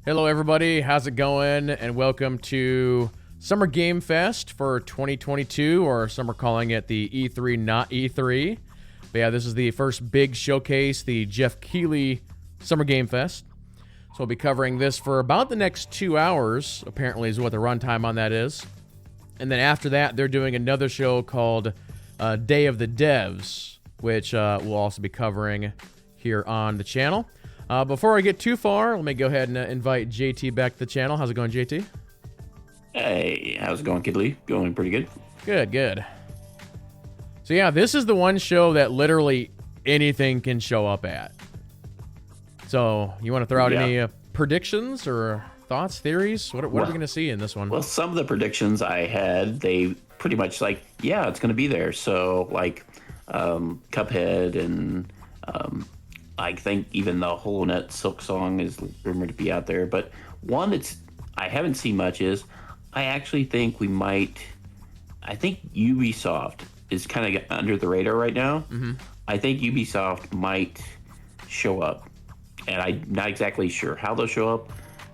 Hello everybody, how's it going? And welcome to Summer Game Fest for 2022, or some are calling it the E3 not E3. But yeah, this is the first big showcase, the Jeff Keighley Summer Game Fest. So we'll be covering this for about the next 2 hours, apparently is what the runtime on that is. And then after that, they're doing another show called Day of the Devs, which we'll also be covering here on the channel. Before I get too far, let me go ahead and invite JT back to the channel. How's it going, JT? Hey, how's it going, Kidley? Going pretty good. Good, good. So yeah, this is the one show that literally anything can show up at. So you want to throw out any predictions or thoughts, theories? What are we going to see in this one? Well, some of the predictions I had, they pretty much like, yeah, it's going to be there. So like Cuphead and I think even the Hollow Knight Silk Song is rumored to be out there. But one that's I haven't seen much is I actually think I think Ubisoft is kind of under the radar right now. Mm-hmm. I think Ubisoft might show up. And I'm not exactly sure how they'll show up.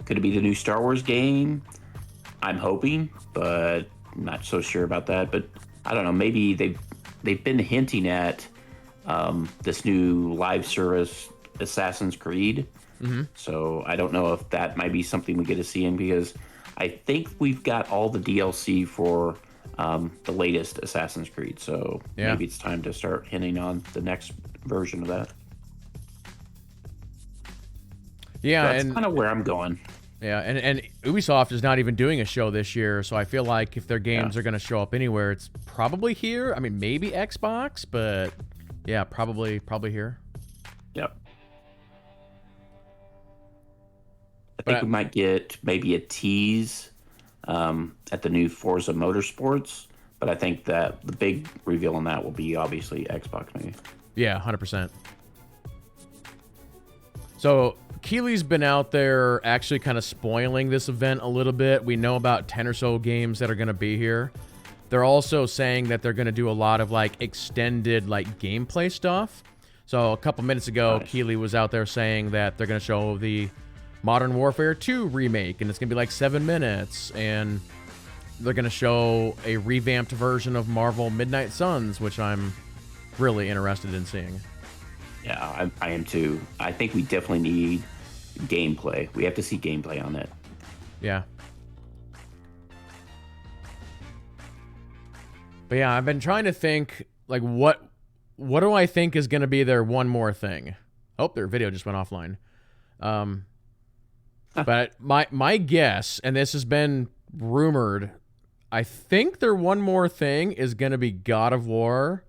Could it be the new Star Wars game? I'm hoping, but not so sure about that. But I don't know. Maybe they've been hinting at this new live service Assassin's Creed. Mm-hmm. So I don't know if that might be something we get to see in, because I think we've got all the DLC for the latest Assassin's Creed. So maybe it's time to start hinting on the next version of that. Yeah, so that's kind of where I'm going. Yeah, and Ubisoft is not even doing a show this year, so I feel like if their games are going to show up anywhere, it's probably here. I mean, maybe Xbox, but yeah, probably here. Yep. I think we might get maybe a tease at the new Forza Motorsports, but I think that the big reveal on that will be obviously Xbox, maybe. Yeah, 100%. So Keighley's been out there actually kind of spoiling this event a little bit. We know about 10 or so games that are going to be here. They're also saying that they're going to do a lot of like extended like gameplay stuff. So a couple minutes ago, Keighley was out there saying that they're going to show the Modern Warfare 2 remake, and it's going to be like 7 minutes, and they're going to show a revamped version of Marvel Midnight Suns, which I'm really interested in seeing. Yeah, I am too. I think we definitely need gameplay. We have to see gameplay on that. Yeah. But yeah, I've been trying to think, like, what do I think is going to be their one more thing? Oh, their video just went offline. But my guess, and this has been rumored, I think their one more thing is going to be God of War,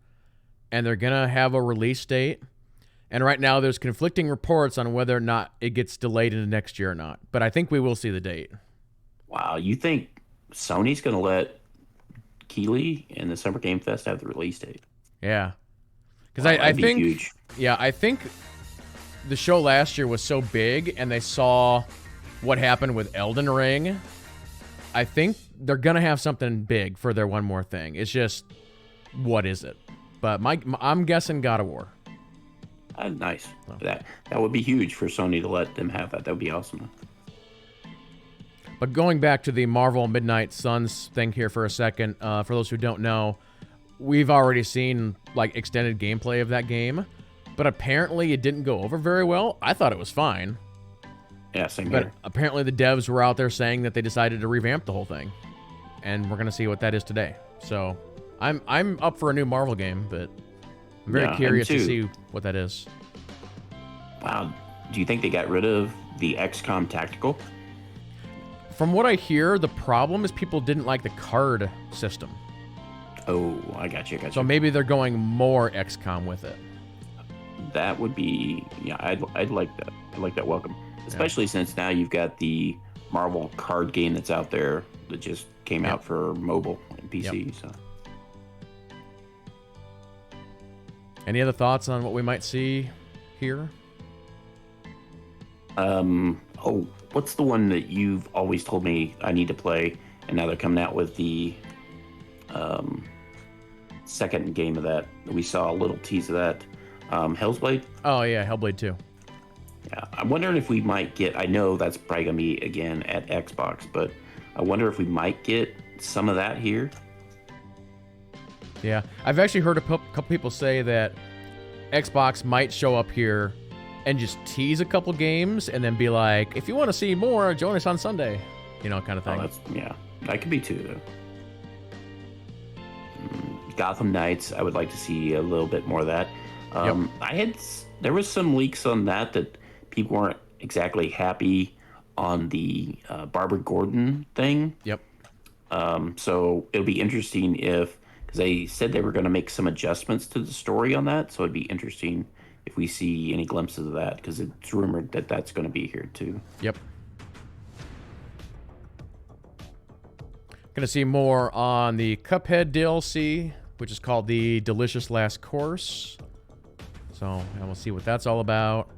and they're going to have a release date. And right now there's conflicting reports on whether or not it gets delayed into next year or not. But I think we will see the date. Wow, you think Sony's going to let Keighley and the Summer Game Fest have the release date? Yeah. Because I think, huge. Yeah, I think the show last year was so big, and they saw what happened with Elden Ring. I think they're going to have something big for their one more thing. It's just, what is it? But I'm guessing God of War. Nice. Oh. That would be huge for Sony to let them have that. That would be awesome. But going back to the Marvel Midnight Suns thing here for a second, for those who don't know, we've already seen like extended gameplay of that game, but apparently it didn't go over very well. I thought it was fine. Yeah, same here. But apparently the devs were out there saying that they decided to revamp the whole thing, and we're gonna see what that is today. So I'm up for a new Marvel game, but I'm very curious to see what that is. Wow. Do you think they got rid of the XCOM Tactical? From what I hear, the problem is people didn't like the card system. Oh, I got you. So maybe they're going more XCOM with it. That would be, I'd like that. I'd like that welcome. Especially since now you've got the Marvel card game that's out there that just came out for mobile and PC. Yep. So. Any other thoughts on what we might see here? What's the one that you've always told me I need to play, and now they're coming out with the second game of that? We saw a little tease of that. Hellblade? Oh, yeah, Hellblade 2. Yeah, I'm wondering if we might get. I know that's probably gonna be again at Xbox, but I wonder if we might get some of that here. Yeah, I've actually heard a couple people say that Xbox might show up here and just tease a couple games and then be like, if you want to see more, join us on Sunday. You know, kind of thing. Yeah, that could be too. Gotham Knights, I would like to see a little bit more of that. There was some leaks on that people weren't exactly happy on the Barbara Gordon thing. Yep. So it'll be interesting because they said they were going to make some adjustments to the story on that. So it'd be interesting if we see any glimpses of that, because it's rumored that that's going to be here too. Yep. Gonna see more on the Cuphead DLC, which is called the Delicious Last Course. So we'll see what that's all about.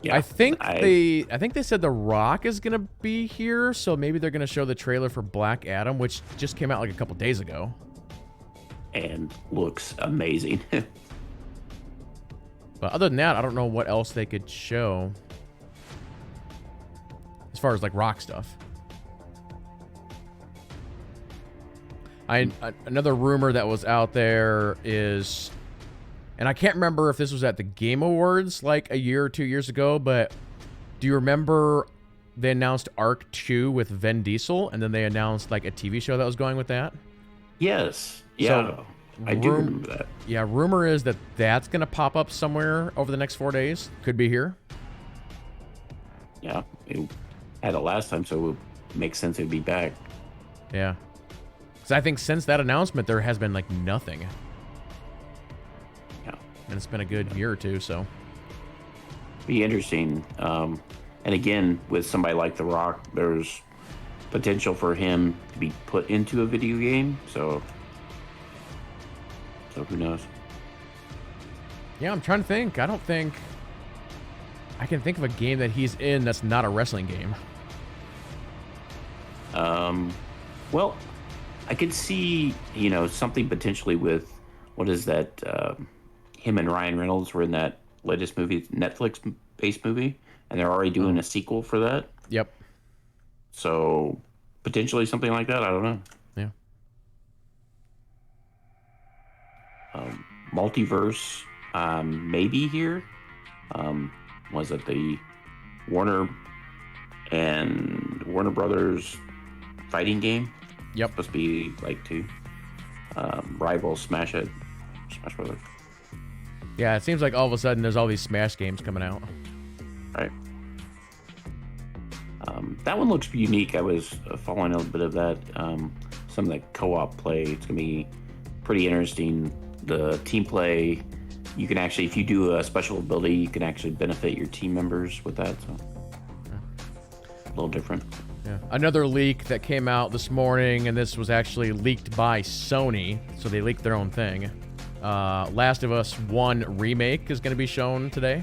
Yeah, I think they said The Rock is gonna be here, so maybe they're gonna show the trailer for Black Adam, which just came out like a couple days ago. And looks amazing. But other than that, I don't know what else they could show as far as like Rock stuff. Another rumor that was out there is, and I can't remember if this was at the Game Awards like a year or 2 years ago, but do you remember they announced Arc 2 with Vin Diesel, and then they announced like a TV show that was going with that? Yes. Yeah. So, I do remember that. Yeah, rumor is that that's going to pop up somewhere over the next 4 days. Could be here. Yeah, it had it last time, so it would make sense it would be back. Yeah. Because I think since that announcement, there has been like nothing. Yeah. And it's been a good year or two, so. Be interesting. And again, with somebody like The Rock, there's potential for him to be put into a video game, so who knows? Yeah, I'm trying to think. I don't think I can think of a game that he's in that's not a wrestling game. Well, I could see, something potentially with, what is that? Him and Ryan Reynolds were in that latest movie, Netflix-based movie, and they're already doing a sequel for that. Yep. So potentially something like that. I don't know. Yeah. Multiverse, maybe here. Was it the Warner Brothers fighting game? Yep. Supposed to be like two rival Smash Brothers. Yeah, it seems like all of a sudden there's all these Smash games coming out. Right. That one looks unique. I was following a little bit of that. Some of the co-op play. It's gonna be pretty interesting. The team play. You can actually, if you do a special ability, you can actually benefit your team members with that. So a little different. Yeah. Another leak that came out this morning, and this was actually leaked by Sony, so they leaked their own thing. Last of Us 1 Remake is going to be shown today.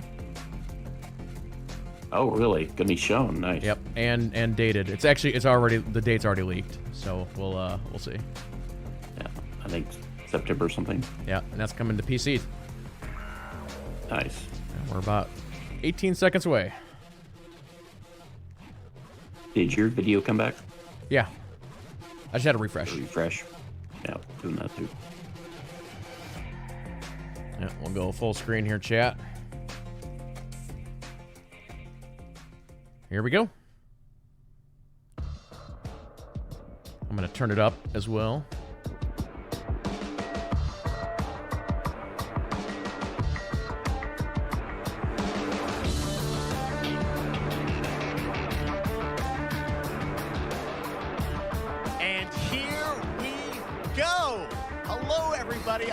Oh, really? Going to be shown? Nice. Yep, and dated. The date's already leaked, so we'll see. Yeah, I think September or something. Yeah, and that's coming to PC. Nice. Yeah, we're about 18 seconds away. Did your video come back? Yeah. I just had to refresh. Yeah, doing that too. Yeah, we'll go full screen here, chat. Here we go. I'm going to turn it up as well.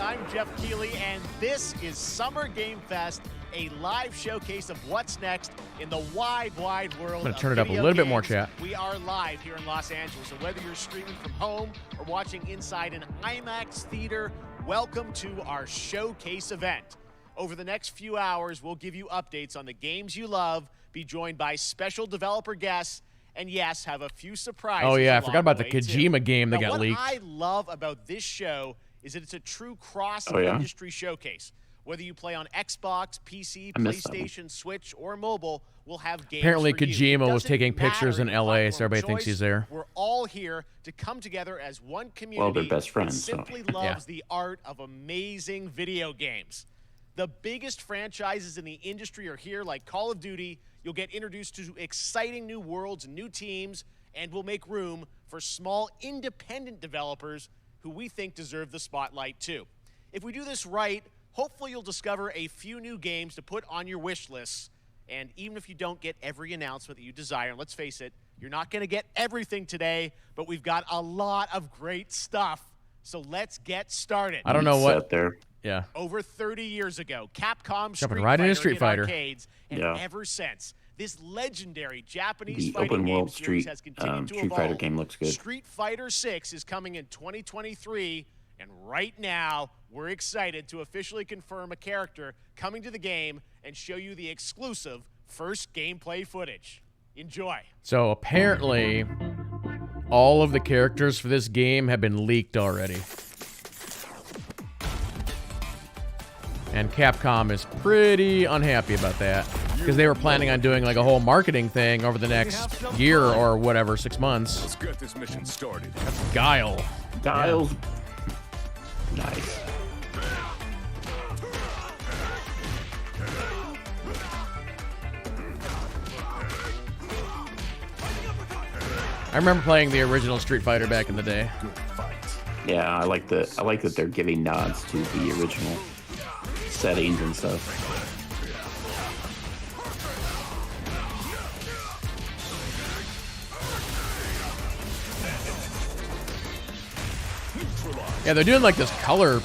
I'm Jeff Keighley, and this is Summer Game Fest, a live showcase of what's next in the wide, wide world. I'm going to turn it up a little bit more, chat. We are live here in Los Angeles, so whether you're streaming from home or watching inside an IMAX theater, welcome to our showcase event. Over the next few hours, we'll give you updates on the games you love, be joined by special developer guests, and yes, have a few surprises. Oh, yeah, I forgot about the Kojima game that got leaked. What I love about this show is that it's a true cross-industry showcase. Whether you play on Xbox, PC, I miss that one. PlayStation, Switch, or mobile, we'll have games Apparently for you. Kojima It was doesn't taking pictures matter in your LA, so platform everybody of thinks choice. he's there. We're all here to come together as one community Well, they're best friends, that so. simply loves the art of amazing video games. The biggest franchises in the industry are here, like Call of Duty. You'll get introduced to exciting new worlds and new teams, and we'll make room for small independent developers who we think deserve the spotlight too. If we do this right, hopefully you'll discover a few new games to put on your wish lists. And even if you don't get every announcement that you desire, and let's face it, you're not going to get everything today, but we've got a lot of great stuff. So let's get started. I don't know what. Set there. Yeah. Over 30 years ago, Capcom Jumping right into Street hit Fighter. arcades, and Yeah. ever since, this legendary Japanese The fighting open game world series Street has continued to Street evolve. Fighter game looks good. Street Fighter 6 is coming in 2023, and right now, we're excited to officially confirm a character coming to the game and show you the exclusive first gameplay footage. Enjoy. So apparently, all of the characters for this game have been leaked already. And Capcom is pretty unhappy about that because they were planning on doing like a whole marketing thing over the next year or whatever, 6 months. Let's get this mission started. Guile. Dials. Nice. I remember playing the original Street Fighter back in the day. Good fights. Yeah, I like that they're giving nods to the original settings and stuff. Yeah, they're doing like this color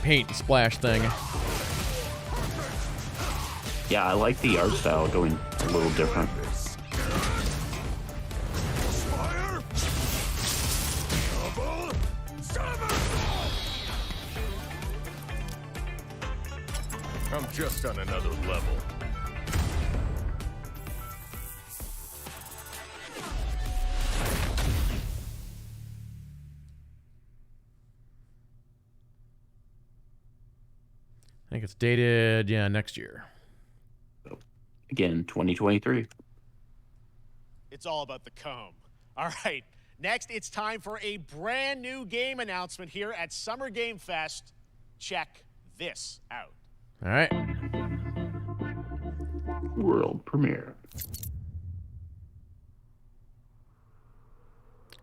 paint splash thing. Yeah, I like the art style going a little different. Fire! Double! Seven! I'm just on another level. I think it's dated, yeah, next year. Again, 2023. It's all about the comb. All right, next it's time for a brand new game announcement here at Summer Game Fest. Check this out. All right. World premiere.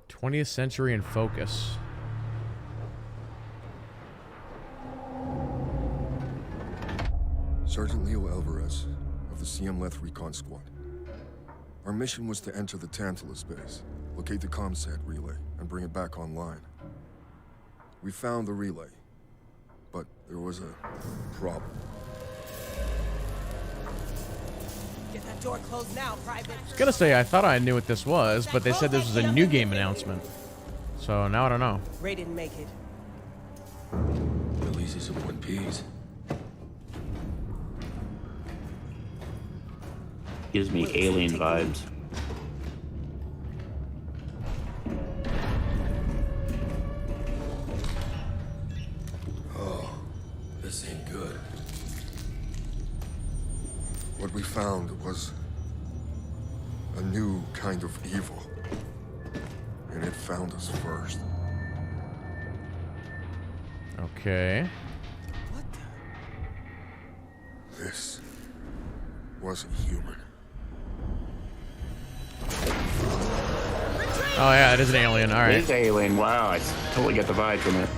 20th Century in Focus. Sergeant Leo Alvarez of the CM Leth Recon Squad. Our mission was to enter the Tantalus base, locate the ComSat relay, and bring it back online. We found the relay, but there was a problem. Get that door closed now, Private. I was gonna say I thought I knew what this was, but they said this was a new game announcement. So now I don't know. Ray didn't make it. Releases of One Piece. Gives me alien vibes. This ain't good. What we found was a new kind of evil. And it found us first. Okay. What the? This wasn't human. Oh yeah, it is an alien. All It right. is alien. Wow, I totally get the vibe from it.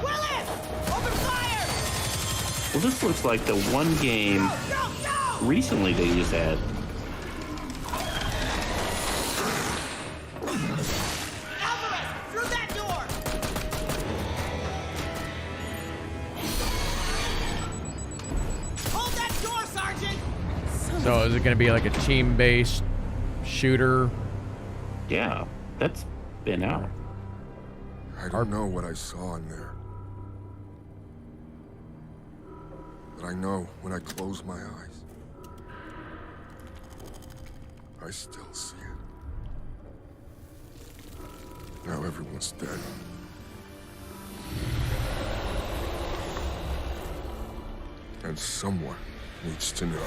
Willis! Open fire! Well, this looks like the one game Go, go! recently they just had. Alvarez! Through that door! Hold that door, Sergeant! So is it gonna be like a team-based shooter? Yeah, that's been out. I don't know what I saw in there. But I know when I close my eyes, I still see it. Now everyone's dead. And someone needs to know.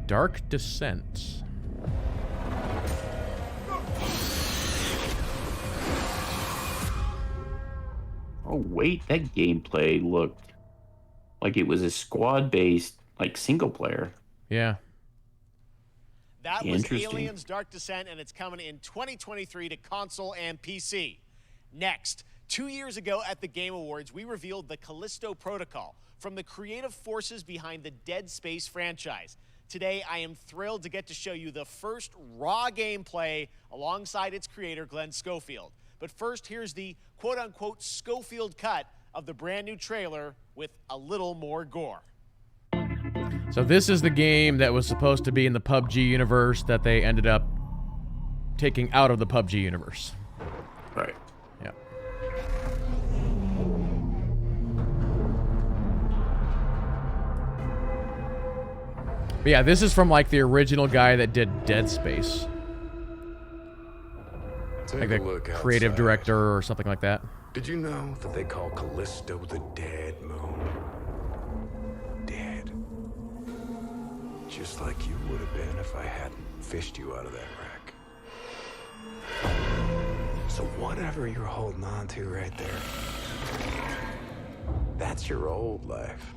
Dark Descent. Oh wait, that gameplay looked like it was a squad-based, like single player. Yeah. That was Interesting. Aliens Dark Descent, and it's coming in 2023 to console and PC. Next, 2 years ago at the Game Awards, we revealed the Callisto Protocol from the creative forces behind the Dead Space franchise. Today, I am thrilled to get to show you the first raw gameplay alongside its creator, Glenn Schofield. But first, here's the quote-unquote Schofield cut of the brand new trailer with a little more gore. So this is the game that was supposed to be in the PUBG universe that they ended up taking out of the PUBG universe. Right. Yeah. But yeah, this is from like the original guy that did Dead Space. Take Like a the look creative outside. director or something like that. Did you know that they call Callisto the dead moon? Dead. Just like you would have been if I hadn't fished you out of that wreck. So whatever you're holding on to right there, that's your old life.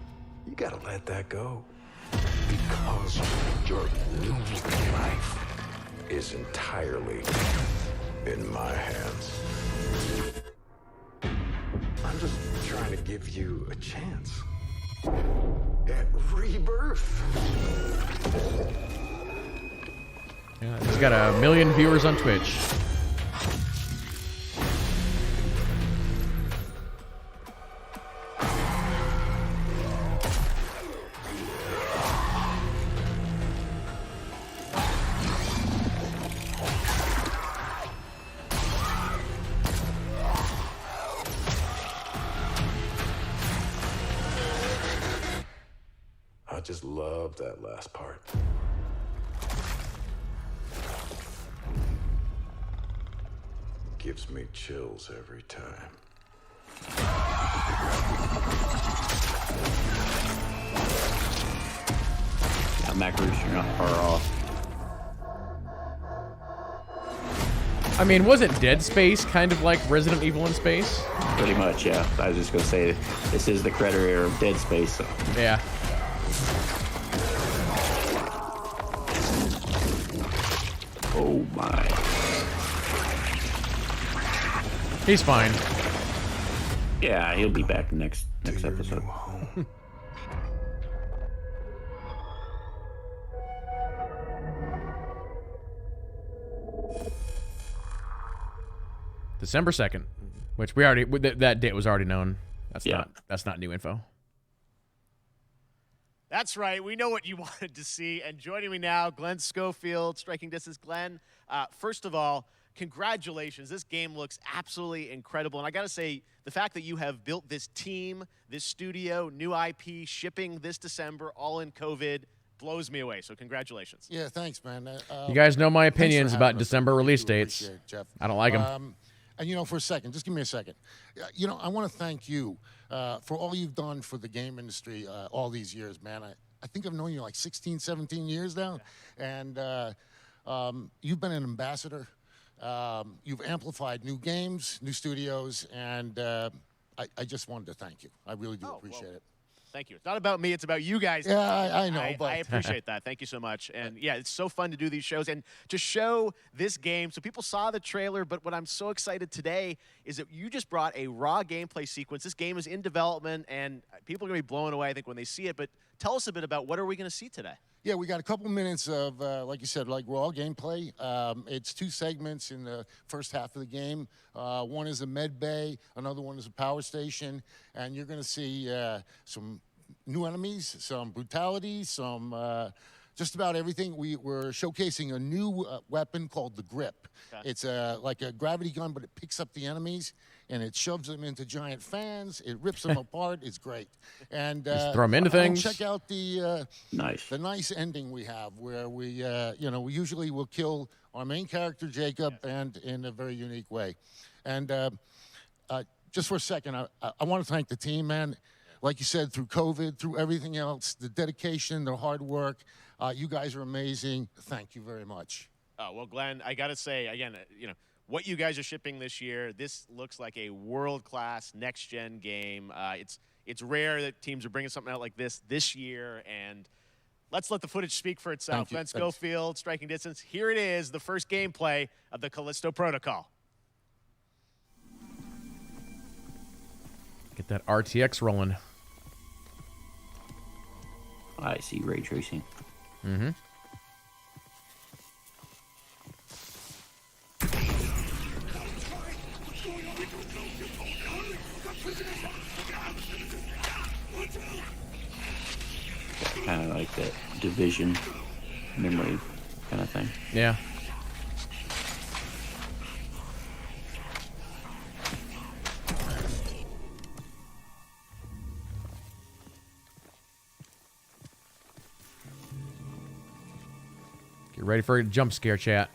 You gotta let that go. Because your new life is entirely in my hands. I'm just trying to give you a chance at rebirth. Yeah, he's got 1 million viewers on Twitch. I just love that last part. Gives me chills every time. Yeah, Macros, you're not far off. I mean, wasn't Dead Space kind of like Resident Evil in space? Pretty much, yeah. I was just gonna say, this is the creator of Dead Space, so. Yeah. Oh my. He's fine. Yeah, he'll be back next To your new episode. home. December 2nd, which we already that date was already known. Yeah. That's not new info. That's right. We know what you wanted to see. And joining me now, Glenn Schofield, Striking Distance. Glenn, first of all, congratulations. This game looks absolutely incredible. And I got to say, the fact that you have built this team, this studio, new IP, shipping this December, all in COVID, blows me away. So congratulations. Yeah, thanks, man. You guys know my thanks for opinions having about us. December I release do dates. appreciate it, Jeff. I don't like them. And, you know, for a second, just give me a second. You know, I want to thank you for all you've done for the game industry all these years, man. I think I've known you like 16, 17 years now. Yeah. And you've been an ambassador. You've amplified new games, new studios, and I just wanted to thank you. I really do appreciate it. Thank you. It's not about me. It's about you guys. Yeah, I know, but I appreciate that. Thank you so much. And yeah, it's so fun to do these shows and to show this game. So people saw the trailer, but what I'm so excited today is that you just brought a raw gameplay sequence. This game is in development, and people are going to be blown away, I think, when they see it. But tell us a bit about what are we going to see today? Yeah, we got a couple minutes of, like you said, like raw gameplay. It's 2 segments in the first half of the game. One is a med bay, another one is a power station, and you're going to see some new enemies, some brutality, some just about everything. We're showcasing a new weapon called the Grip. Okay. It's like a gravity gun, but it picks up the enemies and it shoves them into giant fans. It rips them apart. It's great. And Just throw 'em into things. Check out the Nice. the nice ending we have, where we we usually will kill our main character Jacob, and in a very unique way. And just for a second, I want to thank the team, man. Like you said, through COVID, through everything else, the dedication, the hard work, you guys are amazing. Thank you very much. Oh, well, Glenn, I got to say, again, what you guys are shipping this year, this looks like a world-class next-gen game. It's rare that teams are bringing something out like this year, and let's let the footage speak for itself. Thank you. Glenn Thanks. Schofield, Striking Distance. Here it is, the first gameplay of the Callisto Protocol. Get that RTX rolling. I see ray tracing. Mm-hmm. Kind of like that Division memory kind of thing. Yeah. Get ready for a jump scare, chat.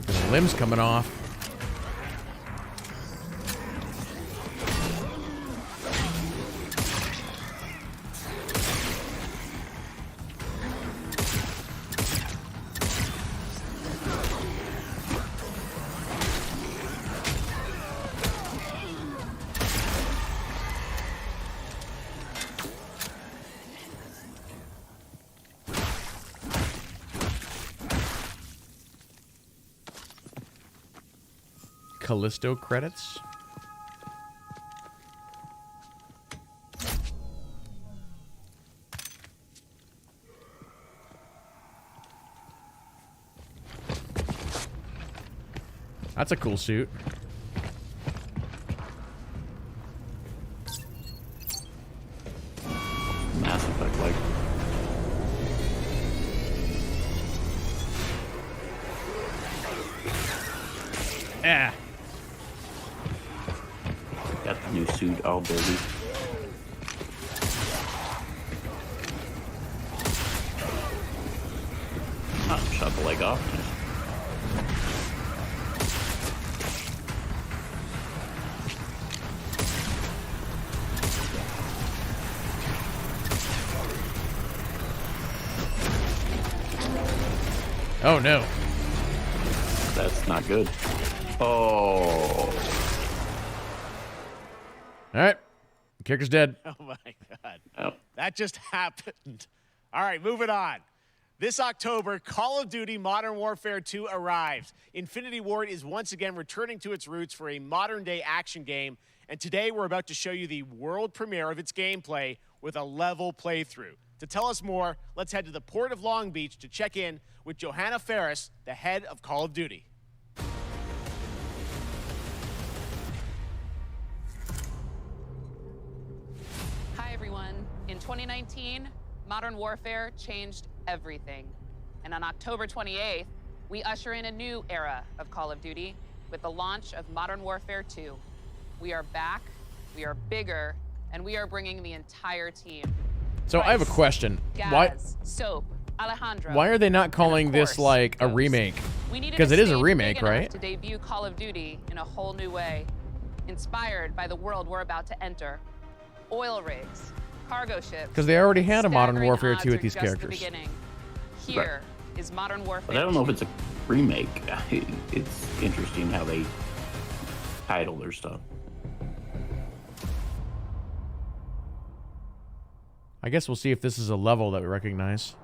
His limbs coming off. Callisto credits. That's a cool suit. Mass Effect like. Ah. Got the new suit all dirty. Oh, shot the leg off. Oh no. That's not good. Oh. All right. Kicker's dead. Oh, my God. Oh. That just happened. All right, moving on. This October, Call of Duty Modern Warfare 2 arrives. Infinity Ward is once again returning to its roots for a modern-day action game, and today we're about to show you the world premiere of its gameplay with a level playthrough. To tell us more, let's head to the port of Long Beach to check in with Johanna Ferris, the head of Call of Duty. Hi, everyone. In 2019, Modern Warfare changed everything. And on October 28th, we usher in a new era of Call of Duty with the launch of Modern Warfare 2. We are back, we are bigger, and we are bringing the entire team. So I have a question. Gaz, Soap, Alejandro. Why are they not calling and of this course, like a Ghost. remake? We needed Because it is a stage remake, big enough right? To debut Call of Duty in a whole new way, inspired by the world we're about to enter. Oil rigs, cargo ships. Because they already had a Modern Staggering Warfare odds 2 with are these just the characters. beginning. Here is Modern Warfare. But I don't know if it's a remake. It's interesting how they title their stuff. I guess we'll see if this is a level that we recognize.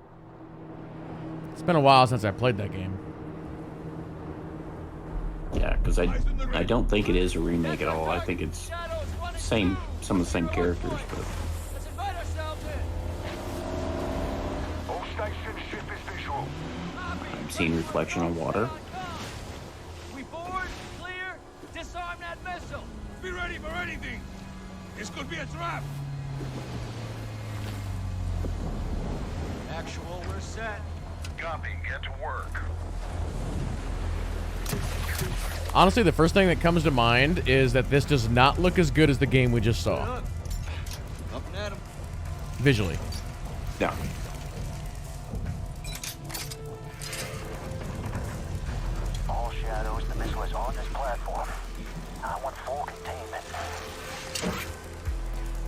It's been a while since I played that game. Yeah, because I don't think it is a remake at all. I think it's some of the same characters, but seen reflection on water. We forward, clear, disarm that missile. Be ready for anything. This could be a trap. Actual, we're set. Copy. Get to work. Honestly, the first thing that comes to mind is that this does not look as good as the game we just saw. Up and at 'em. Visually. Yeah. All shadows, the missile is on this platform. I want full containment.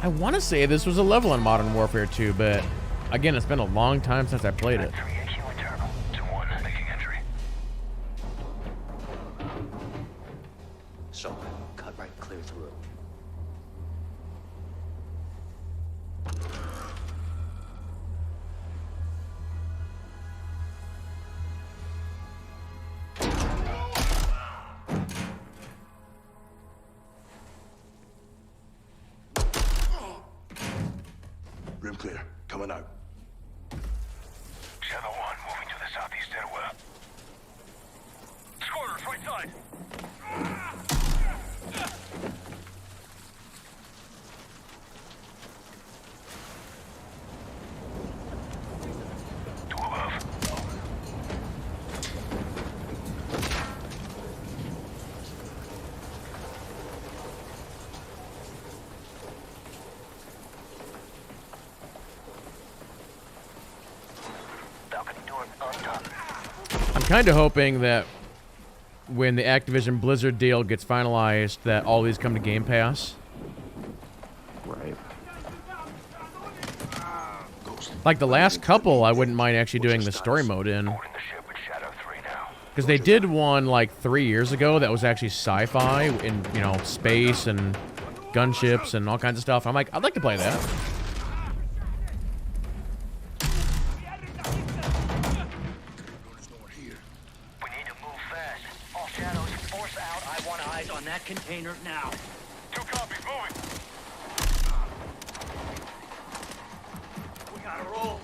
I want to say this was a level in Modern Warfare 2, but again, it's been a long time since I played it. 3AQ internal. 2-1, making entry. So, cut right clear through. Rim clear. Coming out. Shadow 1 moving to the southeast stairwell. Squatters, right side. Two above. Balcony door undone. I'm kind of hoping that when the Activision Blizzard deal gets finalized, that all these come to Game Pass. Right. Like the last couple, I wouldn't mind actually doing the story mode in. Boarding the ship with Shadow 3 now. Because they did one like 3 years ago that was actually sci-fi in, you know, space and gunships and all kinds of stuff. I'm like, I'd like to play that. We need to move fast. All shadows, force out. I want eyes on that container now. 2 copies, moving. We gotta roll.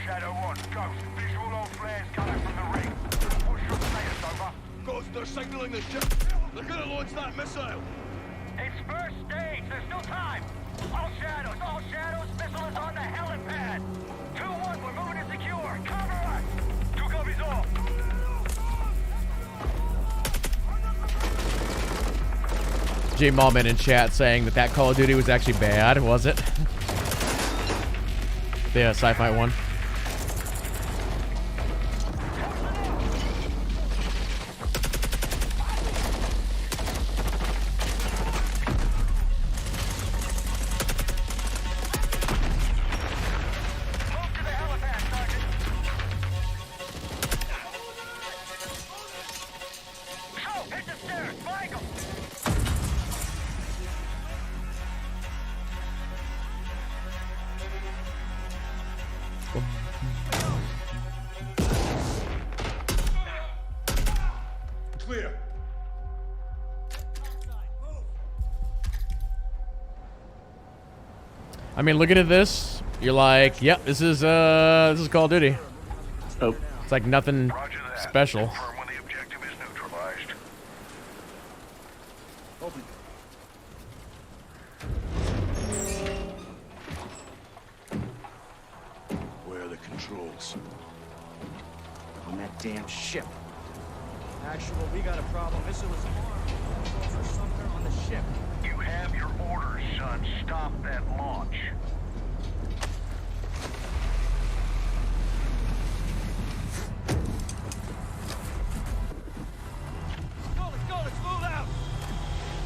Shadow 1, Ghost. Visual on flares coming from the ring. What's your status, over? Ghost, they're signaling the ship. They're gonna launch that missile. It's first stage. There's still time. All shadows. Missile is on the helipad. 2-1, we're moving to secure. Cover us. 2 copies off. J Mallman in chat saying that Call of Duty was actually bad, was it? The sci-fi one. Move to the helipad, Sergeant. Go, hit the stairs. Flank 'em. Clear. I mean, looking at this, you're like, yep, this is Call of Duty. Oh, It's like nothing Roger that. special. Confirm when the objective is neutralized. Open. Where are the controls? On that damn ship. Actual, we got a problem. Missile is armed. Controls are somewhere on the ship. You have your orders, son. Stop that launch. Let's move out.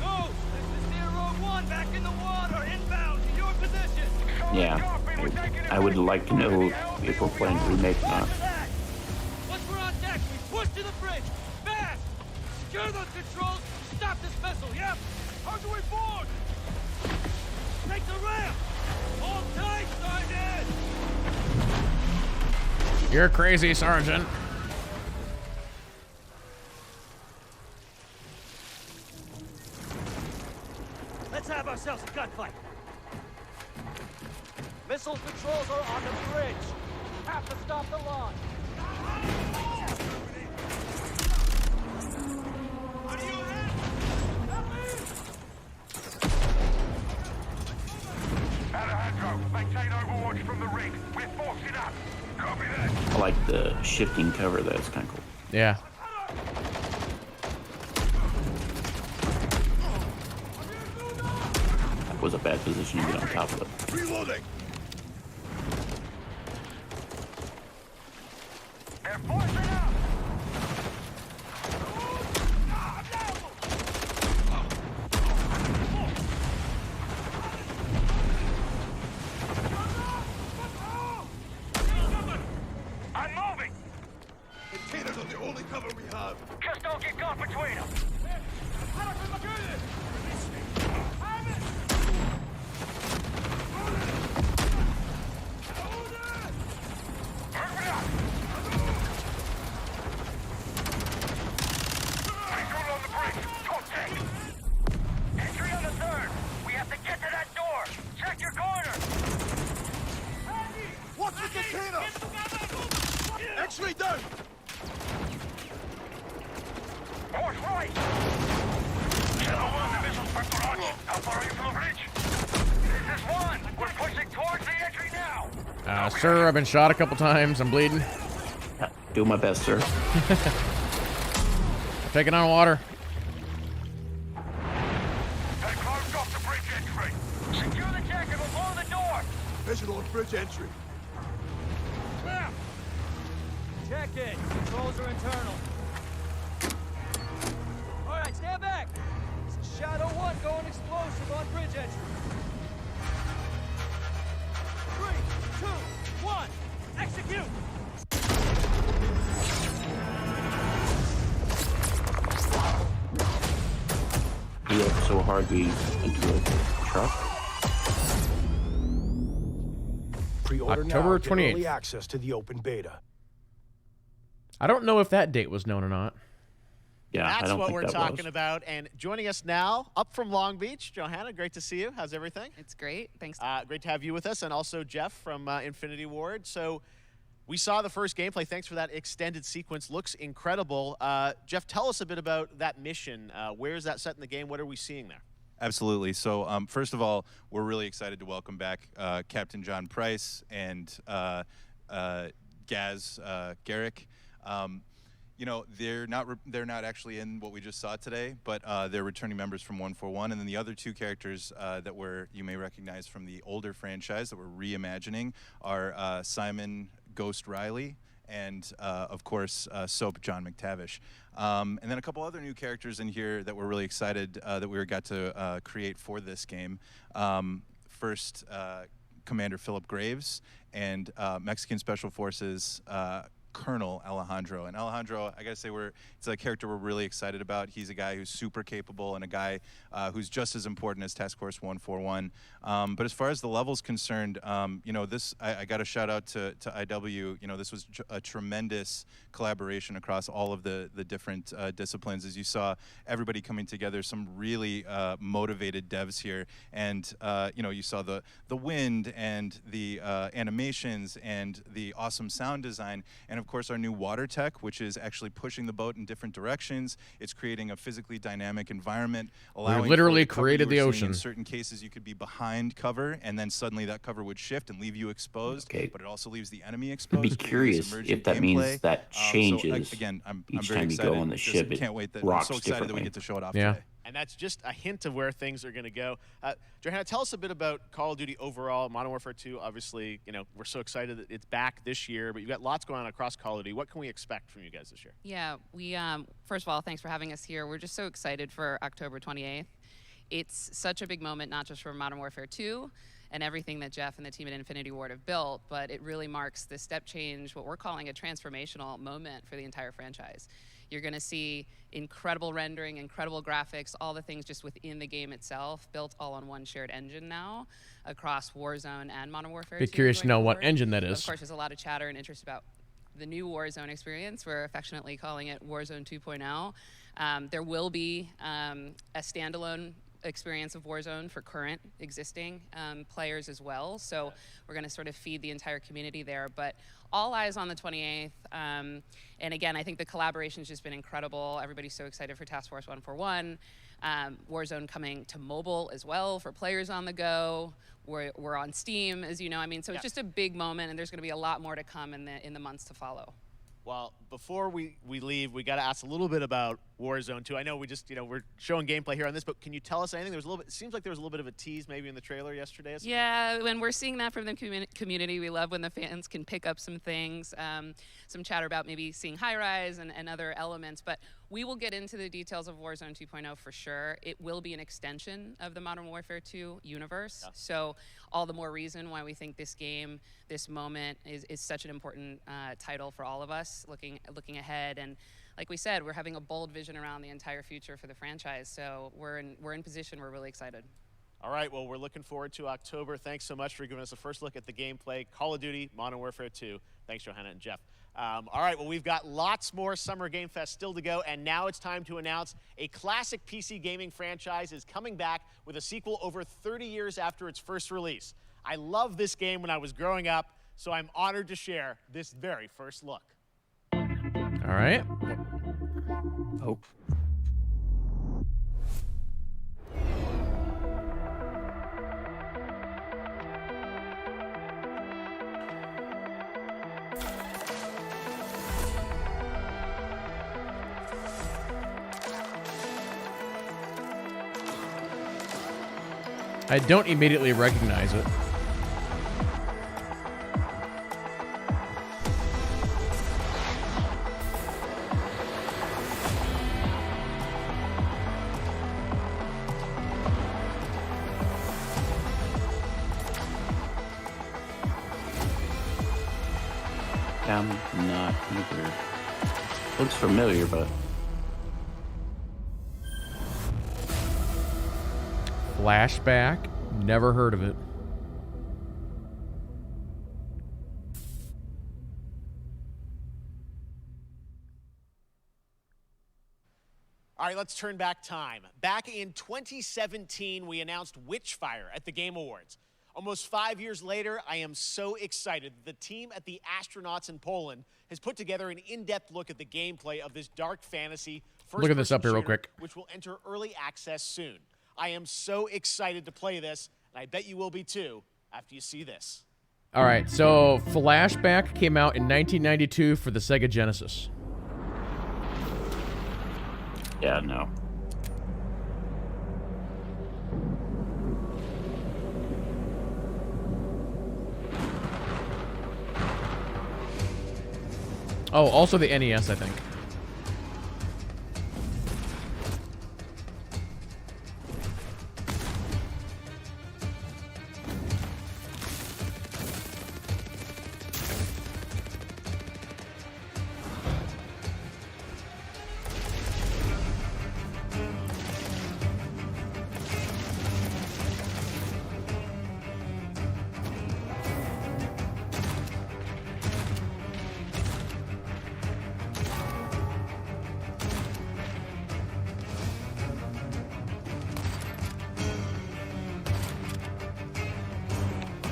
Go. This is Zero 1 back in the water. Inbound to your position. yeah. I would like to know if we're playing remake or not. After that, once we're on deck, we push to the bridge. Fast. Secure those controls. Stop this missile. Yep. How do we board? Take the ramp. Hold tight, Sergeant. You're crazy, Sergeant. Let's have ourselves a gunfight. Missile controls are on the bridge. Have to stop the launch. Alejandro, maintain overwatch from the rig. We're forcing up. Copy that. I like the shifting cover. That's kind of cool. Yeah. That was a bad position to get on top of it. Reloading. They're forcing up. I'm moving. Containers are the only cover we have. Just don't get caught between them. Entry on the third. We have to get to that door. Check your corner. Watch the container! X-ray down! Horse right. Shadow 1, the missile's preparatory. How far are you from the bridge? This is 1. We're pushing towards the entry now. Sir, I've been shot a couple times. I'm bleeding. Do my best, sir. Taking on water. They closed off the bridge entry. Secure the deck and we'll blow the door. Visual on bridge entry. Check it. Controls are internal. All right, stand back. This is Shadow 1 going explosive on bridge entry. 3, 2, 1. Execute. He hit so hard we into a truck. Pre-order October now. Get 28th. early access to the open beta. I don't know if that date was known or not. Yeah, I That's don't what think we're that talking was. about. And joining us now, up from Long Beach, Johanna, great to see you. How's everything? It's great. Thanks. Great to have you with us, and also Jeff from Infinity Ward. So we saw the first gameplay. Thanks for that extended sequence. Looks incredible. Jeff, tell us a bit about that mission. Where is that set in the game? What are we seeing there? Absolutely. So first of all, we're really excited to welcome back Captain John Price and Gaz Garrick. You know, they're not actually in what we just saw today, but they're returning members from 141, and then the other two characters that you may recognize from the older franchise that we're reimagining are Simon Ghost Riley and of course Soap John McTavish, and then a couple other new characters in here that we're really excited that we got to create for this game. First, Commander Philip Graves and Mexican Special Forces Colonel Alejandro. And Alejandro, I gotta say, it's a character we're really excited about. He's a guy who's super capable and a guy who's just as important as Task Force 141. But as far as the level's concerned, you know, I got to shout out to IW. You know, this was a tremendous collaboration across all of the different disciplines. As you saw, everybody coming together, some really motivated devs here. And, you know, you saw the wind and the animations and the awesome sound design. And of course, our new water tech, which is actually pushing the boat in different directions. It's creating a physically dynamic environment, allowing We literally for the cover created you the were seeing. ocean. In certain cases, you could be behind cover, and then suddenly that cover would shift and leave you exposed. Okay. But it also leaves the enemy I'd exposed. be creating this curious emergent if that gameplay. means that changes So, again, I'm each very time you excited. go on the Just ship. It can't wait. I'm rocks so excited that we differently. get to show it off Yeah. today. And that's just a hint of where things are going to go. Johanna, tell us a bit about Call of Duty overall. Modern Warfare 2, obviously, you know, we're so excited that it's back this year, but you've got lots going on across Call of Duty. What can we expect from you guys this year? Yeah, we first of all, thanks for having us here. We're just so excited for October 28th. It's such a big moment, not just for Modern Warfare 2 and everything that Jeff and the team at Infinity Ward have built, but it really marks the step change, what we're calling a transformational moment for the entire franchise. You're going to see incredible rendering, incredible graphics, all the things just within the game itself, built all on one shared engine now across Warzone and Modern Warfare 2. Be curious to going know what forward. engine that Of is. course, there's a lot of chatter and interest about the new Warzone experience. We're affectionately calling it Warzone 2.0. There will be a standalone experience of Warzone for current existing players as well. So we're going to sort of feed the entire community there. But all eyes on the 28th. And again, I think the collaboration's just been incredible. Everybody's so excited for Task Force 141. Warzone coming to mobile as well for players on the go. We're on Steam, as you know. I mean, so it's just a big moment, and there's going to be a lot more to come in the months to follow. Well, before we leave, we got to ask a little bit about Warzone 2. I know we just, we're showing gameplay here on this, but can you tell us anything? There was a little bit, it seems like there was a little bit of a tease maybe in the trailer yesterday. Yeah, when we're seeing that from the community, we love when the fans can pick up some things, some chatter about maybe seeing high-rise and other elements, but we will get into the details of Warzone 2.0 for sure. It will be an extension of the Modern Warfare 2 universe, so all the more reason why we think this game, this moment, is such an important title for all of us looking ahead. And like we said, we're having a bold vision around the entire future for the franchise, so we're in position. We're really excited. All right, well, we're looking forward to October. Thanks so much for giving us a first look at the gameplay. Call of Duty, Modern Warfare 2. Thanks, Johanna and Jeff. All right, well, we've got lots more Summer Game Fest still to go, and now it's time to announce a classic PC gaming franchise is coming back with a sequel over 30 years after its first release. I loved this game when I was growing up, so I'm honored to share this very first look. All right. Oh. I don't immediately recognize it. I'm not either. Looks familiar, but... Flashback? Never heard of it. All right, let's turn back time. Back in 2017, we announced Witchfire at the Game Awards. Almost 5 years later, I am so excited that the team at the Astronauts in Poland has put together an in-depth look at the gameplay of this dark fantasy Look at this up here real quick. which will enter early access soon. I am so excited to play this, and I bet you will be too after you see this. All right, so Flashback came out in 1992 for the Sega Genesis. Yeah, no. Oh, also the NES, I think.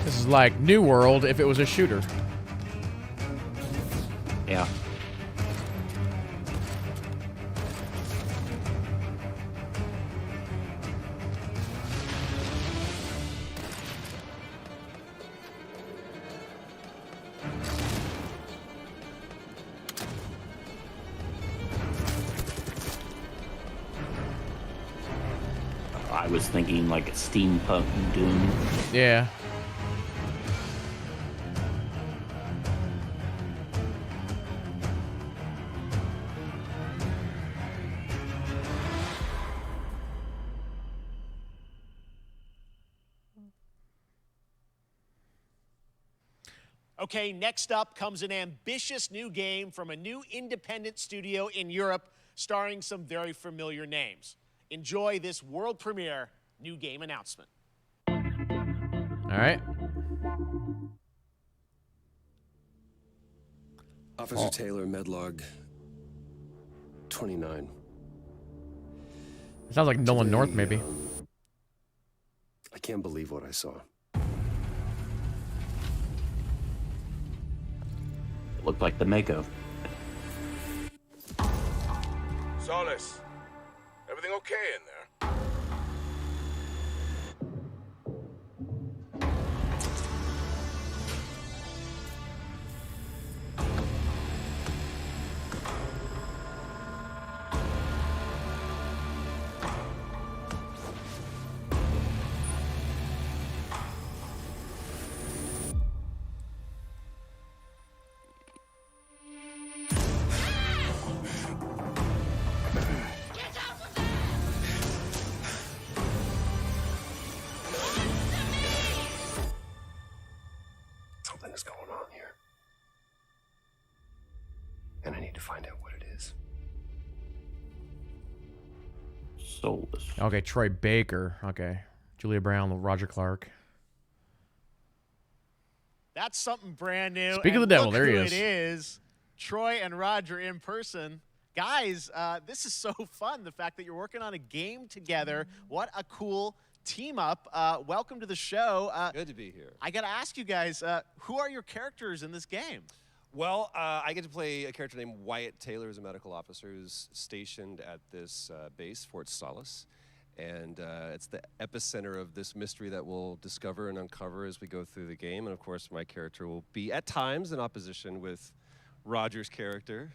This is like New World if it was a shooter. Yeah. I was thinking like a steampunk Doom. Yeah. Okay, next up comes an ambitious new game from a new independent studio in Europe starring some very familiar names. Enjoy this world premiere new game announcement. All right. Officer Taylor, Medlog 29. It sounds like Nolan North, maybe. can't believe what I saw. It looked like the Mako. Soulless, everything okay in there? Something's going on here. And I need to find out what it is. Soulless. Okay, Troy Baker. Okay. Julia Brown, Roger Clark. That's something brand new. Speak of the And devil, look there he who is. It is Troy and Roger in person. Guys, this is so fun. The fact that you're working on a game together. What a cool team up. Welcome to the show. Good to be here. I got to ask you guys, who are your characters in this game? Well, I get to play a character named Wyatt Taylor, who's a medical officer who's stationed at this base, Fort Soulless. And it's the epicenter of this mystery that we'll discover and uncover as we go through the game. And of course, my character will be at times in opposition with Roger's character.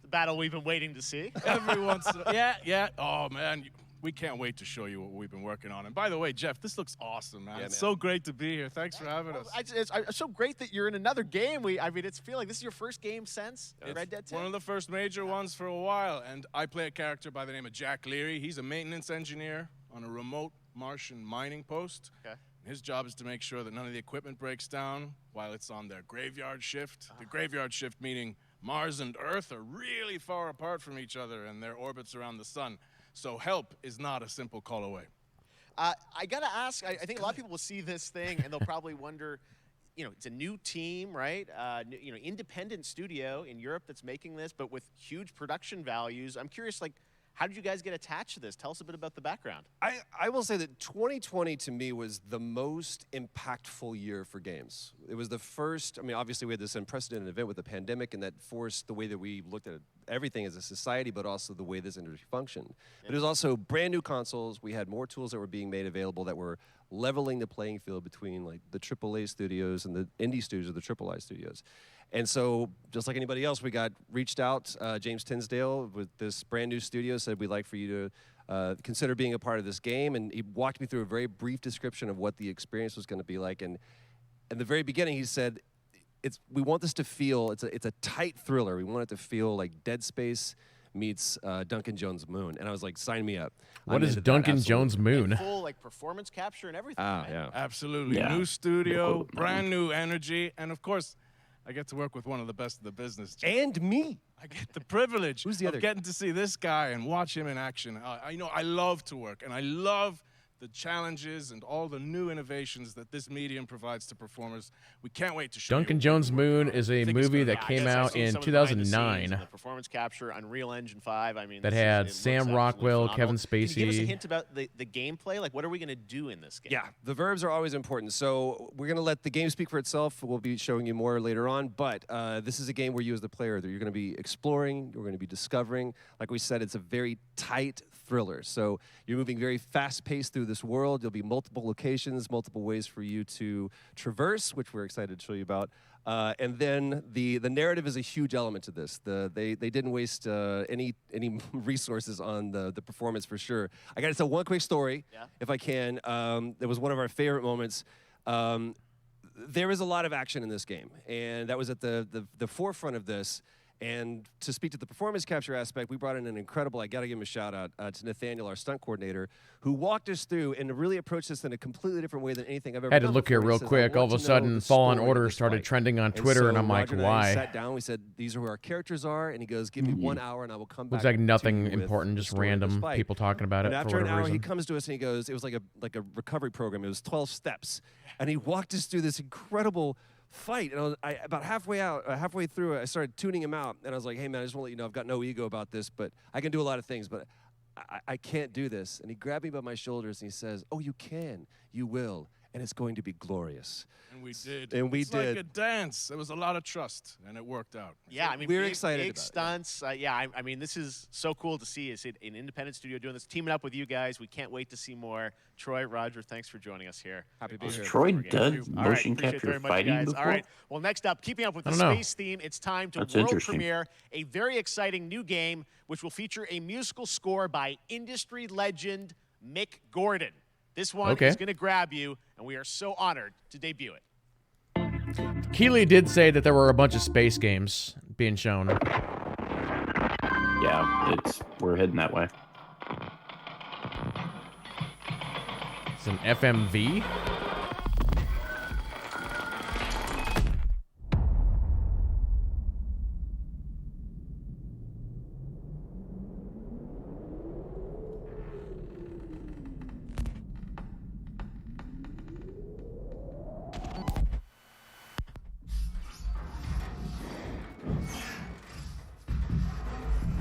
The battle we've been waiting to see. Every once in a yeah. Oh, man. We can't wait to show you what we've been working on. And by the way, Jeff, this looks awesome, man. Yeah, It's man. so great to be here. Thanks for having us. It's so great that you're in another game. I mean, it's feel like this is your first game since Red Dead 2. One of the first major ones for a while. And I play a character by the name of Jack Leary. He's a maintenance engineer on a remote Martian mining post. Okay. His job is to make sure that none of the equipment breaks down while it's on their graveyard shift. The graveyard shift meaning Mars and Earth are really far apart from each other and their orbits around the sun. So help is not a simple call away. I got to ask, I think a lot of people will see this thing and they'll probably wonder, it's a new team, right? Independent studio in Europe that's making this, but with huge production values. I'm curious, how did you guys get attached to this? Tell us a bit about the background. I will say that 2020 to me was the most impactful year for games. It was the first, obviously we had this unprecedented event with the pandemic and that forced the way that we looked at everything as a society, but also the way this industry functioned. But it was also brand new consoles. We had more tools that were being made available that were leveling the playing field between the AAA studios and the indie studios or the AAA studios. And so, just like anybody else, we got reached out. James Tinsdale with this brand new studio said, we'd like for you to consider being a part of this game. And he walked me through a very brief description of what the experience was going to be like. And in the very beginning, he said, we want this to feel, it's a tight thriller. We want it to feel like Dead Space meets Duncan Jones' Moon. And I was like, sign me up. What is Duncan Jones' Moon? And full performance capture and everything. Right? Yeah. Absolutely. Yeah. New studio, brand new energy, and of course, I get to work with one of the best in the business. And me. I get the privilege Who's the of other? getting to see this guy and watch him in action. I love to work, and I love the challenges and all the new innovations that this medium provides to performers. We can't wait to show Duncan you. Jones' Moon is a think it's movie gonna that be came I've out seen in some of the behind the scenes 2009 and the performance capture, Unreal Engine 5. that had Sam Rockwell, Kevin Can you give us a Spacey. hint about the gameplay? What are we going to do in this game? Yeah, the verbs are always important. So we're going to let the game speak for itself. We'll be showing you more later on. But this is a game where you as the player, you're going to be exploring, you're going to be discovering. Like we said, it's a very tight thriller. So you're moving very fast-paced through this world. There'll be multiple locations, multiple ways for you to traverse, which we're excited to show you about. And then the narrative is a huge element to this. They didn't waste any resources on the performance for sure. I got to tell one quick story, if I can. It was one of our favorite moments. There is a lot of action in this game, and that was at the forefront of this. And to speak to the performance capture aspect, we brought in an incredible, I got to give him a shout out to Nathaniel, our stunt coordinator, who walked us through and really approached this in a completely different way than anything I've ever Had to done look here before. He real says, quick. "I All want of a to know sudden, the Fallen story Order that's started like." trending on And Twitter, and so I'm like, Roger and I why? sat down, we said, these are who our characters are, and he goes, give me 1 hour and I will come back. Looks like nothing to you with important, the just story of this random fight. people talking about And it for after an whatever hour, he reason. comes to us and he goes, it was like a recovery program. It was 12 steps. And he walked us through this incredible fight. And about halfway through it, I started tuning him out. And I was like, hey, man, I just want to let you know I've got no ego about this, but I can do a lot of things. But I can't do this. And he grabbed me by my shoulders and he says, oh, you can. You will. And it's going to be glorious. And we did. And we it's did. like a dance. There was a lot of trust, and it worked out. Yeah, I mean, we're big, excited big about it, stunts. I mean, this is so cool to see. It's an independent studio doing this, teaming up with you guys. We can't wait to see more. Troy, Roger, thanks for joining us here. Happy to be here. Troy done All right, motion appreciate it capture very much, fighting guys. before? All right. Well, next up, keeping up with the I don't know. space theme, it's time to That's world interesting. premiere a very exciting new game, which will feature a musical score by industry legend Mick Gordon. This one is going to grab you, and we are so honored to debut it. Keeley did say that there were a bunch of space games being shown. Yeah, we're heading that way. It's an FMV.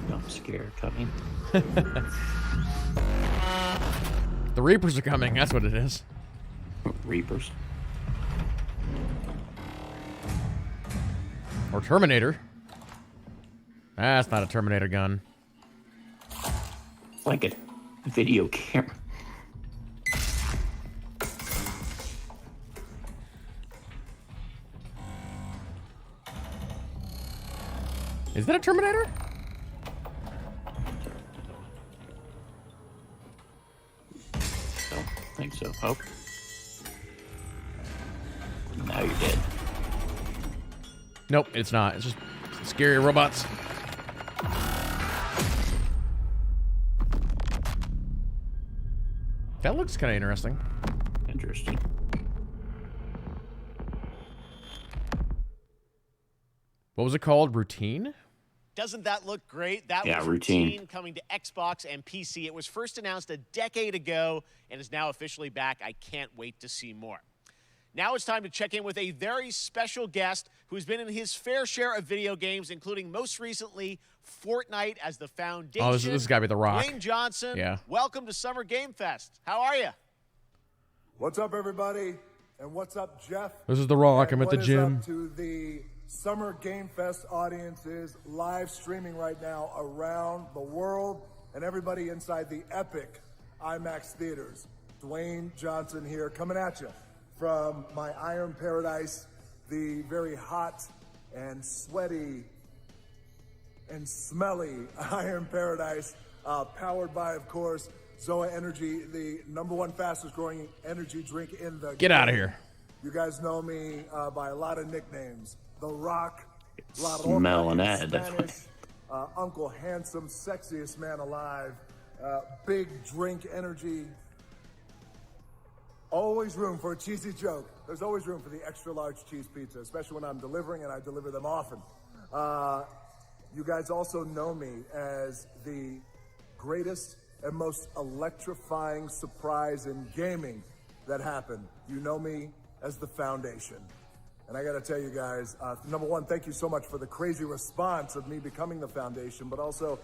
Jump scare coming. The Reapers are coming. That's what it is. Reapers. Or Terminator. That's not a Terminator gun. It's like a video camera. Is that a Terminator? Don't think so. Oh. Now you're dead. Nope, it's not. It's just scary robots. That looks kind of interesting. Interesting. What was it called? Routine? Doesn't that look great? That Yeah, was Routine. coming to Xbox and PC. It was first announced a decade ago and is now officially back. I can't wait to see more. Now it's time to check in with a very special guest who's been in his fair share of video games, including most recently Fortnite as the Foundation. Oh, this has got to be The Rock. Dwayne Johnson, Yeah. welcome to Summer Game Fest. How are you? What's up, everybody? And what's up, Jeff? This is The Rock. I'm And at the what is gym. up to the Summer Game Fest audiences live streaming right now around the world and everybody inside the epic IMAX theaters. Dwayne Johnson here, coming at you from my Iron Paradise, the very hot and sweaty and smelly Iron Paradise, powered by, of course, Zoa Energy, the #1 fastest growing energy drink in the Get game. out of here. You guys know me by a lot of nicknames. The Rock, Smelling that. Spanish, Uncle Handsome, sexiest man alive, big drink energy. Always room for a cheesy joke. There's always room for the extra large cheese pizza, especially when I'm delivering, and I deliver them often. You guys also know me as the greatest and most electrifying surprise in gaming that happened. You know me as the Foundation. And I gotta tell you guys, #1, thank you so much for the crazy response of me becoming the Foundation, but also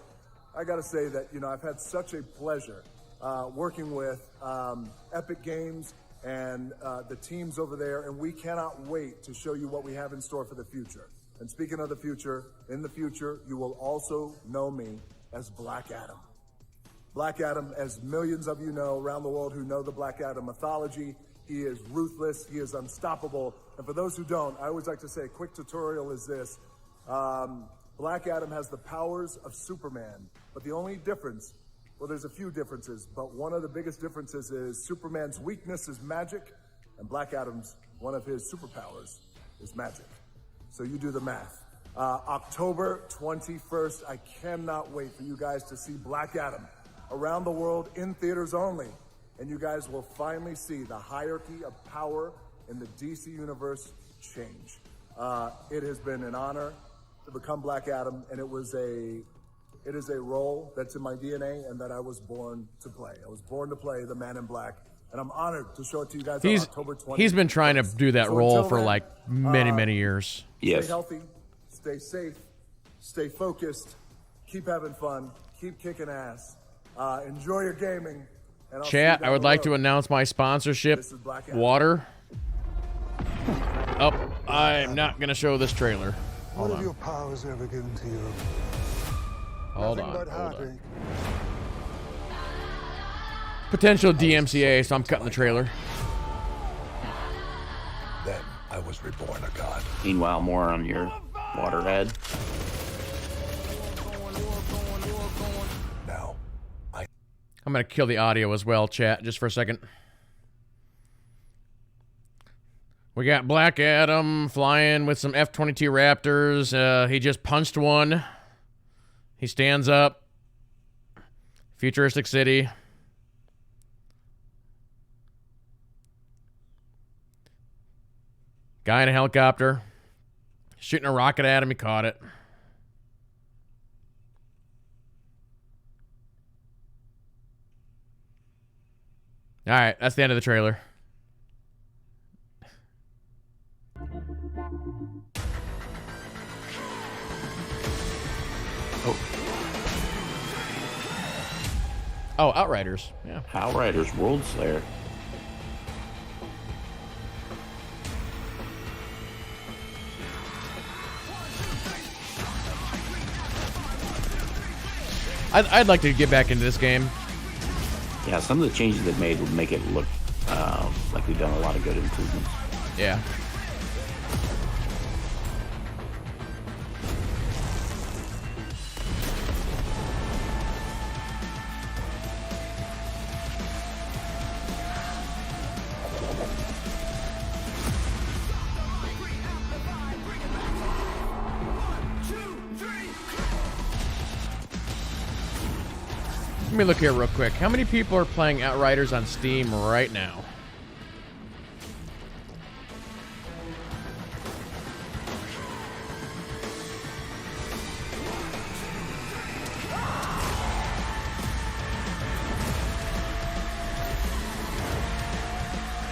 I gotta say that, I've had such a pleasure working with Epic Games and the teams over there, and we cannot wait to show you what we have in store for the future. And speaking of the future, in the future, you will also know me as Black Adam. Black Adam, as millions of you know around the world who know the Black Adam mythology, he is ruthless, he is unstoppable. And for those who don't, I always like to say a quick tutorial is this. Black Adam has the powers of Superman, but the only difference, well, there's a few differences, but one of the biggest differences is Superman's weakness is magic, and Black Adam's, one of his superpowers is magic. So you do the math. October 21st, I cannot wait for you guys to see Black Adam around the world in theaters only. And you guys will finally see the hierarchy of power in the DC universe change. It has been an honor to become Black Adam, and it is a role that's in my DNA and that I was born to play. I was born to play the Man in Black, and I'm honored to show it to you guys on October 20th. He's been trying to do that So role until for then, like many years. Yes. Stay healthy, stay safe, stay focused, keep having fun, keep kicking ass, Enjoy your gaming. And I'll see you Chat, down I would the like to road. announce my sponsorship. This is Black Adam. Water. Oh, I'm not going to show this trailer. What Hold have on. your powers ever given to you? Hold Nothing on. but heartache. Potential DMCA, so I'm cutting the trailer. Then I was reborn a god. Meanwhile, more on your waterhead. Now, I'm going to kill the audio as well, chat, just for a second. We got Black Adam flying with some F-22 Raptors. He just punched one. He stands up. Futuristic city. Guy in a helicopter. Shooting a rocket at him. He caught it. All right, that's the end of the trailer. Oh, Outriders. Yeah. Outriders World Slayer. I'd like to get back into this game. Yeah, some of the changes they've made would make it look like we've done a lot of good improvements. Yeah. Let me look here real quick. How many people are playing Outriders on Steam right now?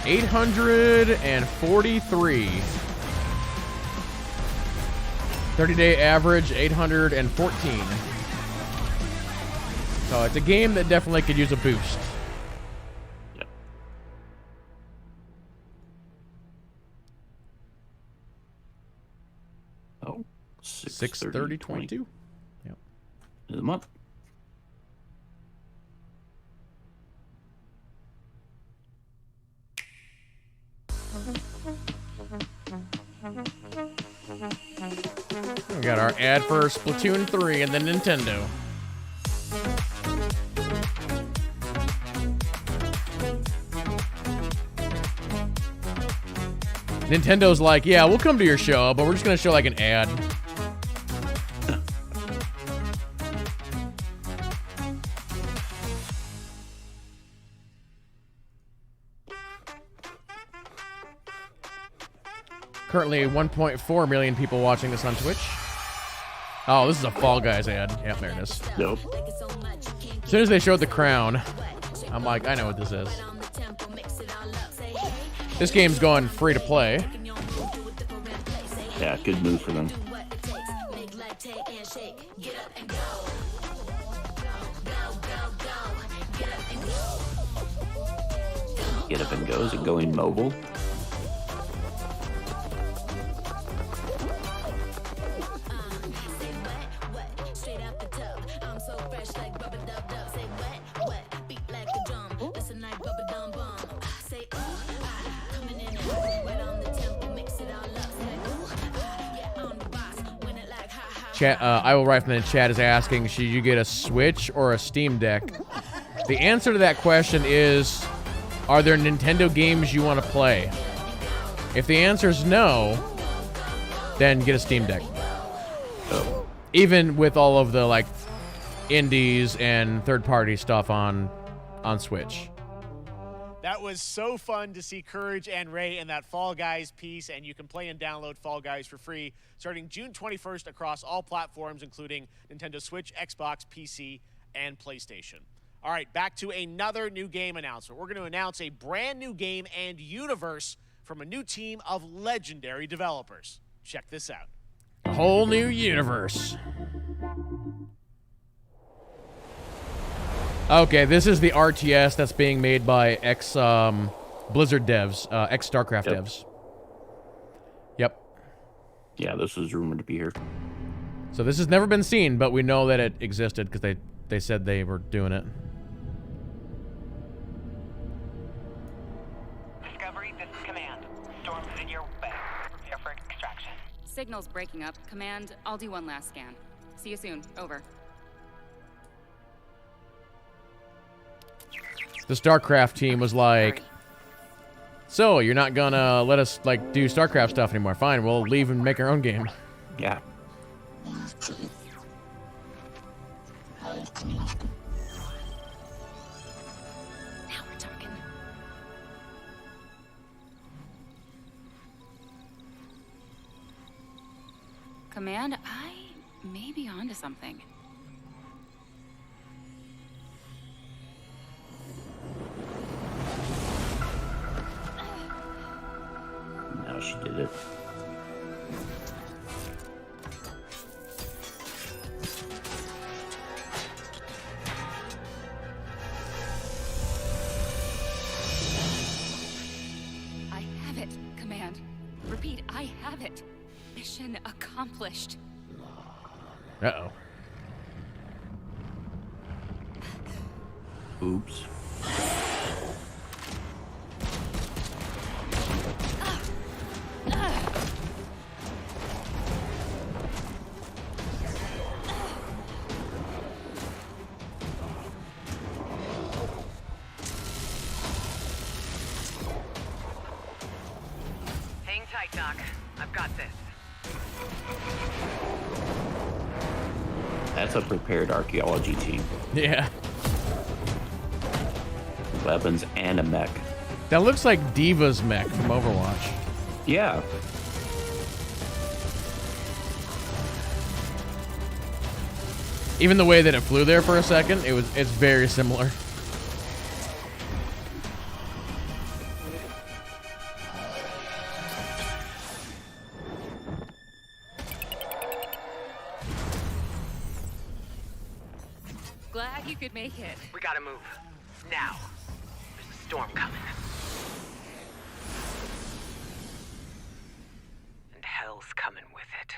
$843. 30-day average, 814. So it's a game that definitely could use a boost. Yep. Oh, 6/30/22. Yep. Is the month. We got our ad for Splatoon 3 and then Nintendo. Nintendo's like, yeah, we'll come to your show, but we're just going to show like an ad. Currently 1.4 million people watching this on Twitch. Oh, this is a Fall Guys ad. Yep, there it is. Nope. As soon as they showed the crown, I'm like, I know what this is. This game's going free to play. Yeah, good move for them. Get up and goes and going mobile. Chat, I will write from the chat is asking, should you get a Switch or a Steam Deck? The answer to that question is, are there Nintendo games you want to play? If the answer is no, then get a Steam Deck. Even with all of the like indies and third-party stuff on Switch. That was so fun to see Courage and Ray in that Fall Guys piece, and you can play and download Fall Guys for free starting June 21st across all platforms, including Nintendo Switch, Xbox, PC, and PlayStation. All right, back to another new game announcement. We're going to announce a brand new game and universe from a new team of legendary developers. Check this out. A whole new universe. Okay, this is the RTS that's being made by Blizzard devs, ex-StarCraft devs. Yep. Yeah, this is rumored to be here. So this has never been seen, but we know that it existed because they said they were doing it. Discovery, this is Command. Storm's in your way. Prepare for extraction. Signal's breaking up. Command, I'll do one last scan. See you soon. Over. The StarCraft team was like, so you're not gonna let us like do StarCraft stuff anymore. Fine, we'll leave and make our own game. Yeah. Now we're talking. Command, I may be onto something. Now she did it. I have it, Command. Repeat, I have it. Mission accomplished. Uh-oh. Oops. Hang tight, Doc. I've got this. That's a prepared archaeology team. Yeah. Weapons and a mech. That looks like Diva's mech from Overwatch. Yeah. Even the way that it flew there for a second, it's very similar. Glad you could make it. We gotta move. Now. There's a storm coming. And hell's coming with it.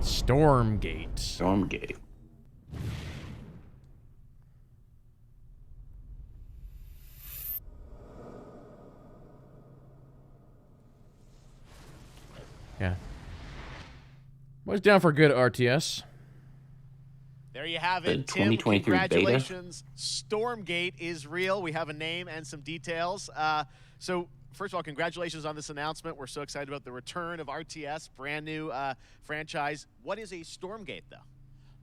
Stormgate. Stormgate. Yeah. Was down for good RTS. There you have The it, Tim. 2023 beta? Congratulations. Stormgate is real. We have a name and some details. So, first of all, congratulations on this announcement. We're so excited about the return of RTS, brand new franchise. What is a Stormgate, though?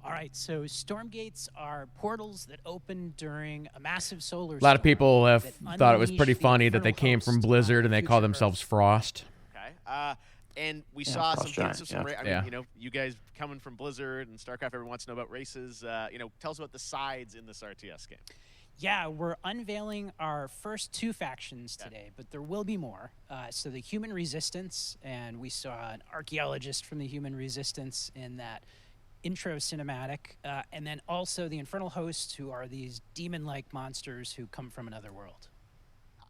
All right, so Stormgates are portals that open during a massive solar storm. A lot of people have thought it was pretty unleash the funny that they infernal came from host Blizzard on and they call future themselves Frost. Okay. And we Yeah, saw Frost some hints of Giant, some. yeah. I mean, Yeah. you know, you guys coming from Blizzard and StarCraft, everyone wants to know about races. You know, tell us about the sides in this RTS game. Yeah, we're unveiling our first 2 factions today, but there will be more. So the Human Resistance, and we saw an archaeologist from the Human Resistance in that intro cinematic, and then also the Infernal Hosts, who are these demon-like monsters who come from another world.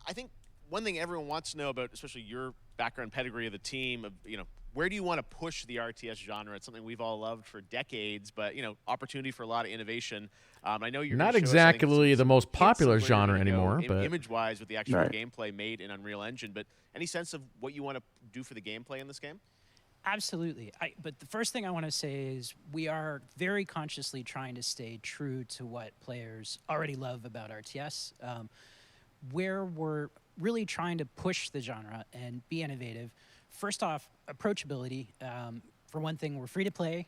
I think one thing everyone wants to know about, especially your background pedigree of the team, of, you know, where do you want to push the RTS genre? It's something we've all loved for decades, but, you know, opportunity for a lot of innovation. I know you're Not gonna show us, I think, exactly the most hints of popular where you're genre gonna go anymore, but image-wise with the actual Right. gameplay made in Unreal Engine. But any sense of what you want to do for the gameplay in this game? Absolutely. But the first thing I want to say is we are very consciously trying to stay true to what players already love about RTS, where we're really trying to push the genre and be innovative. First off, approachability. For one thing, we're free to play,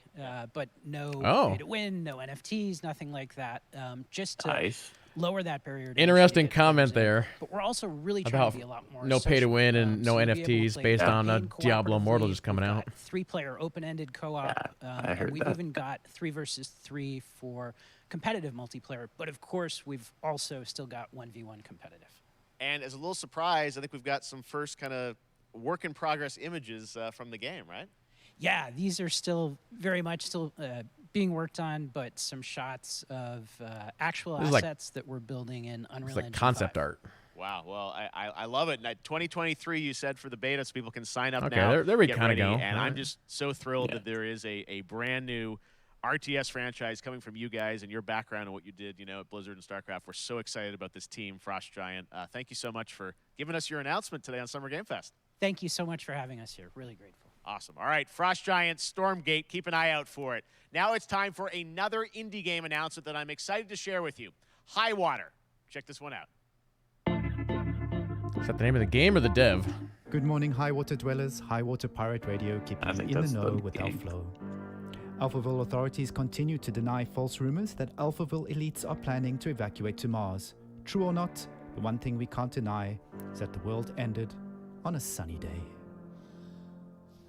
but no pay to win, no NFTs, nothing like that. Just to Nice. lower that barrier. to interesting entry, get players comment in. there. But we're also really trying About to be a lot more no pay to social. win and no So you'll be able to NFTs play based on a campaign Diablo Immortal cooperatively. just coming We've out. got 3-player open-ended co-op. I heard and we've that. even got 3 versus 3 for competitive multiplayer. But of course, we've also still got 1v1 competitive. And as a little surprise, I think we've got some first kind of work-in-progress images from the game, right? Yeah, these are still very much being worked on, but some shots of actual This is assets that we're building in Unreal It's like Engine concept 5. art. Wow. Well, I love it. And 2023, you said for the beta, so people can sign up Okay, now. there we get kinda ready, go. And I'm Alright. just so thrilled that there is a brand new RTS franchise coming from you guys and your background and what you did, at Blizzard and StarCraft. We're so excited about this team, Frost Giant. Thank you so much for giving us your announcement today on Summer Game Fest. Thank you so much for having us here. Really grateful. Awesome. All right, Frost Giant, Stormgate, keep an eye out for it. Now it's time for another indie game announcement that I'm excited to share with you. High Water. Check this one out. Is that the name of the game or the dev? Good morning, High Water Dwellers. High Water Pirate Radio keeping you in the know with Alphaville. Alphaville authorities continue to deny false rumors that Alphaville elites are planning to evacuate to Mars. True or not, the one thing we can't deny is that the world ended on a sunny day.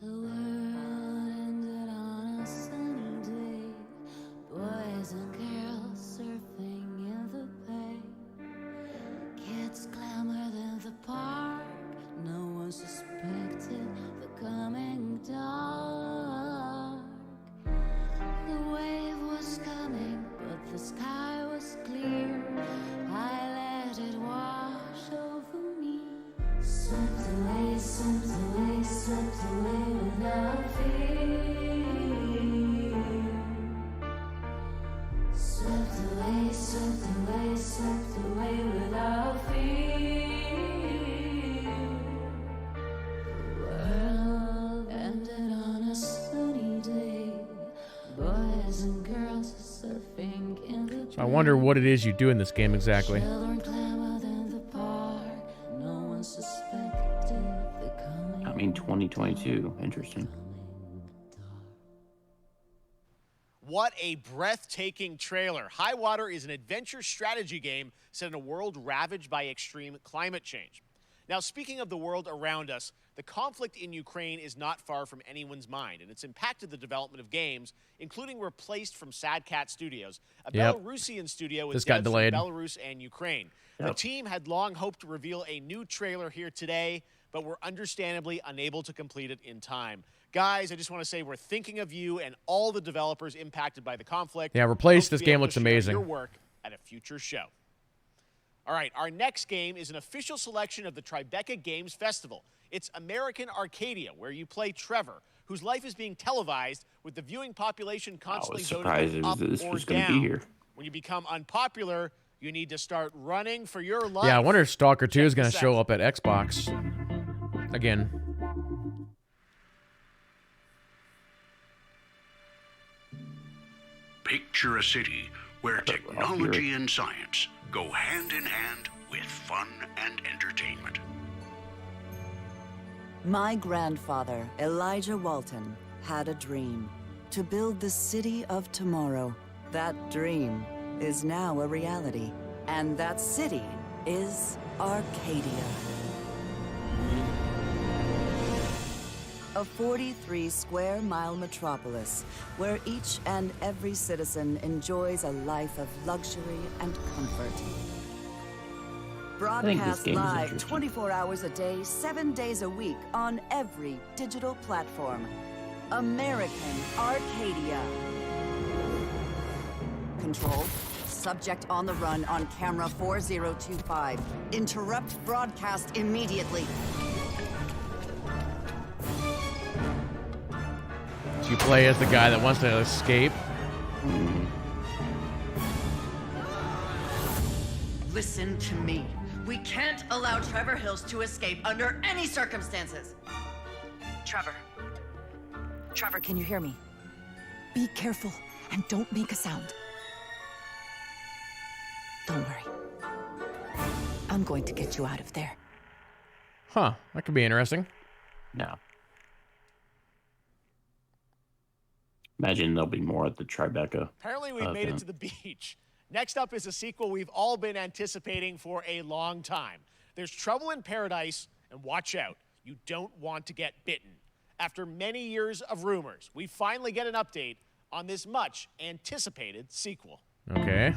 The world ended on a sunny day. Boys and girls surfing in the bay. Kids clamored in the park. No one suspected the coming dark. The wave was coming, but the sky was clear. I let it wash over me. Swept away, swept away, swept away without fear. Swept away, swept away, swept away without fear. The world ended on a sunny day. Boys and girls surfing in the So I wonder what it is you do in this game exactly. children clamored in the park. No one suspected the coming. I mean, 2022. Interesting. What a breathtaking trailer. High Water is an adventure strategy game set in a world ravaged by extreme climate change. Now, speaking of the world around us, the conflict in Ukraine is not far from anyone's mind, and it's impacted the development of games, including Replaced from Sad Cat Studios, a Yep. Belarusian studio with This got devs delayed. from Belarus and Ukraine. The team had long hoped to reveal a new trailer here today, but were understandably unable to complete it in time. Guys, I just want to say we're thinking of you and all the developers impacted by the conflict. Yeah, Replaced, Hope to this be game able to looks share amazing. Your work at a future show. All right, our next game is an official selection of the Tribeca Games Festival. It's American Arcadia, where you play Trevor, whose life is being televised with the viewing population constantly surprised voting it was- up this or was gonna be down. here. When you become unpopular, you need to start running for your life. Yeah, I wonder if Stalker 2 is going to this show out. up at Xbox again. Picture a city where technology and science go hand in hand with fun and entertainment. My grandfather, Elijah Walton, had a dream to build the city of tomorrow. That dream is now a reality, and that city is Arcadia. A 43-square-mile metropolis where each and every citizen enjoys a life of luxury and comfort. Broadcast game is live interesting. 24 hours a day, 7 days a week on every digital platform. American Arcadia. Control. Subject on the run on camera 4025. Interrupt broadcast immediately. So you play as the guy that wants to escape. Listen to me. We can't allow Trevor Hills to escape under any circumstances. Trevor. Trevor, can you hear me? Be careful and don't make a sound. Don't worry. I'm going to get you out of there. Huh, that could be interesting. No. Imagine there'll be more at the Tribeca. Apparently, we've made it to the beach. Next up is a sequel we've all been anticipating for a long time. There's Trouble in Paradise, and watch out, you don't want to get bitten. After many years of rumors, we finally get an update on this much anticipated sequel. Okay.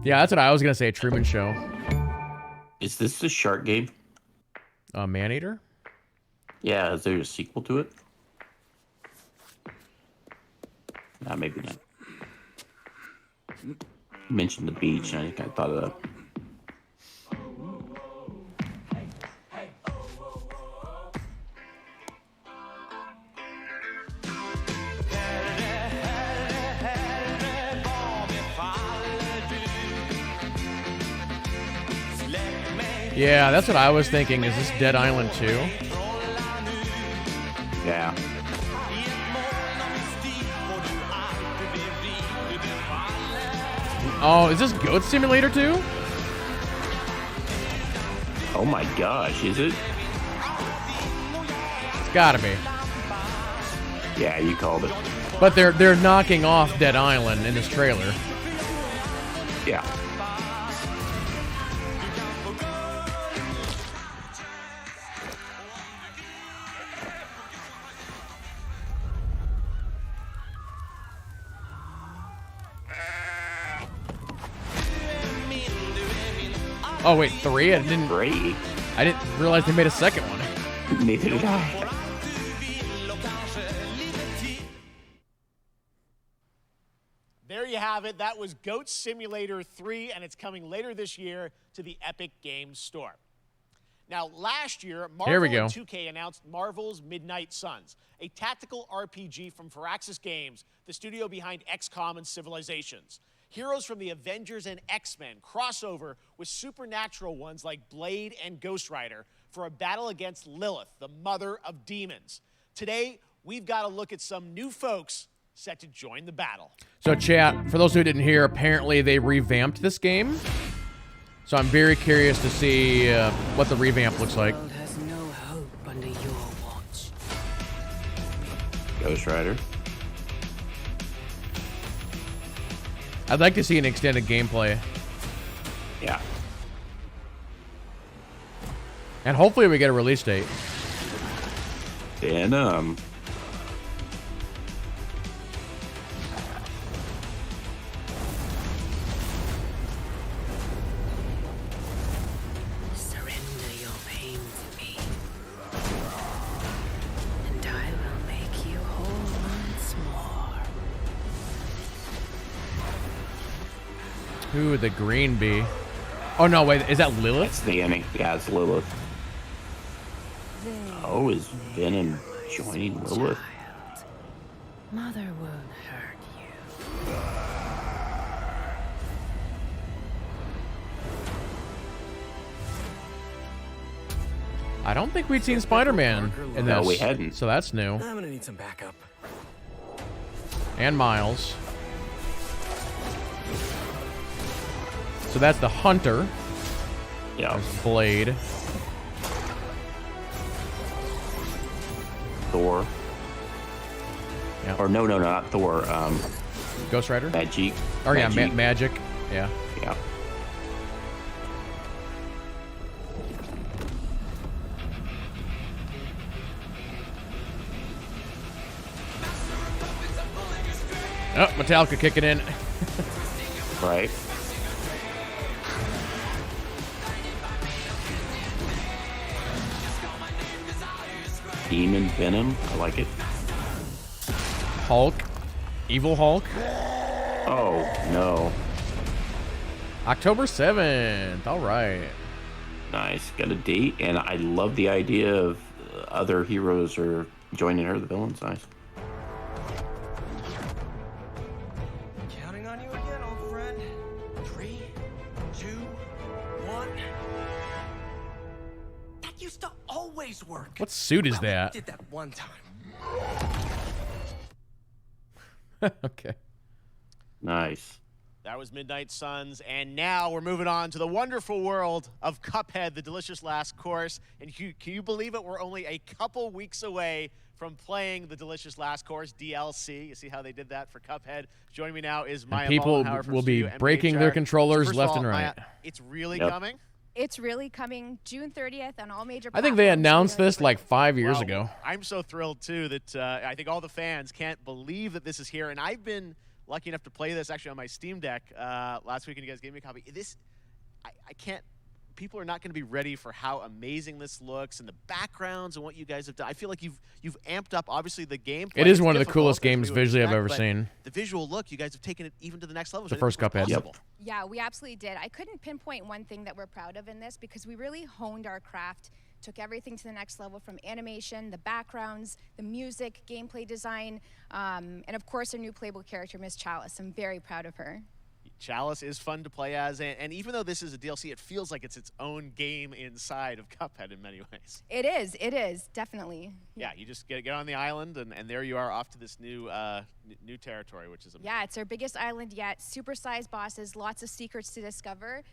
Yeah, that's what I was going to say, Truman Show. Is this the shark game? Maneater? Yeah, is there a sequel to it? Maybe not. You mentioned the beach, and I think I thought of that. Yeah, that's what I was thinking. Is this Dead Island 2? Yeah. Oh, is this Goat Simulator 2? Oh my gosh, is it? It's gotta be. Yeah, you called it. But they're knocking off Dead Island in this trailer. Yeah. Oh wait, 3? I didn't realize they made a second one. Neither did I. There you have it. That was Goat Simulator 3, and it's coming later this year to the Epic Games Store. Now, last year, Marvel and 2K announced Marvel's Midnight Suns, a tactical RPG from Firaxis Games, the studio behind XCOM and Civilizations. Heroes from the Avengers and X-Men crossover with supernatural ones like Blade and Ghost Rider for a battle against Lilith, the mother of demons. Today, we've got to look at some new folks set to join the battle. So chat, for those who didn't hear, apparently they revamped this game. So I'm very curious to see what the revamp looks like. The world has no hope under your watch. Ghost Rider. I'd like to see an extended gameplay. Yeah. And hopefully we get a release date. Venom. Surrender your pain to me, and I will make you whole once more. Who would the green be? Oh no, wait, is that Lilith? It's the ending. Yeah, it's Lilith. Oh, is Venom joining Lilith? Mother won't hurt you. I don't think we'd seen Spider-Man in this. No, we hadn't. So that's new. I'm gonna need some backup. And Miles. So that's the Hunter. Yeah. There's Blade. Thor. Yeah. Or no, not Thor. Ghost Rider? Magic. Oh yeah, Magic. Yeah. Yeah. Oh, Metallica kicking in. Right. Demon Venom. I like it. Hulk. Evil Hulk. Oh, no. October 7th. All right. Nice. Got a date, and I love the idea of other heroes are joining her. The villain's nice. Counting on you again, old friend. 3, 2, 1. That used to always work. What suit is that? Did that one time. Okay. Nice. That was Midnight Suns, and now we're moving on to the wonderful world of Cuphead, the delicious last course. And can you believe it? We're only a couple weeks away from playing the delicious last course DLC. You see how they did that for Cuphead? Joining me now is Maya people Mullenhauer from will be Studio breaking MHR. their controllers First of left all, and right. Maya, it's really coming? It's really coming June 30th on all major I think they platforms. announced this like 5 years ago. I'm so thrilled, too, that I think all the fans can't believe that this is here. And I've been lucky enough to play this actually on my Steam Deck last week, and you guys gave me a copy. I can't people are not going to be ready for how amazing this looks and the backgrounds and what you guys have done. I feel like you've amped up, obviously, the gameplay. It is one of the coolest games visually I've ever seen. The visual look, you guys have taken it even to the next level. The first Cuphead. Yep. Yeah, we absolutely did. I couldn't pinpoint one thing that we're proud of in this because we really honed our craft, took everything to the next level from animation, the backgrounds, the music, gameplay design, and of course our new playable character, Miss Chalice. I'm very proud of her. Chalice is fun to play as, and even though this is a DLC, it feels like it's its own game inside of Cuphead in many ways. It is, definitely. Yeah, you just get on the island, and there you are off to this new new territory, which is amazing. Yeah, it's our biggest island yet, super-sized bosses, lots of secrets to discover.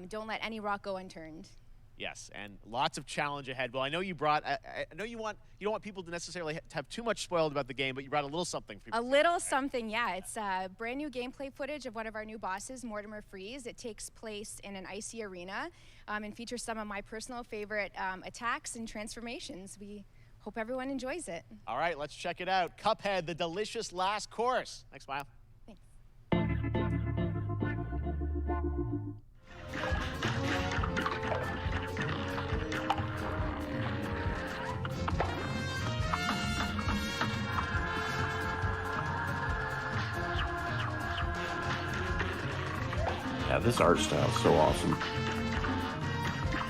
Don't let any rock go unturned. Yes, and lots of challenge ahead. Well, I know you brought. I know you don't want people to necessarily have too much spoiled about the game, but you brought a little something for people. A little something, yeah. It's brand new gameplay footage of one of our new bosses, Mortimer Freeze. It takes place in an icy arena and features some of my personal favorite attacks and transformations. We hope everyone enjoys it. All right, let's check it out. Cuphead, the delicious last course. Thanks, Smile. Yeah, this art style is so awesome.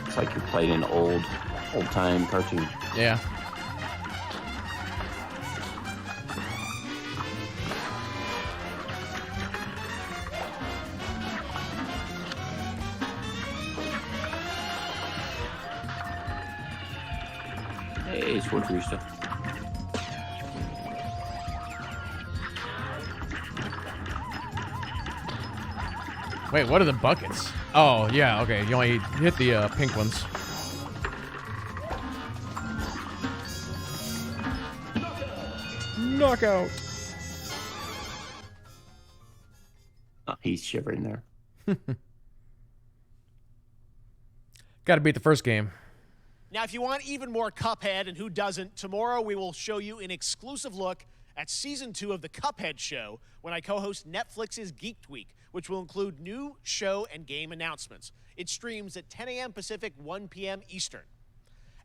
It's like you're playing an old-time cartoon. Yeah. Hey, Sword Barista. Wait, what are the buckets? Oh, yeah, okay. You only hit the pink ones. Knockout. Oh, he's shivering there. Got to beat the first game. Now, if you want even more Cuphead, and who doesn't, tomorrow we will show you an exclusive look at Season 2 of the Cuphead Show when I co-host Netflix's Geeked Week, which will include new show and game announcements. It streams at 10 a.m. Pacific, 1 p.m. Eastern.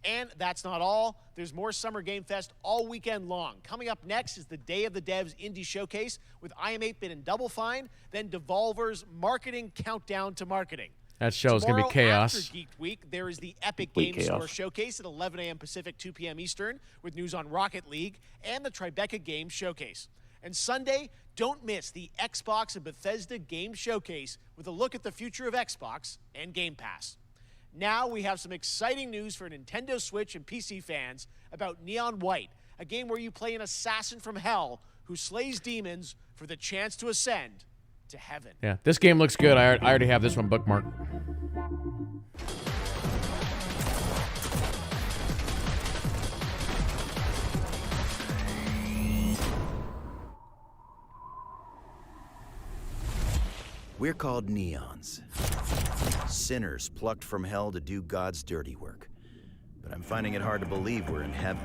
And that's not all. There's more Summer Game Fest all weekend long. Coming up next is the Day of the Devs Indie Showcase with I Am 8-Bit and Double Fine, then Devolver's Marketing Countdown to Marketing. That show's going to be chaos. After Geek Week, there is the Epic Games Store Showcase at 11 a.m. Pacific, 2 p.m. Eastern, with news on Rocket League and the Tribeca Games Showcase. And Sunday, don't miss the Xbox and Bethesda Game Showcase with a look at the future of Xbox and Game Pass. Now we have some exciting news for Nintendo Switch and PC fans about Neon White, a game where you play an assassin from hell who slays demons for the chance to ascend to heaven. Yeah, this game looks good. I already have this one bookmarked. We're called Neons. Sinners plucked from hell to do God's dirty work. But I'm finding it hard to believe we're in heaven.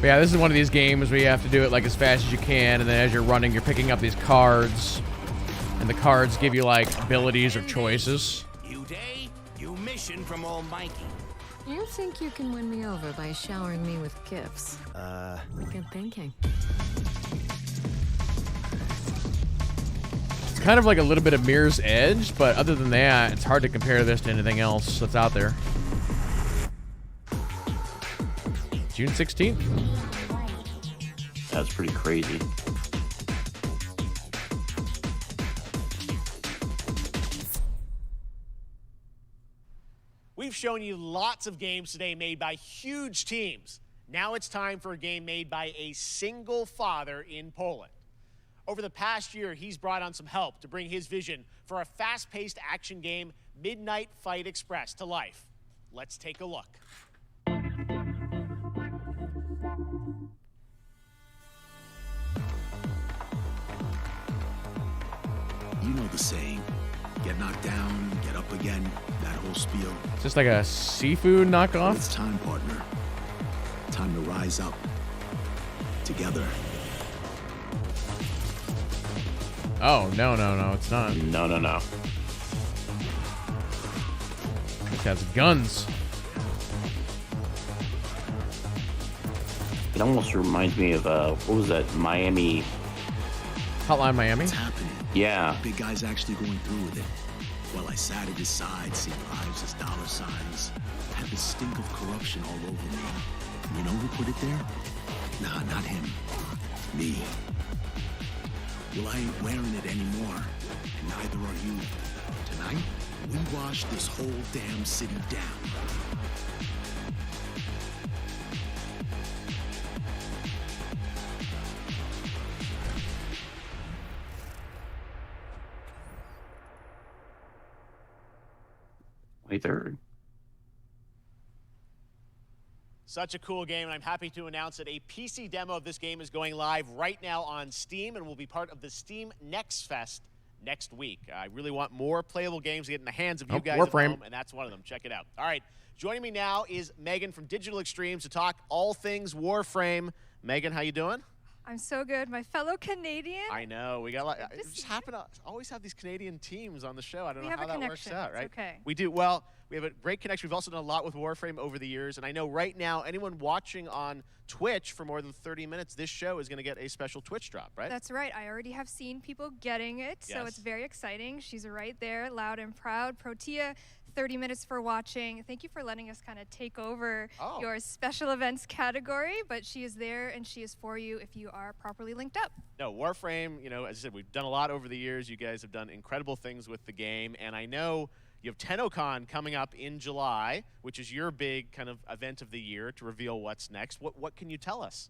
But yeah, this is one of these games where you have to do it like as fast as you can, and then as you're running, you're picking up these cards, and the cards give you like abilities or choices. You day, you mission from Almighty. You think you can win me over by showering me with gifts? Good thinking. It's kind of like a little bit of Mirror's Edge, but other than that, it's hard to compare this to anything else that's out there. June 16th. That's pretty crazy. We've shown you lots of games today made by huge teams. Now it's time for a game made by a single father in Poland. Over the past year, he's brought on some help to bring his vision for a fast-paced action game, Midnight Fight Express, to life. Let's take a look. You know the saying. Get knocked down, get up again, that whole spiel. Is this like a seafood knockoff? It's time, partner. Time to rise up. Together. Oh, no, it's not. No. It has guns. It almost reminds me of, what was that, Miami? Hotline Miami? What's happening? Yeah. Big guy's actually going through with it. While I sat at his side, seeing lives as dollar signs, I had the stink of corruption all over me. You know who put it there? Nah, not him. Me. Well, I ain't wearing it anymore, and neither are you. Tonight, we wash this whole damn city down. May 3rd. Such a cool game, and I'm happy to announce that a PC demo of this game is going live right now on Steam and will be part of the Steam Next Fest next week. I really want more playable games to get in the hands of you guys at home, and that's one of them. Check it out. All right, joining me now is Megan from Digital Extremes to talk all things Warframe. Megan, how you doing? I'm so good. My fellow Canadian. I know. We got just happen to always have these Canadian teams on the show. I don't know how that works out, right? Okay. We do. Well, we have a great connection. We've also done a lot with Warframe over the years, and I know right now anyone watching on Twitch for more than 30 minutes, this show is going to get a special Twitch drop, right? That's right. I already have seen people getting it, so it's very exciting. She's right there, loud and proud. Protea, 30 minutes for watching. Thank you for letting us kind of take over your special events category, but she is there and she is for you if you are properly linked up. No, Warframe, you know, as I said, we've done a lot over the years. You guys have done incredible things with the game, and I know you have TennoCon coming up in July, which is your big kind of event of the year to reveal what's next. What can you tell us?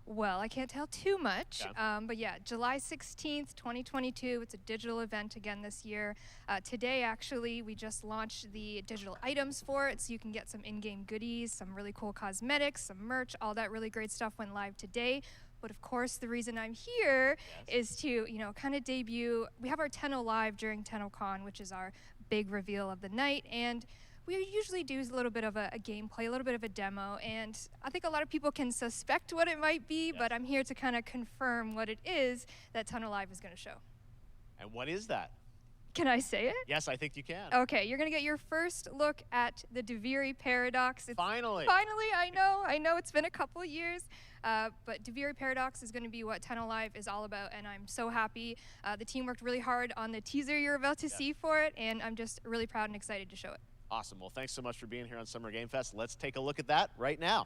Well, I can't tell too much, but yeah, July 16th, 2022, it's a digital event again this year. Today, actually, we just launched the digital items for it, so you can get some in-game goodies, some really cool cosmetics, some merch, all that really great stuff went live today. But of course, the reason I'm here is to, you know, kind of debut. We have our Tenno Live during TennoCon, which is our big reveal of the night, and we usually do a little bit of a gameplay, a little bit of a demo, and I think a lot of people can suspect what it might be, but I'm here to kind of confirm what it is that Tenno Live is going to show. And what is that? Can I say it? Yes, I think you can. Okay, you're going to get your first look at the Duviri Paradox. Finally! Finally, I know it's been a couple of years, but Duviri Paradox is going to be what Tenno Live is all about, and I'm so happy. The team worked really hard on the teaser you're about to see for it, and I'm just really proud and excited to show it. Awesome. Well, thanks so much for being here on Summer Game Fest. Let's take a look at that right now.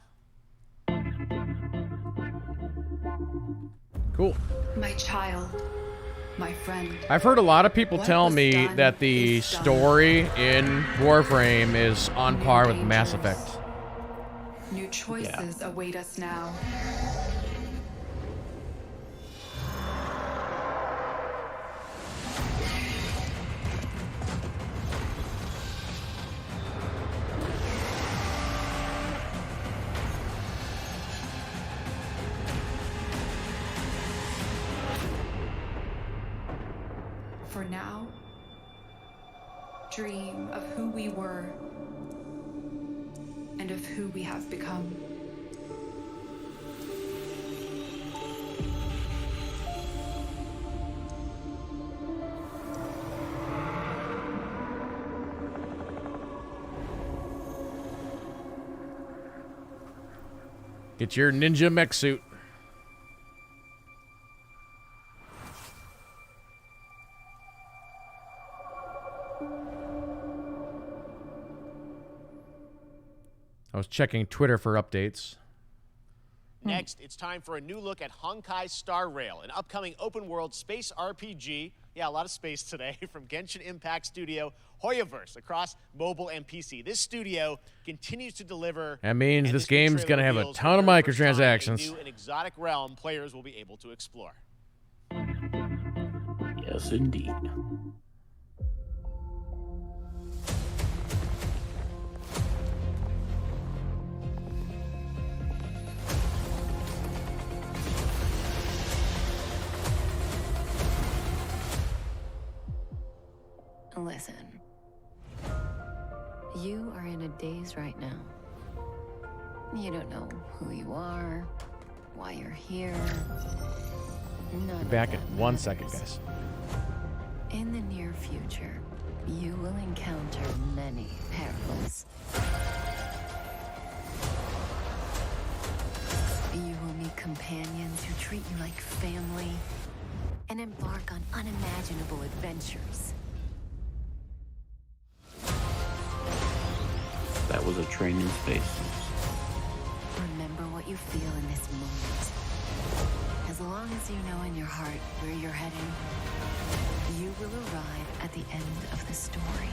Cool. My child, my friend. I've heard a lot of people tell me that the story in Warframe is on par with Mass Effect. New choices await us now. For now, dream of who we were and of who we have become. Get your ninja mech suit. I was checking Twitter for updates. Next, it's time for a new look at Honkai Star Rail, an upcoming open-world space RPG. Yeah, a lot of space today from Genshin Impact studio Hoyoverse across mobile and PC. This studio continues to deliver. That means this game's going to have a ton of microtransactions. A new and exotic realm players will be able to explore. Yes, indeed. Listen, you are in a daze right now. You don't know who you are, why you're here, None of Back in them 1 matters. second, guys. In the near future, you will encounter many perils. You will meet companions who treat you like family and embark on unimaginable adventures. That was a train in space. Remember what you feel in this moment. As long as you know in your heart where you're heading, you will arrive at the end of the story.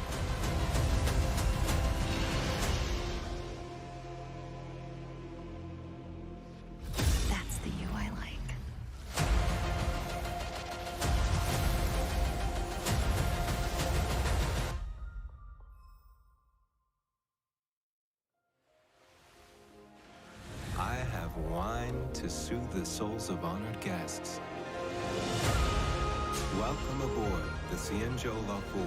That's the you I like. I have wine to soothe the souls of honored guests. Welcome aboard the Cienjo La Fool.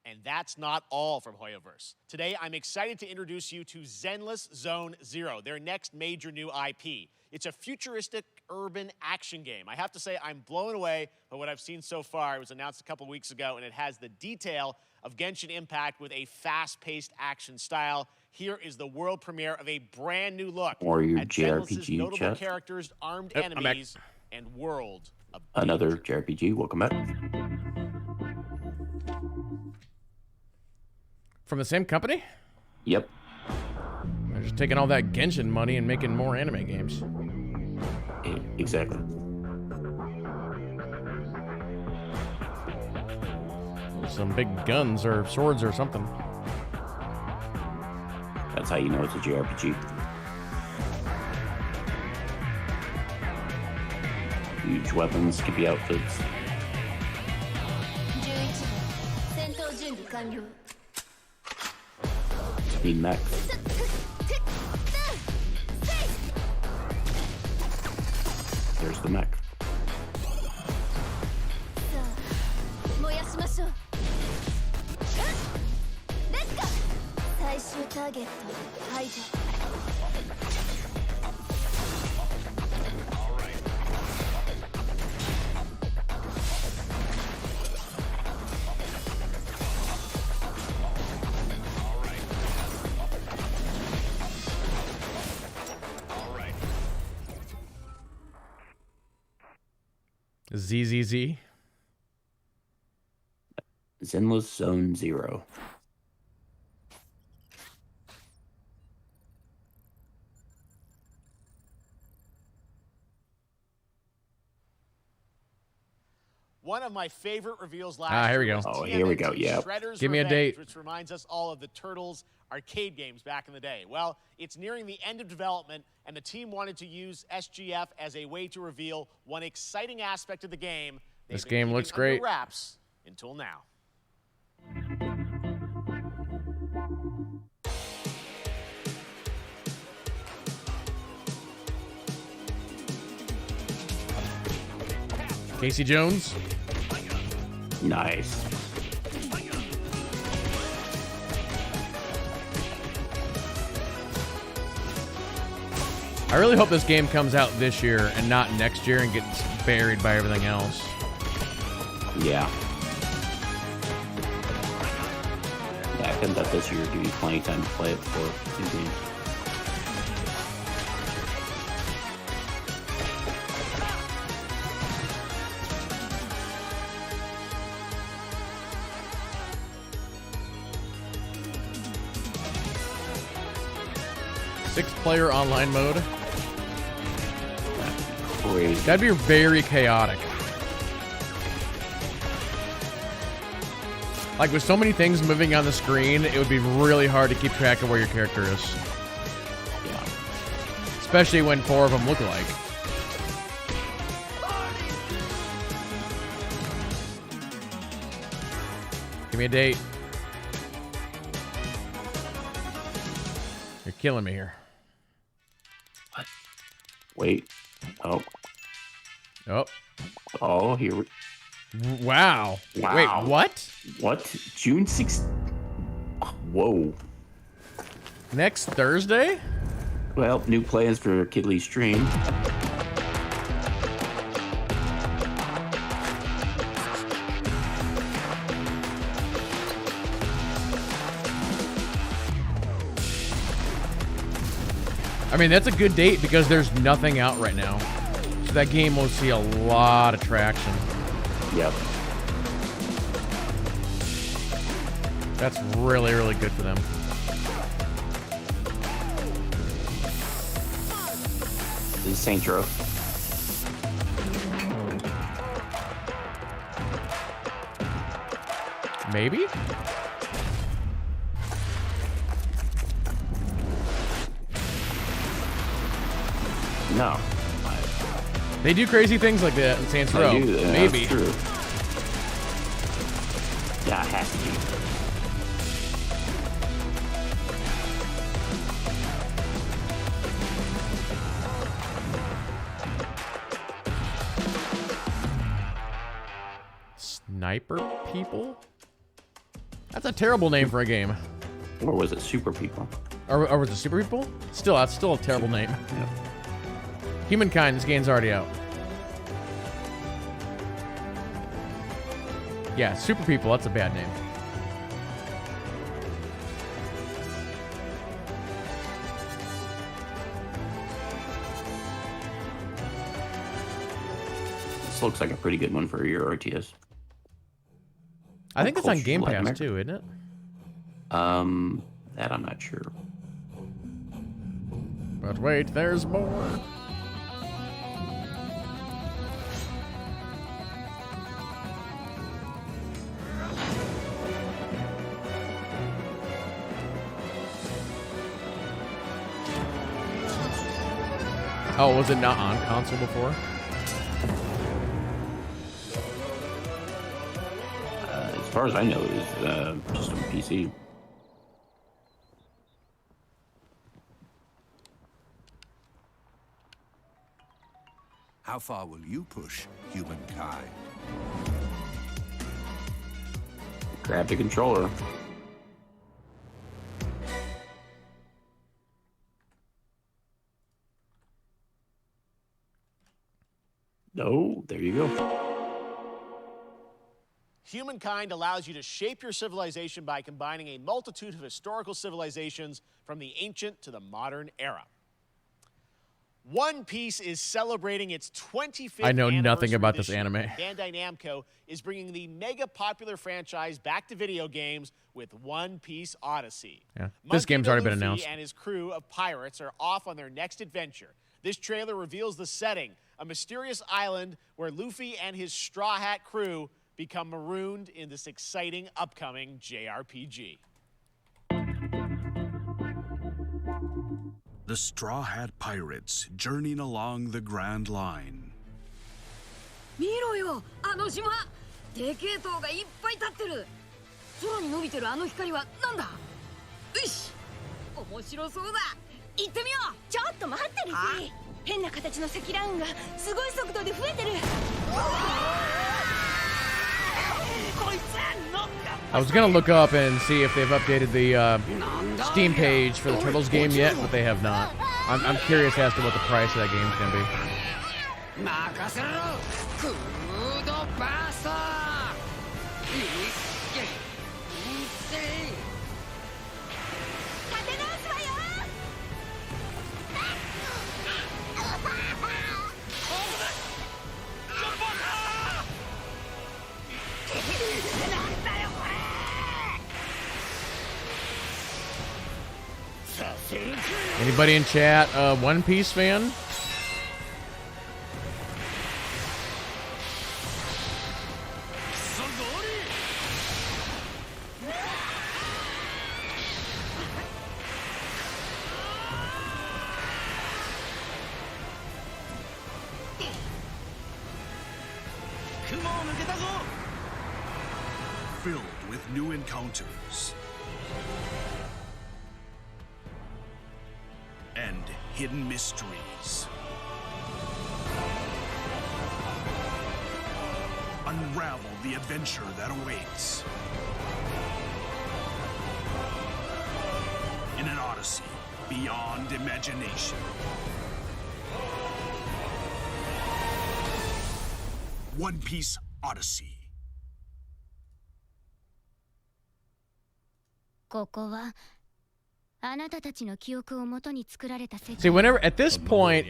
And that's not all from Hoyoverse. Today, I'm excited to introduce you to Zenless Zone Zero, their next major new IP. It's a futuristic urban action game. I have to say, I'm blown away by what I've seen so far. It was announced a couple weeks ago, and it has the detail of Genshin Impact with a fast-paced action style. Here is the world premiere of a brand new look Or your at Zenless's JRPG notable chat. characters, armed Yep, I'm back. enemies, and world of Another JRPG. Welcome back. From the same company? Yep. They're just taking all that Genshin money and making more anime games. Exactly. Some big guns or swords or something. That's how you know it's a JRPG. Huge weapons, skippy outfits. Speed mech. There's the mech. 燃やしましょう。レッツゴー。最終ターゲット排除。ZZZ. Zenless Zone Zero. One of my favorite reveals last here we year go. was Oh, here we go, TMNT's yeah. Shredder's Give me a Revenge, date. which reminds us all of the Turtles arcade games back in the day. Well, it's nearing the end of development, and the team wanted to use SGF as a way to reveal one exciting aspect of the game. They've This been game keeping looks under great. wraps until now. Casey Jones. Nice. I really hope this game comes out this year and not next year and gets buried by everything else. Yeah. Yeah, I think that this year would give you plenty of time to play it before the game. Six-player online mode. Crazy. That'd be very chaotic. Like, with so many things moving on the screen, it would be really hard to keep track of where your character is. Yeah. Especially when four of them look alike. Give me a date. You're killing me here. Wait. Oh. Oh. Oh, here we... Wow. Wow. Wait, what? What? June 6th? Whoa. Next Thursday? Well, new plans for Kidley's stream. I mean, that's a good date because there's nothing out right now. So that game will see a lot of traction. Yep. That's really, really good for them. This is Saints Row. Maybe? No. They do crazy things like that in Saints Row. Maybe. That's true. Yeah, it has to be. Sniper People? That's a terrible name for a game. Or was it Super People? Or was it Super People? Still, that's still a terrible name. Yep. Humankind, this game's already out. Yeah, Super People, that's a bad name. This looks like a pretty good one for your RTS. I think it's on Game Pass too, isn't it? That I'm not sure. But wait, there's more. Oh, was it not on console before? As far as I know, it was just on PC. How far will you push humankind? Grab the controller. No, there you go. Humankind allows you to shape your civilization by combining a multitude of historical civilizations from the ancient to the modern era. One Piece is celebrating its 25th I know nothing anniversary about this year. anime. Bandai Namco is bringing the mega popular franchise back to video games with One Piece Odyssey. Yeah. This Monkey game's D. already been Luffy announced. and his crew of pirates are off on their next adventure. This trailer reveals the setting, a mysterious island where Luffy and his Straw Hat crew become marooned in this exciting upcoming JRPG. The Straw Hat Pirates journeying along the Grand Line. 見ろよ、あの島。でけえ塔がいっぱい立ってる。空に伸びてるあの光はなんだ。よし、面白そうだ。行ってみよう。ちょっと待ってルフィ。変な形の積乱雲がすごい速度で増えてる。I was gonna look up and see if they've updated the Steam page for the Turtles game yet, but they have not. I'm curious as to what the price of that game's gonna be. 任せろ。クードバースト。Anybody in chat One Piece fan? Filled with new encounters and hidden mysteries. Unravel the adventure that awaits in an Odyssey Odyssey, beyond imagination. One Piece Odyssey. ここはあなたたちの記憶を元に作られた世界。 See, whenever at this point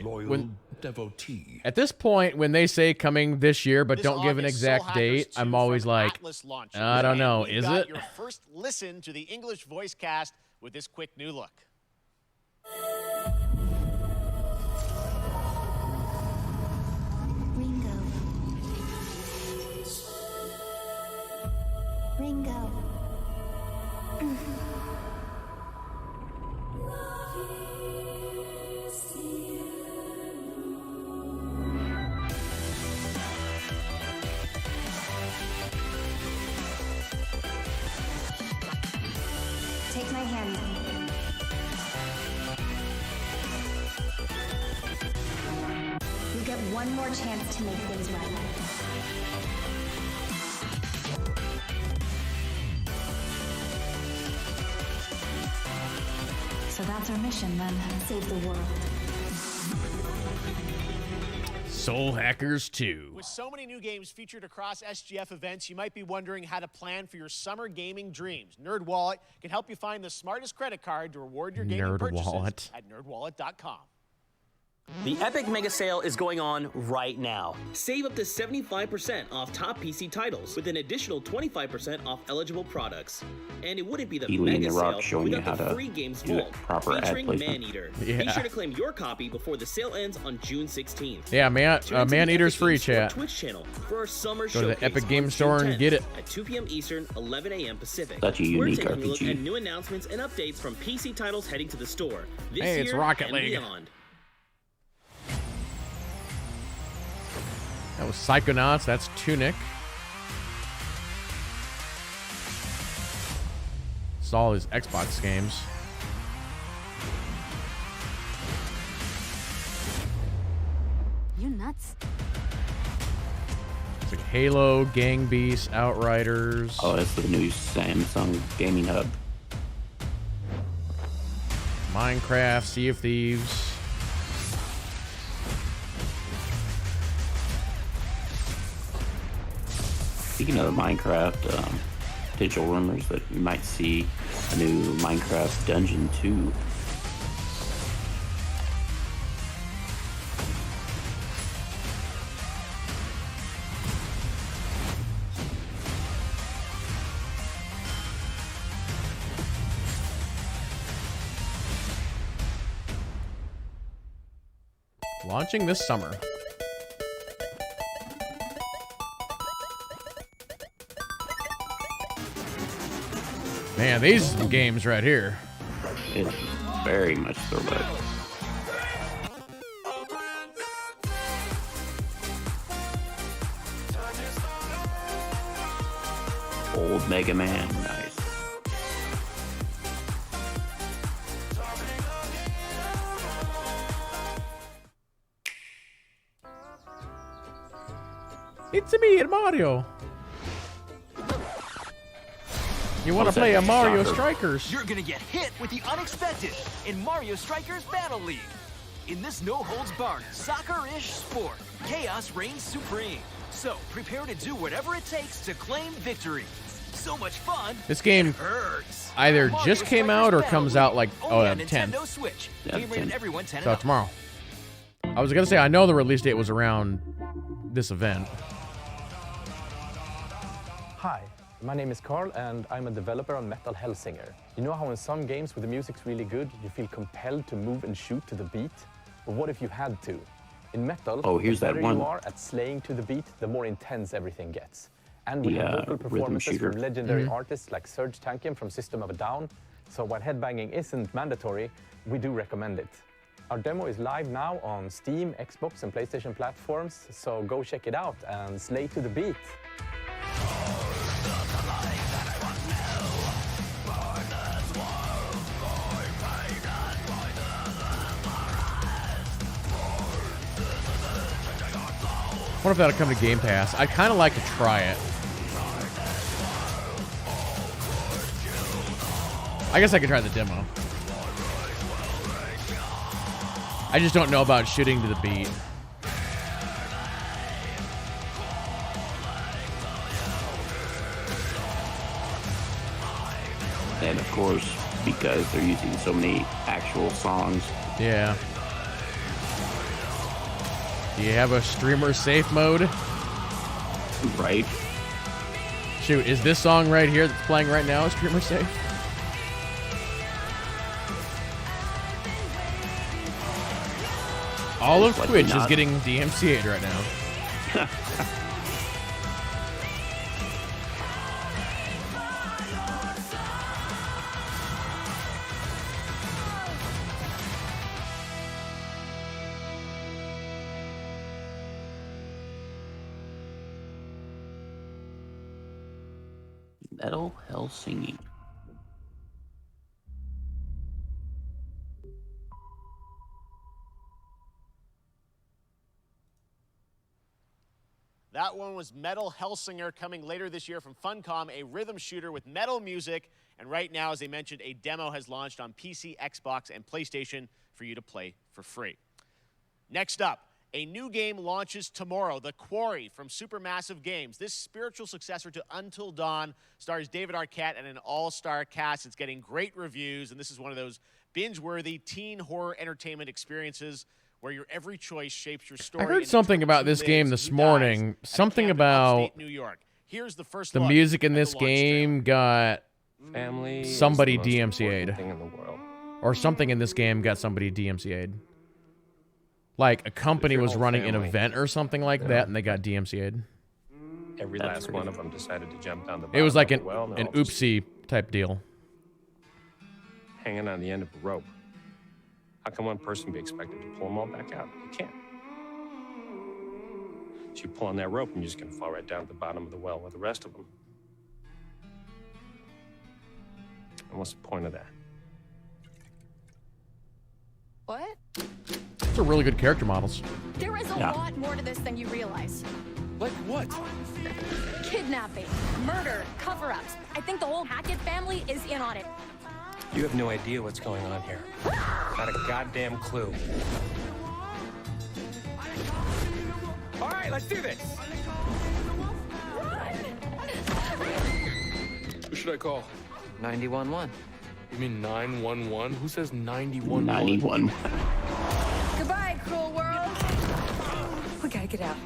when they say coming this year but don't give an exact date, I'm always like, I don't know, is it? Your first listen to the English voice cast with this quick new look. Ringo. Take my hand. You get one more chance to make things right. So that's our mission then. Save the world. Soul Hackers 2. With so many new games featured across SGF events, you might be wondering how to plan for your summer gaming dreams. NerdWallet can help you find the smartest credit card to reward your gaming purchases at nerdwallet.com. The Epic Mega Sale is going on right now. Save up to 75% off top PC titles with an additional 25% off eligible products. And it wouldn't be the Mega Sale without the free games vault featuring Maneater. Be sure to claim your copy before the sale ends on June 16th. Yeah, Maneater's free, chat. Twitch channel for our summer Go to the showcase Epic Game on Store June and get it. 10th at 2 p.m. Eastern, 11 a.m. Pacific. Such a We're unique taking a look RPG. at new announcements and updates from PC titles heading to the store this Hey, year it's Rocket and League. beyond. That was Psychonauts. That's Tunic. It's all his Xbox games. You nuts? It's like Halo, Gang Beasts, Outriders. Oh, that's the new Samsung Gaming Hub. Minecraft, Sea of Thieves. Speaking of Minecraft, potential rumors that we might see a new Minecraft Dungeon 2. Launching this summer. Man, these games right here. It's very much throwback. Old Mega Man, nice. It's me, Mario. You want to play a Mario Strikers? You're gonna get hit with the unexpected in Mario Strikers Battle League. In this no-holds-barred, soccer-ish sport, chaos reigns supreme. So prepare to do whatever it takes to claim victory. So much fun. This game hurts. either just came out or comes out like the 10th. Nintendo Switch. Game rated everyone 10 and So up. tomorrow. I was gonna say I know the release date was around this event. Hi, my name is Carl and I'm a developer on Metal Hellsinger. You know how in some games where the music's really good, you feel compelled to move and shoot to the beat? But what if you had to? In Metal, here's the that better one. you are at slaying to the beat, the more intense everything gets. And we have Yeah, vocal rhythm performances shooter. from legendary Mhm. artists like Serge Tankian from System of a Down. So while headbanging isn't mandatory, we do recommend it. Our demo is live now on Steam, Xbox, and PlayStation platforms, so go check it out and slay to the beat. What if that'll come to Game Pass? I'd kind of like to try it. I guess I could try the demo. I just don't know about shooting to the beat. And of course, because they're using so many actual songs. Yeah. Do you have a streamer safe mode? Right. Shoot, is this song right here that's playing right now streamer safe? All of Twitch is getting DMCA'd right now. Metal Hell Singing. That one was Metal Hellsinger, coming later this year from Funcom, a rhythm shooter with metal music. And right now, as they mentioned, a demo has launched on PC, Xbox, and PlayStation for you to play for free. Next up, a new game launches tomorrow, The Quarry from Supermassive Games. This spiritual successor to Until Dawn stars David Arquette and an all-star cast. It's getting great reviews, and this is one of those binge-worthy teen horror entertainment experiences where your every choice shapes your story. I heard something about this game this morning. Something about New York. Here's the first the look music in at the this launch game got Family somebody is the most DMCA'd. important thing in the world. Or something in this game got somebody DMCA'd. Like a company your was whole running an family. event or something like that, and they got DMCA'd. Every last one of them decided to jump down the It was bottom like of an the well, and they're all just oopsie type deal. hanging on the end of a rope. How can one person be expected to pull them all back out? You can't. So you pull on that rope and you're just going to fall right down to the bottom of the well with the rest of them. And what's the point of that? What? Those are really good character models. There is a lot more to this than you realize. Like what? Kidnapping, murder, cover-ups. I think the whole Hackett family is in on it. You have no idea what's going on here. Not a goddamn clue. All right, let's do this. Who should I call? 911. You mean 911? Who says 91? 91. Goodbye, cruel world. We gotta get out.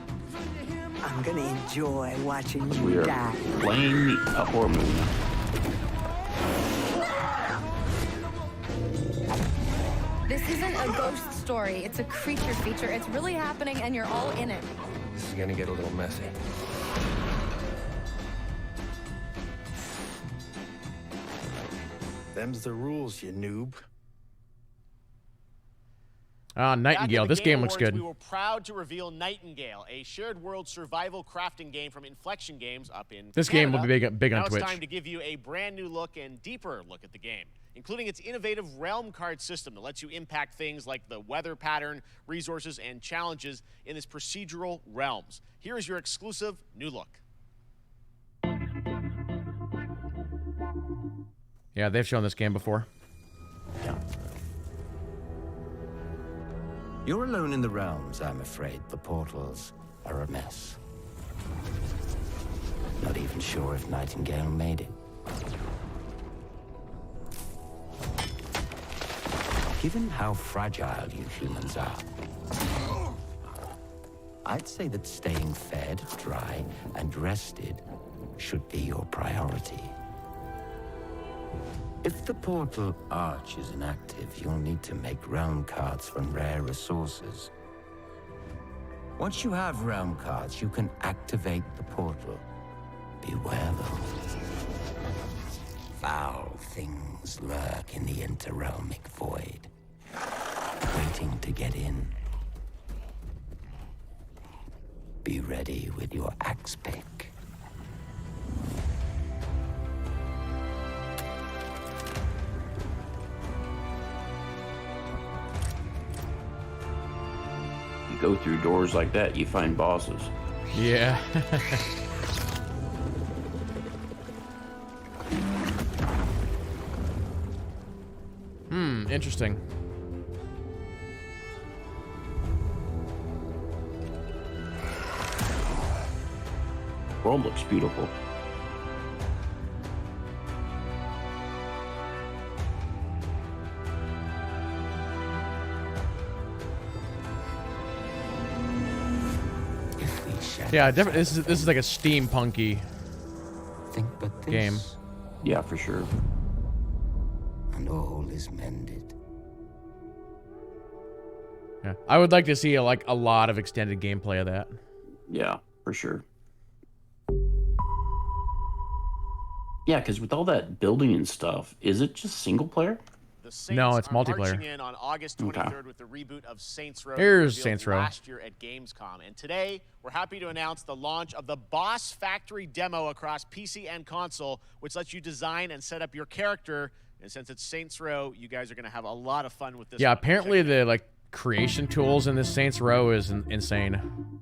I'm gonna enjoy watching you We are die. playing a horror movie. This isn't a ghost story. It's a creature feature. It's really happening, and you're all in it. This is going to get a little messy. Them's the rules, you noob. Nightingale. This game looks good. We were proud to reveal Nightingale, a shared world survival crafting game from Inflection Games up in This Canada. game will be big on now Twitch. It's time to give you a brand new look and deeper look at the game, including its innovative realm card system that lets you impact things like the weather pattern, resources, and challenges in its procedural realms. Here is your exclusive new look. Yeah, they've shown this game before. You're alone in the realms, I'm afraid. The portals are a mess. Not even sure if Nightingale made it. Given how fragile you humans are, I'd say that staying fed, dry, and rested should be your priority. If the portal arch is inactive, you'll need to make realm cards from rare resources. Once you have realm cards, you can activate the portal. Beware though. Foul things lurk in the interrealmic void, waiting to get in. Be ready with your axe pick. You go through doors like that, you find bosses. Yeah. World looks beautiful. Yeah, definitely. This is like a steampunky game. Yeah, for sure. And all is mended. Yeah, I would like to see a lot of extended gameplay of that. Yeah, for sure. Yeah, because with all that building and stuff, is it just single player? The Saints No, it's are multiplayer. marching in on August 23rd with the reboot of Saints Row. Here's revealed Saints Row. Last year at Gamescom, and today we're happy to announce the launch of the Boss Factory demo across PC and console, which lets you design and set up your character. And since it's Saints Row, you guys are going to have a lot of fun with this. Yeah, one. apparently the creation tools in this Saints Row is insane.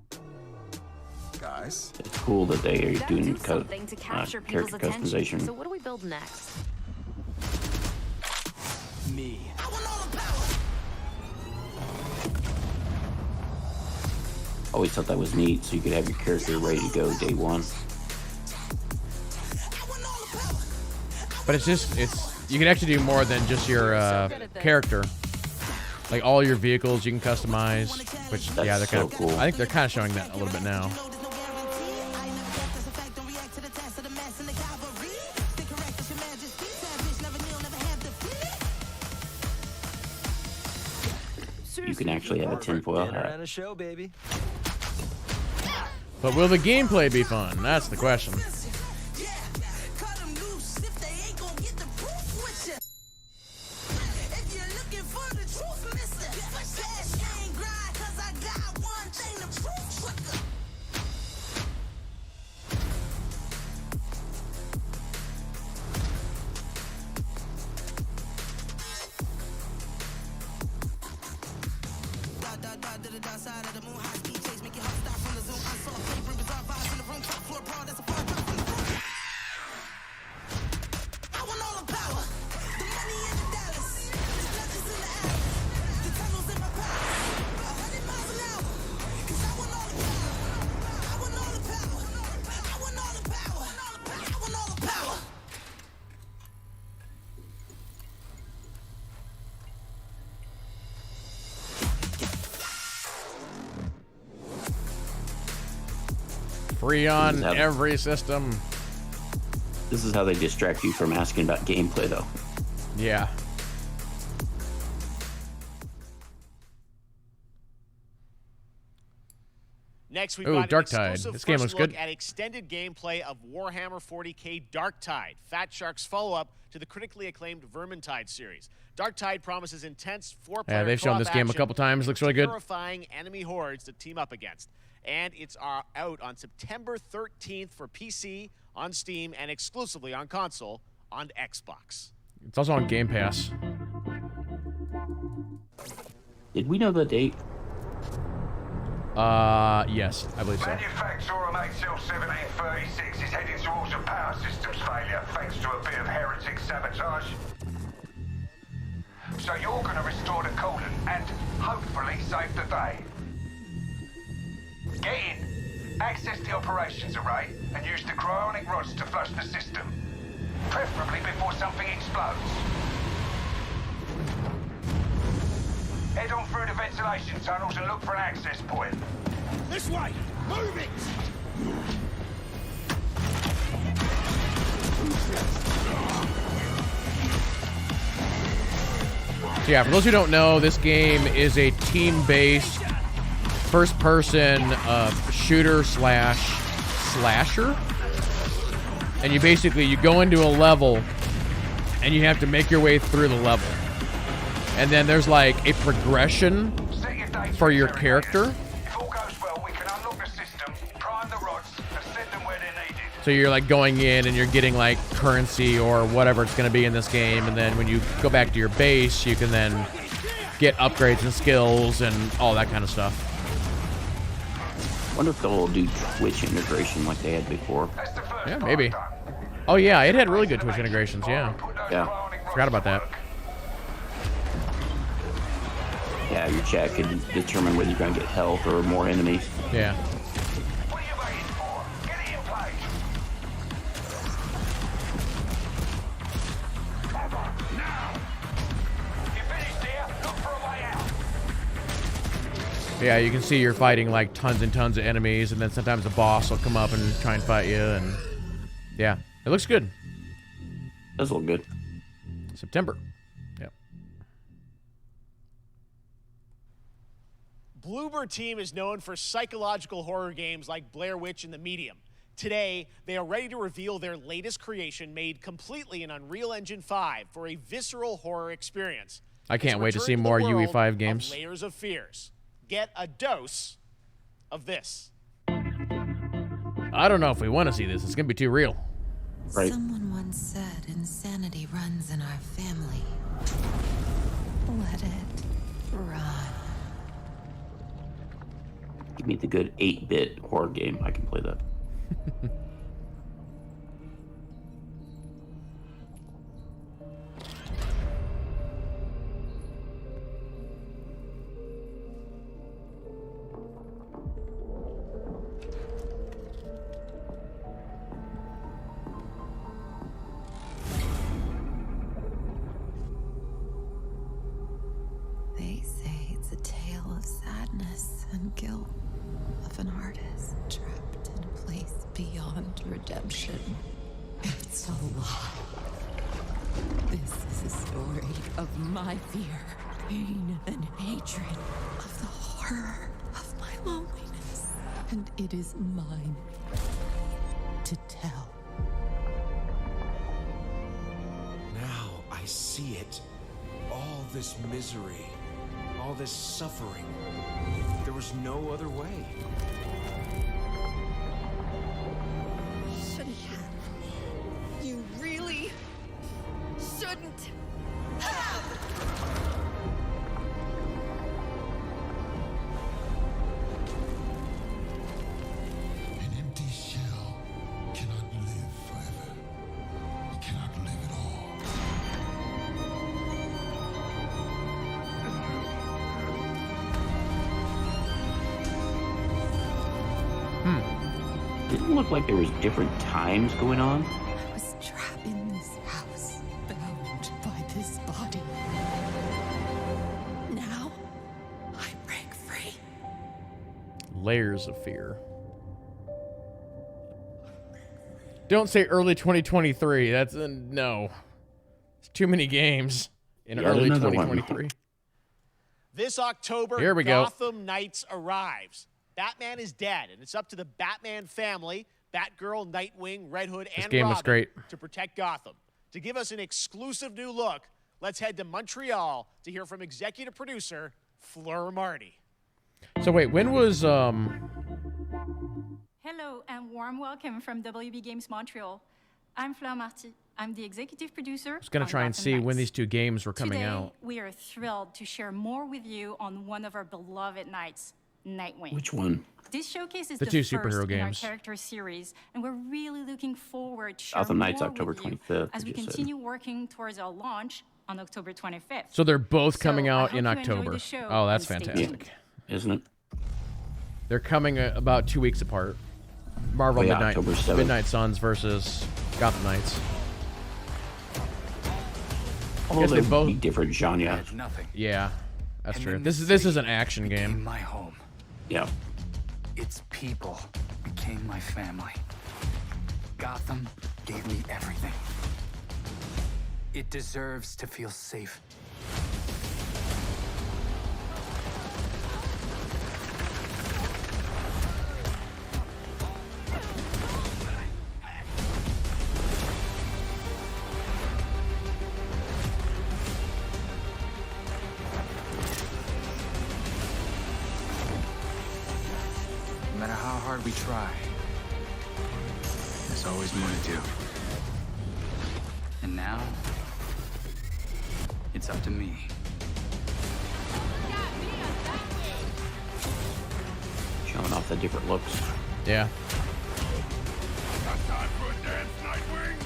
Guys, it's cool that they are doing Something to capture people's character attention. customization. So what do we build next? Me. Always thought that was neat, so you could have your character ready to go day one. But it's you can actually do more than just your character. Like all your vehicles you can customize, which yeah, they're kind of cool. I think they're kind of showing that a little bit now. You can actually have a tinfoil hat. And a show, baby. But will the gameplay be fun? That's the question. Free on every system. This is how they distract you from asking about gameplay, though. Yeah. Next, we've Ooh, got Dark an Tide. exclusive This game first looks look good. at extended gameplay of Warhammer 40k Dark Tide, Fat Shark's follow-up to the critically acclaimed Vermintide series. Dark Tide promises intense four-player Yeah, they've shown this game a action couple times. Looks really and good. terrifying enemy hordes to team up against. And it's out on September 13th for PC, on Steam, and exclusively on console on Xbox. It's also on Game Pass. Did we know the date? Yes, I believe so. Manufacturer MHL 1736 is heading towards a power systems failure thanks to a bit of heretic sabotage. So you're going to restore the coolant and hopefully save the day. Get in, access the operations array, and use the cryonic rods to flush the system. Preferably before something explodes. Head on through the ventilation tunnels and look for an access point. This way! Move it! So yeah, for those who don't know, this game is a team-based, first-person shooter slash slasher. And you go into a level, and you have to make your way through the level. And then there's like a progression for your character. If all goes well, we can unlock the system, prime the rods, and send them where they're needed. So you're like going in and you're getting like currency or whatever it's going to be in this game. And then when you go back to your base, you can then get upgrades and skills and all that kind of stuff. Wonder if they'll do Twitch integration like they had before. Yeah, maybe. Oh yeah, it had really good Twitch integrations, yeah. Yeah. Forgot about that. Yeah, your chat can determine whether you're going to get health or more enemies. Yeah. What are you waiting for? Get it in place. Yeah, you can see you're fighting like tons and tons of enemies, and then sometimes the boss will come up and try and fight you, and yeah, it looks good. Does look good. September. Yep. Bloober Team is known for psychological horror games like Blair Witch and The Medium. Today, they are ready to reveal their latest creation made completely in Unreal Engine 5 for a visceral horror experience. I can't wait to see more UE5 games. Layers of Fears. Get a dose of this. I don't know if we want to see this. It's going to be too real. Right. Someone once said insanity runs in our family. Let it run. Give me the good 8-bit horror game. I can play that. They say it's a tale of sadness and guilt of an artist trapped in a place beyond redemption. It's a lie. This is a story of my fear, pain, and hatred, of the horror of my loneliness. And it is mine to tell. Now I see it. All this misery, all this suffering. There was no other way. Shouldn't have. You really shouldn't have. An empty shell cannot live forever. It cannot live at all. Didn't look like there was different times going on. I was trapped in this house, bound by this body. Now, I break free. Layers of Fear. Don't say early 2023. That's a no. It's too many games in early 2023. This October, Here we go. Gotham Knights arrives. Batman is dead, and it's up to the Batman family, Batgirl, Nightwing, Red Hood, and game was Robin great. to protect Gotham. To give us an exclusive new look, let's head to Montreal to hear from executive producer Fleur Marty. So wait, when was Hello and warm welcome from WB Games Montreal. I'm Fleur Marty. I'm the executive producer. I was gonna try and see when these two games were coming Today, out. we are thrilled to share more with you on one of our beloved knights, Nightwing. Which one? This showcase is The the two first superhero in our games. character series, and we're really looking forward to sharing Gotham Knights, more October with you 25th, as we you said. continue working towards our launch on October 25th. So they're both coming So, I out hope in you enjoy October. the show Oh, that's and stay fantastic. tuned. Isn't it? They're coming about 2 weeks apart. Marvel Oh, yeah, Midnight, October 7th. Midnight Suns versus Gotham Knights. Although Guess they they're both different genre. Had nothing. Yeah, that's And true. then This the is city an action became game. my home. Yeah. Its people became my family. Gotham gave me everything. It deserves to feel safe. No matter how hard we try, there's always more to do. And now, it's up to me. Showing off the different looks. Yeah. Got time for a dance, Nightwing?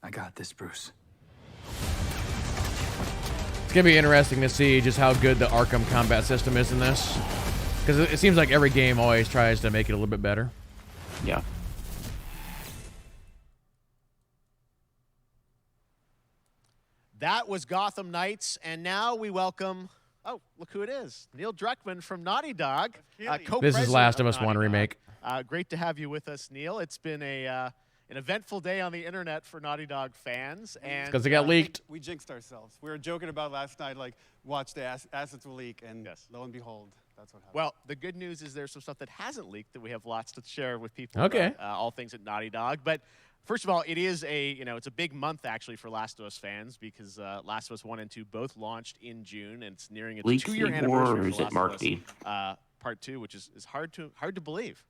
I got this, Bruce. It's gonna be interesting to see just how good the Arkham combat system is in this, because it seems like every game always tries to make it a little bit better. Yeah. That was Gotham Knights, and now we welcome, oh, look who it is, Neil Druckmann from Naughty Dog. This is Last of Us 1 remake. Great to have you with us, Neil. It's been an eventful day on the internet for Naughty Dog fans. And because it got leaked. We jinxed ourselves. We were joking about last night, like, watch the assets will leak, and lo and behold, that's what happened. Well, the good news is there's some stuff that hasn't leaked that we have lots to share with people. Okay. About, all things at Naughty Dog. But first of all, it is it's a big month actually for Last of Us fans because Last of Us 1 and 2 both launched in June, and it's nearing its Leaks 2-year anymore, anniversary or is for it Last marketing? of Us Part 2, which is hard to believe.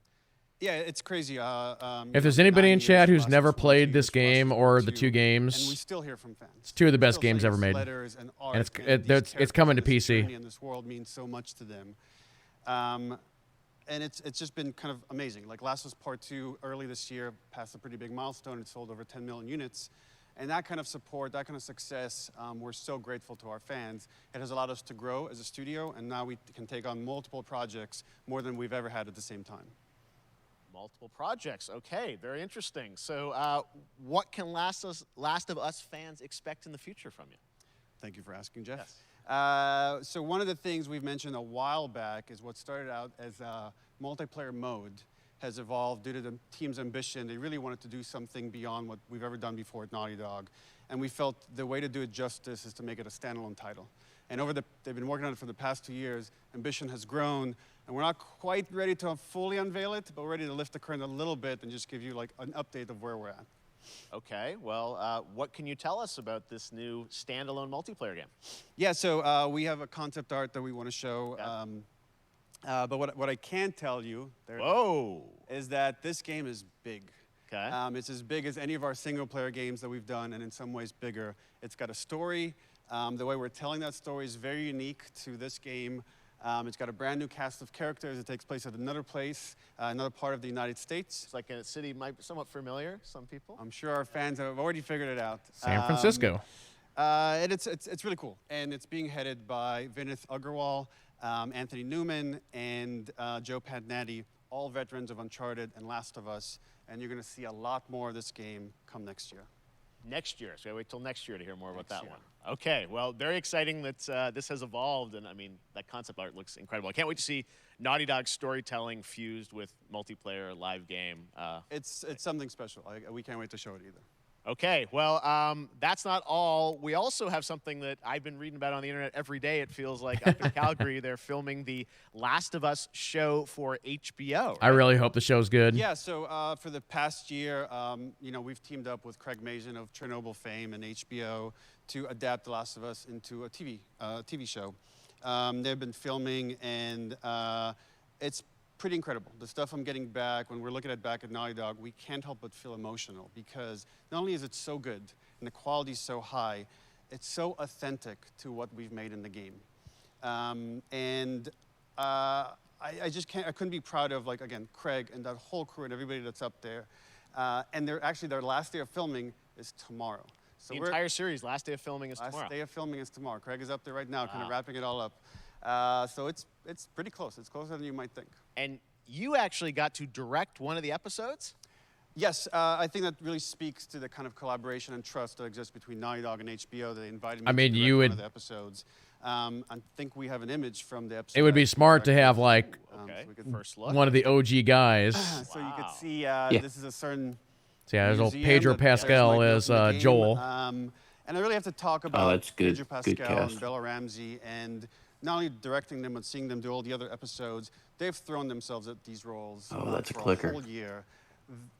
Yeah, it's crazy. If there's anybody in chat who's never played this game or the two games, and we still hear from fans. It's two of the best games ever made. Letters and art, And it's coming to PC. And this world means so much to them. And it's just been kind of amazing. Like Last of Us Part 2 early this year passed a pretty big milestone. It sold over 10 million units. And that kind of support, that kind of success, we're so grateful to our fans. It has allowed us to grow as a studio, and now we can take on multiple projects, more than we've ever had at the same time. Multiple projects. Okay, very interesting. So what can Last of Us fans expect in the future from you? Thank you for asking, Jeff. Yes. So one of the things we've mentioned a while back is what started out as a multiplayer mode has evolved due to the team's ambition. They really wanted to do something beyond what we've ever done before at Naughty Dog. And we felt the way to do it justice is to make it a standalone title. And they've been working on it for the past 2 years. Ambition has grown, and we're not quite ready to fully unveil it, but we're ready to lift the curtain a little bit and just give you like an update of where we're at. Okay, well, what can you tell us about this new standalone multiplayer game? Yeah, so we have a concept art that we want to show. But what I can tell you is that this game is big. Okay. It's as big as any of our single-player games that we've done, and in some ways bigger. It's got a story. The way we're telling that story is very unique to this game. It's got a brand new cast of characters. It takes place at another place, another part of the United States. It's like a city might be somewhat familiar, some people. I'm sure our fans have already figured it out. San Francisco. And it's really cool. And it's being headed by Vinith Agarwal, Anthony Newman, and Joe Pantnati, all veterans of Uncharted and Last of Us. And you're going to see a lot more of this game come next year. Next year, so I wait till next year to hear more about that one. Okay, well, very exciting that this has evolved, and I mean, that concept art looks incredible. I can't wait to see Naughty Dog storytelling fused with multiplayer live game. It's something special. We can't wait to show it either. Okay, well, that's not all. We also have something that I've been reading about on the internet every day, it feels like. Up in Calgary, they're filming the Last of Us show for HBO. Right? I really hope the show's good. Yeah, so for the past year, we've teamed up with Craig Mazin of Chernobyl fame and HBO to adapt The Last of Us into a TV show. They've been filming, and it's pretty incredible. The stuff I'm getting back, when we're looking at back at Naughty Dog, we can't help but feel emotional because not only is it so good and the quality is so high, it's so authentic to what we've made in the game. I just can't, I couldn't be proud of, like, again, Craig and that whole crew and everybody that's up there. And their last day of filming is tomorrow. So the entire series, last day of filming is tomorrow. Last day of filming is tomorrow. Craig is up there right now, kind of wrapping it all up. So it's pretty close. It's closer than you might think. And you actually got to direct one of the episodes? Yes, I think that really speaks to the kind of collaboration and trust that exists between Naughty Dog and HBO. They invited me to direct one of the episodes. I think we have an image from the episode. It would be smart to have like first look. one of the OG guys. So you could see this is a certain. So yeah, there's old Pedro Pascal as Joel. And I really have to talk about Pedro Pascal and Bella Ramsey, and not only directing them, but seeing them do all the other episodes. They've thrown themselves at these roles for a whole year.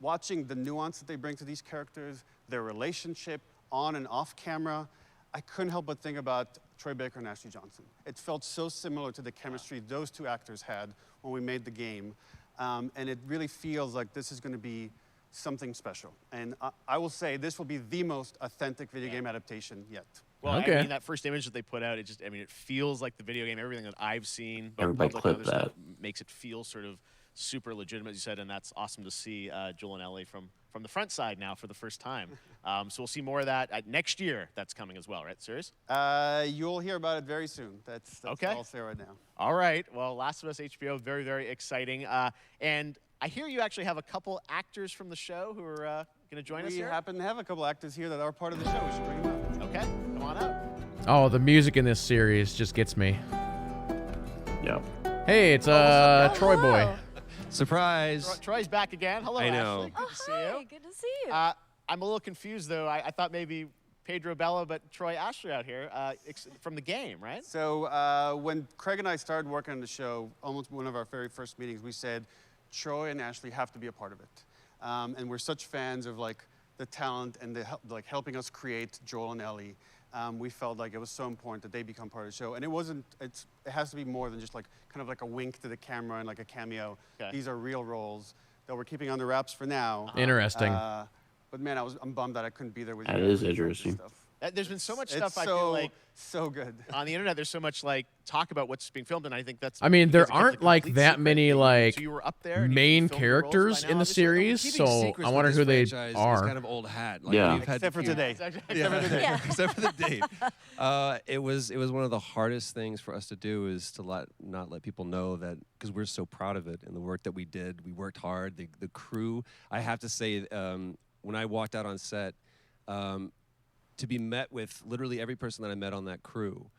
Watching the nuance that they bring to these characters, their relationship on and off camera, I couldn't help but think about Troy Baker and Ashley Johnson. It felt so similar to the chemistry those two actors had when we made the game. And it really feels like this is going to be something special. And I will say this will be the most authentic video game adaptation yet. Well, I mean, that first image that they put out, it feels like the video game. Everything that I've seen, everybody clipped that, makes it feel sort of super legitimate, as you said, and that's awesome to see Joel and Ellie from the front side now for the first time. So we'll see more of that next year. That's coming as well, right? Serious? You'll hear about it very soon. That's okay. All I'll say right now. All right. Well, Last of Us HBO, very, very exciting. And I hear you actually have a couple actors from the show who are going to join us here. We happen to have a couple actors here that are part of the show. We should bring them up. Okay, come on up. Oh, the music in this series just gets me. Yeah. Hey, it's Troy Boy. Surprise. Troy's back again. Hello, I know. Ashley. Good to see you. Good to see you. I'm a little confused, though. I thought maybe Pedro Bella, but Troy Ashley out here from the game, right? So when Craig and I started working on the show, almost one of our very first meetings, we said, Troy and Ashley have to be a part of it. And we're such fans of like the talent and like helping us create Joel and Ellie. We felt like it was so important that they become part of the show. And it has to be more than just like kind of like a wink to the camera and like a cameo. Okay. These are real roles that we're keeping under wraps for now. Interesting. But man, I'm bummed that I couldn't be there with you. That is interesting. There's been so much It's stuff I so- feel like so good on the internet. There's so much like talk about what's being filmed, and I think that's. I mean, there because it gives aren't the like complete that secret many that like you were up there and you main filmed the roles characters by in now. the series, Keeping so secrets I with wonder this who they franchise are. is kind of old hat. Like, Yeah. we've had Except for today. Except for Yeah. Except for the date. It was one of the hardest things for us to do is to not let people know that, because we're so proud of it and the work that we did. We worked hard. The crew. I have to say, when I walked out on set, to be met with literally every person that I met on that crew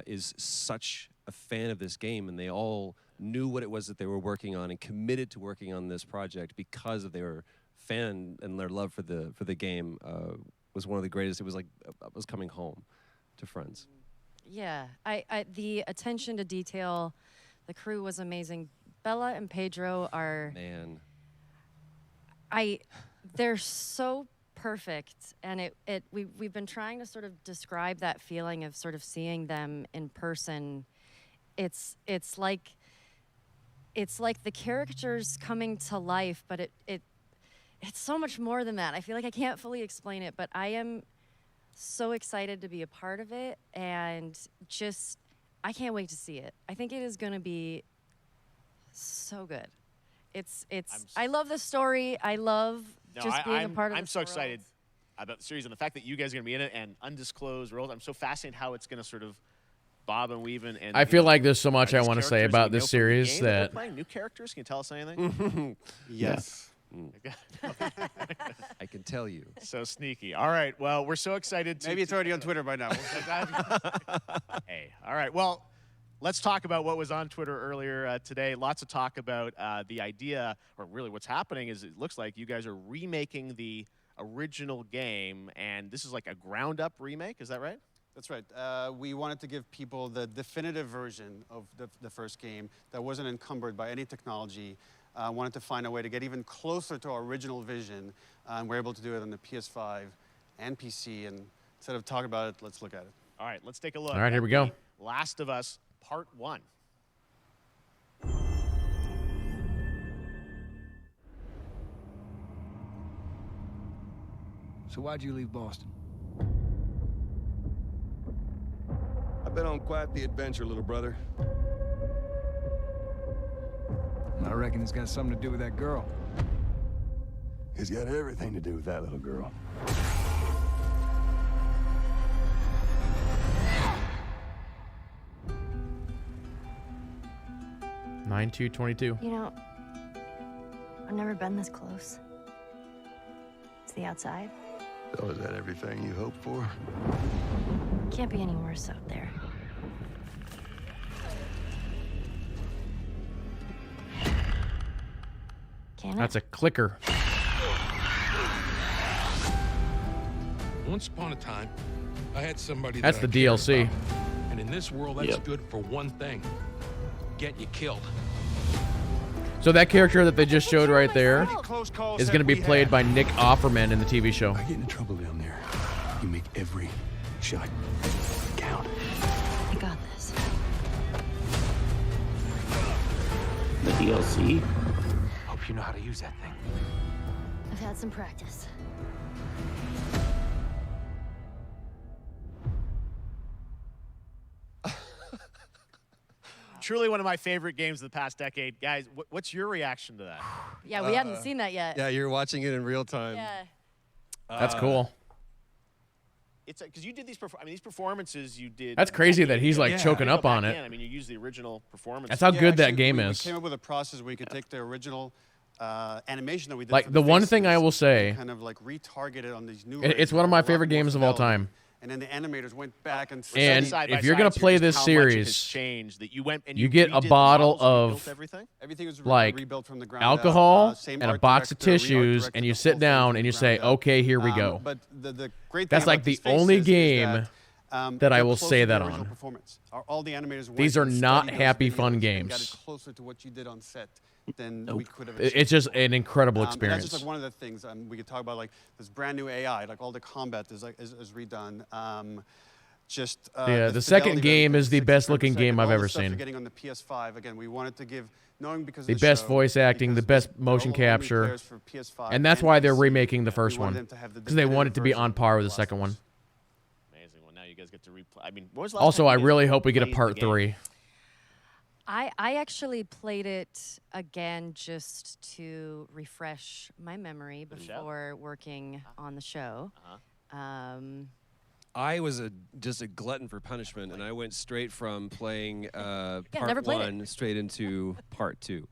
is such a fan of this game, and they all knew what it was that they were working on and committed to working on this project because of their fan and their love for the game. Was one of the greatest. It was like I was coming home to friends. Yeah, I the attention to detail, the crew was amazing. Bella and Pedro are they're so perfect, and we've been trying to sort of describe that feeling of sort of seeing them in person. It's like the characters coming to life, but it's so much more than that. I feel like I can't fully explain it, but I am so excited to be a part of it, and just I can't wait to see it. I think it is going to be so good. I love the story. I love being a part of. I'm so excited about the series and the fact that you guys are going to be in it and undisclosed roles. I'm so fascinated how it's going to sort of bob and weave and I feel like there's so much I want to say about this series that that playing new characters. Can you tell us anything? Yes. I can tell you. So sneaky. All right. Well, we're so excited. Maybe it's already on Twitter by now. Hey. All right. Well, let's talk about what was on Twitter earlier today. Lots of talk about the idea, or really what's happening is it looks like you guys are remaking the original game, and this is like a ground-up remake. Is that right? That's right. We wanted to give people the definitive version of the first game that wasn't encumbered by any technology. Wanted to find a way to get even closer to our original vision, and we're able to do it on the PS5 and PC. And instead of talking about it, let's look at it. All right, let's take a look. All right, here we go. Last of Us Part 1. So why'd you leave Boston? I've been on quite the adventure, little brother. I reckon it's got something to do with that girl. It's got everything to do with that little girl. Nine 2/22. You know, I've never been this close. It's the outside. So is that everything you hoped for? Can't be any worse out there. Can it? That's a clicker. Once upon a time, I had somebody That's that the I cared DLC. about. And in this world, that's Yep. good for one thing. Get you killed. So that character that they just showed right there is going to be played by Nick Offerman in the TV show. I get in trouble down there. You make every shot count. I got this. The DLC. Hope you know how to use that thing. I've had some practice. Truly one of my favorite games of the past decade. Guys, what's your reaction to that? Yeah, we hadn't seen that yet. Yeah, you're watching it in real time. Yeah. That's cool. It's because you did these. These performances you did. That's crazy that he's like choking up on it. I mean, you used the original performance. That's how good that game we is. came up with a process where you could take the original animation that we did. Like for the one thing I will faces say, and kind of like retarget it on these new. it's one of my favorite games of all time. and then the animators went back and And studied- if you're gonna play this how much it has series, changed that you went and you you get a redid the bottle models, rebuilt of everything? Everything was like rebuilt from the ground alcohol up. Same and a art box of director, re-art tissues, directed and you the sit whole thing down from and the you say, ground up. "Okay, here we go." But the great thing That's about like the these only faces is game that I they're will closer say to that the original on. performance. All the animators went These are and not studied those happy videos fun and games. got it closer to what you did on set than we could have. It's just an incredible And that's experience. just like one of the things we could talk about, like this brand new AI, like all the combat is redone. The second game is the best looking game I've ever seen. Getting on the PS5 again, we wanted to give knowing because The of the best show, voice acting, the because best motion they're all only capture, players for PS5 and that's why they're PC. remaking the We first wanted one them to have the because they want it to be definitive on version par of with the Last second of one. Us. Amazing. Well, now you guys get to replay. I mean, when was the last Also, time I you guys really hope we get a played the part game? 3. I actually played it again just to refresh my memory For the show? before working on the show. I was just a glutton for punishment, and I went straight from playing never part played it. 1 straight into part 2.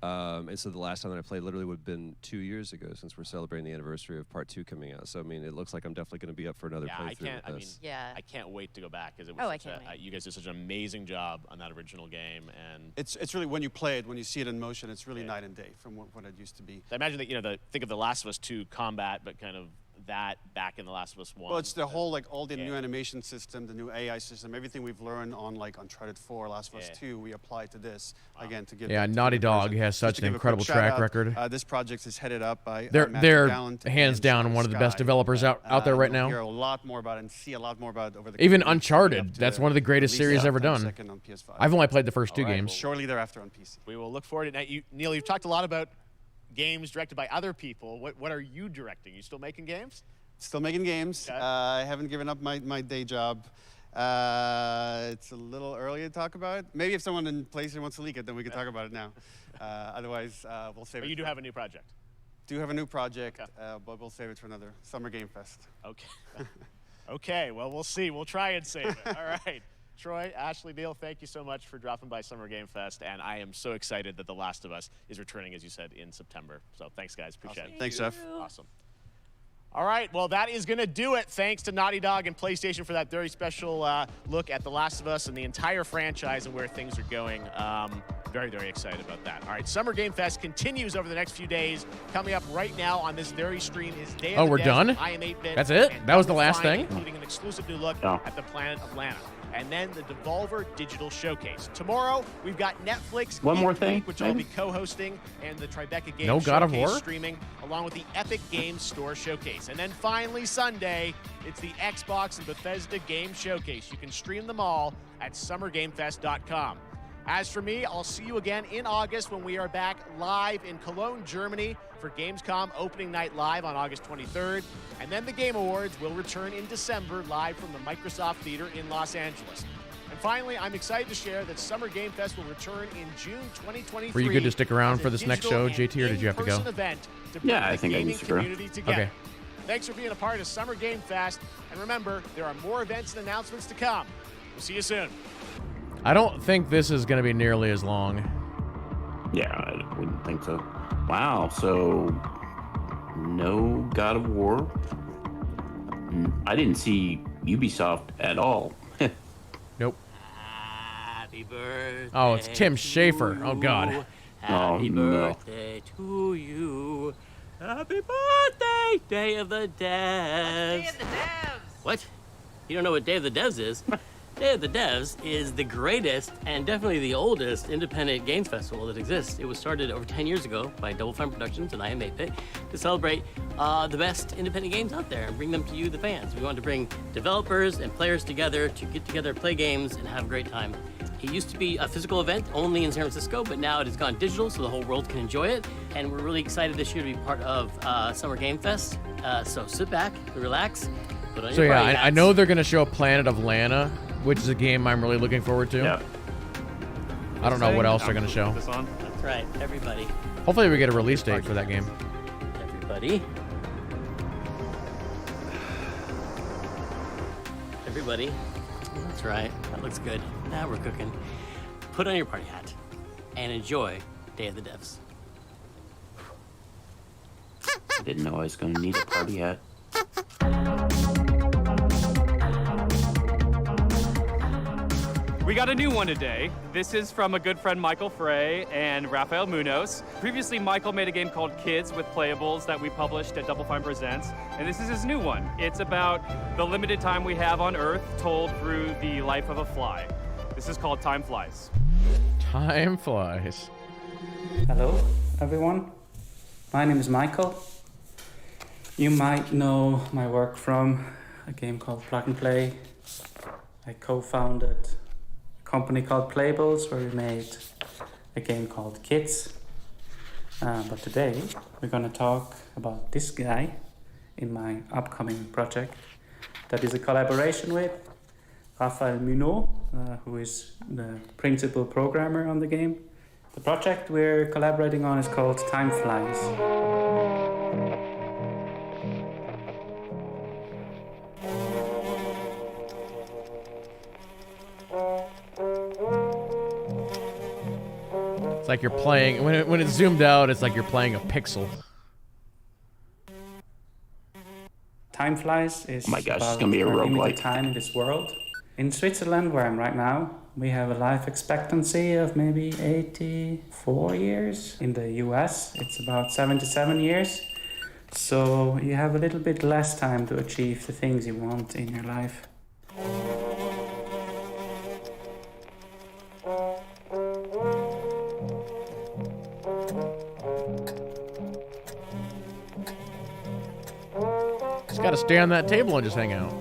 And so the last time that I played literally would have been 2 years ago, since we're celebrating the anniversary of part 2 coming out. So I mean, it looks like I'm definitely going to be up for another Yeah, playthrough with I mean, this. I can't wait to go back because it Oh, was I such can't wait. you guys did such an amazing job on that original game, and It's really when you play it, when you see it in motion, it's really night and day from what it used to be. I imagine that think of the Last of Us 2 combat, but kind of that back in the Last of Us 1. Well, it's the whole all the new animation system, the new AI system, everything we've learned on like Uncharted 4, Last of Us 2, we apply to this again to give. Yeah, to Naughty give the Dog version. has Just such to an give a quick incredible shout track out, record. This project is headed up by They're Matthew Gallant hands and down Sean one of the best Sky. developers out there right You'll now. hear a lot more about it and see a lot more about it over the Even coming weeks, Uncharted, leading up to that's one of the greatest release series ever September done. 2nd on PS5. I've only played the first 2 All right, games. well, Shortly thereafter on PC. We will look forward to it. Neil, you've talked a lot about games directed by other people. What are you directing? You still making games? Still making games. Okay. I haven't given up my day job. It's a little early to talk about it. Maybe if someone in PlayStation wants to leak it, then we can talk about it now. Otherwise, we'll save it. But you do have a new project. Do have a new project, but we'll save it for another Summer Game Fest. Okay. Okay, well, we'll see. We'll try and save it. All right. Troy, Ashley, Neil, thank you so much for dropping by Summer Game Fest, and I am so excited that The Last of Us is returning, as you said, in September. So thanks, guys. Appreciate it. Thanks, Jeff. Awesome. All right, well, that is going to do it. Thanks to Naughty Dog and PlayStation for that very special look at The Last of Us and the entire franchise and where things are going. Very, very excited about that. All right, Summer Game Fest continues over the next few days. Coming up right now on this very stream is Day of Oh, the we're Dead done? with I Am 8-Bit. That's it? and That was the Double last Fine, thing? including an exclusive new look Yeah. at the Planet of Lana. And then the Devolver Digital Showcase. Tomorrow, we've got Netflix One more Geek thing, Week, which I'll be maybe? co-hosting, and the Tribeca Games No God of Showcase War? streaming, along with the Epic Games Store Showcase. And then finally, Sunday, it's the Xbox and Bethesda Game Showcase. You can stream them all at summergamefest.com. As for me, I'll see you again in August when we are back live in Cologne, Germany for Gamescom Opening Night Live on August 23rd. And then the Game Awards will return in December live from the Microsoft Theater in Los Angeles. And finally, I'm excited to share that Summer Game Fest will return in June 2023. Were you good to stick around as a for this next digital show, JT, or did you have to go? and in-person event to bring Yeah, I the think I can gaming stick around. community together. Okay. Thanks for being a part of Summer Game Fest. And remember, there are more events and announcements to come. We'll see you soon. I don't think this is going to be nearly as long. Yeah, I wouldn't think so. Wow, so no God of War. I didn't see Ubisoft at all. Nope. Happy birthday. Oh, it's Tim Schafer. Oh, God. Happy no. birthday to you. Happy birthday, Day of the Devs. Day of the Devs. What? You don't know what Day of the Devs is? Day of the Devs is the greatest and definitely the oldest independent games festival that exists. It was started over 10 years ago by Double Fine Productions and I Am 8-Bit to celebrate the best independent games out there and bring them to you, the fans. We wanted to bring developers and players together to get together, play games, and have a great time. It used to be a physical event only in San Francisco, but now it has gone digital so the whole world can enjoy it. And we're really excited this year to be part of Summer Game Fest. So sit back, relax, put on So, your yeah, party I hats. know they're going to show Planet of Lana, which is a game I'm really looking forward to. Yeah. I don't know what else they're going to show. That's right, everybody. Hopefully we get a release date for that game. Everybody. Everybody. That's right. That looks good. Now we're cooking. Put on your party hat and enjoy Day of the Devs. I didn't know I was going to need a party hat. We got a new one today. This is from a good friend Michael Frey and Rafael Munoz. Previously, Michael made a game called Kids with Playables that we published at Double Fine Presents, and this is his new one. It's about the limited time we have on Earth told through the life of a fly. This is called Time Flies. Time Flies. Hello, everyone. My name is Michael. You might know my work from a game called Plug and Play. I co-founded a company called Playables where we made a game called Kids. But today we're going to talk about this guy in my upcoming project that is a collaboration with Rafael Munoz, who is the principal programmer on the game. The project we're collaborating on is called Time Flies. It's like you're playing, when it's zoomed out, it's like you're playing a pixel. Time Flies is oh my gosh, about it's gonna be a roguelike. time in this world. In Switzerland, where I'm right now, we have a life expectancy of maybe 84 years. In the US, it's about 77 years. So you have a little bit less time to achieve the things you want in your life. Just gotta stay on that table and just hang out.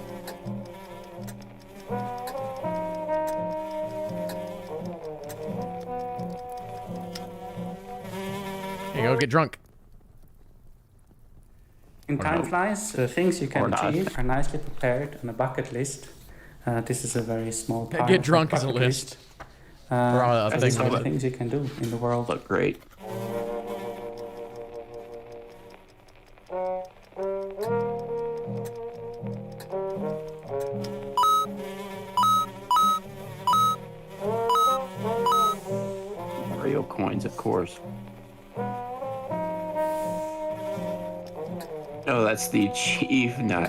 Here you go, get drunk. In Time Flies, the things you can achieve are nicely prepared on a bucket list. This is a very small part. Get drunk as a list. These are the things you can do in the world. Look great. Mario coins, of course. Oh, that's the chief. No.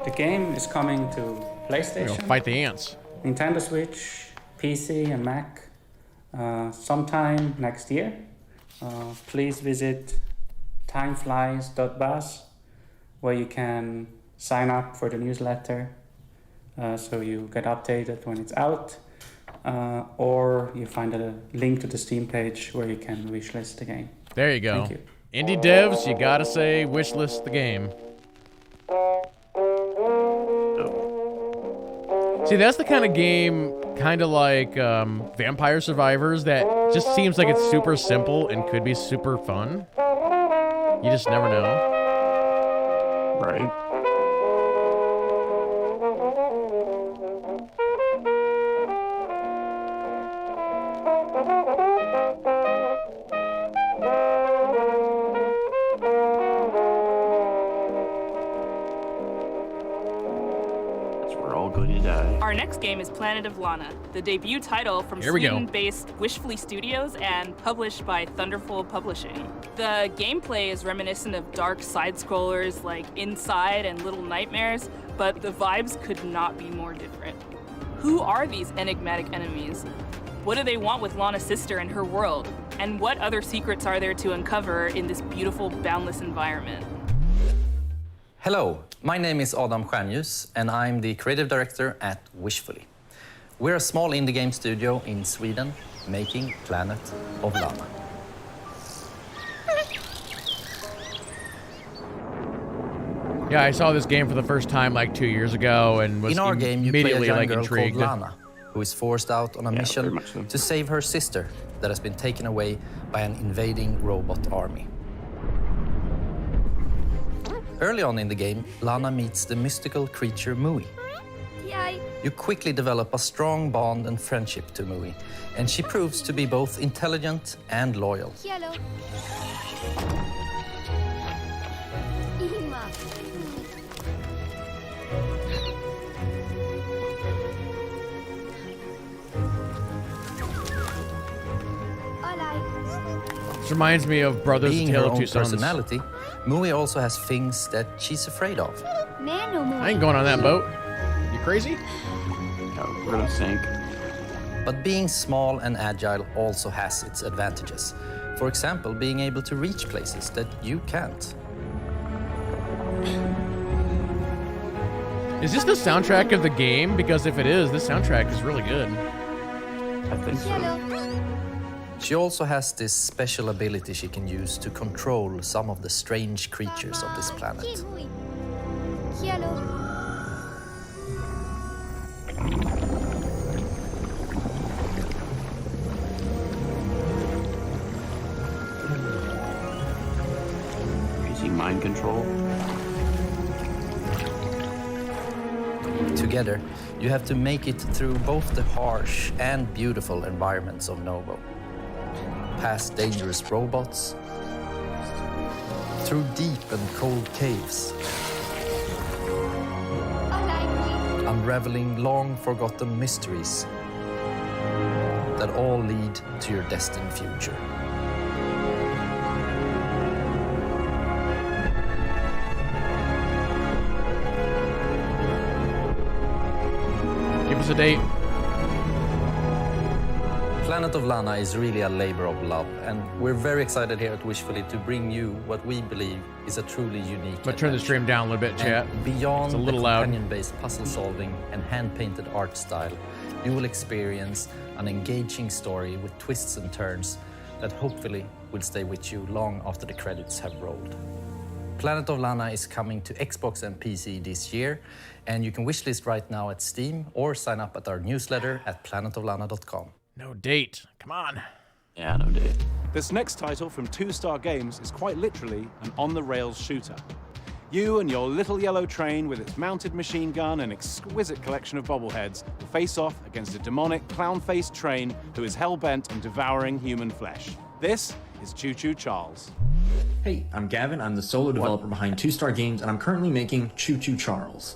The game is coming to PlayStation, fight the ants, Nintendo Switch, PC and Mac sometime next year. Please visit timeflies.buzz where you can sign up for the newsletter so you get updated when it's out, or you find a link to the Steam page where you can wishlist the game. There you go. Thank you. Indie devs, you gotta say wishlist the game. See, that's the kind of game, kind of like Vampire Survivors, that just seems like it's super simple and could be super fun. You just never know. Right. Our next game is Planet of Lana, the debut title from Sweden-based Witchfire Studios and published by Thunderful Publishing. The gameplay is reminiscent of dark side-scrollers like Inside and Little Nightmares, but the vibes could not be more different. Who are these enigmatic enemies? What do they want with Lana's sister and her world? And what other secrets are there to uncover in this beautiful, boundless environment? Hello, my name is Adam Stjernljus and I'm the creative director at Witchfire. We're a small indie game studio in Sweden making Planet of Lana. Yeah, I saw this game for the first time like 2 years ago and was in our game, you play a immediately young like girl intrigued. called Lana, who is forced out on a mission to save her sister that has been taken away by an invading robot army. Early on in the game, Lana meets the mystical creature Mui. You quickly develop a strong bond and friendship to Mui, and she proves to be both intelligent and loyal. Hello. Ima. This reminds me of Brothers Being Tale her of own Two Sons. personality, Mui also has things that she's afraid of. I ain't going on that boat. You crazy? No, we're gonna sink. But being small and agile also has its advantages. For example, being able to reach places that you can't. Is this the soundtrack of the game? Because if it is, this soundtrack is really good. I think so. She also has this special ability she can use to control some of the strange creatures of this planet. Using mind control. Together, you have to make it through both the harsh and beautiful environments of Novo. Past dangerous robots, through deep and cold caves, unraveling long-forgotten mysteries that all lead to your destined future. Give us a date. Planet of Lana is really a labor of love, and we're very excited here at Wishfully to bring you what we believe is a truly unique. I'm gonna turn the stream down a little bit, chat. And beyond It's a little the loud. companion-based puzzle solving and hand-painted art style, you will experience an engaging story with twists and turns that hopefully will stay with you long after the credits have rolled. Planet of Lana is coming to Xbox and PC this year, and you can wishlist right now at Steam or sign up at our newsletter at planetoflana.com. No date. Come on. Yeah, no date. This next title from 2-Star Games is quite literally an on-the-rails shooter. You and your little yellow train with its mounted machine gun and exquisite collection of bobbleheads will face off against a demonic clown-faced train who is hell-bent on devouring human flesh. This is Choo Choo Charles. Hey, I'm Gavin. I'm the solo developer behind 2-Star Games, and I'm currently making Choo Choo Charles.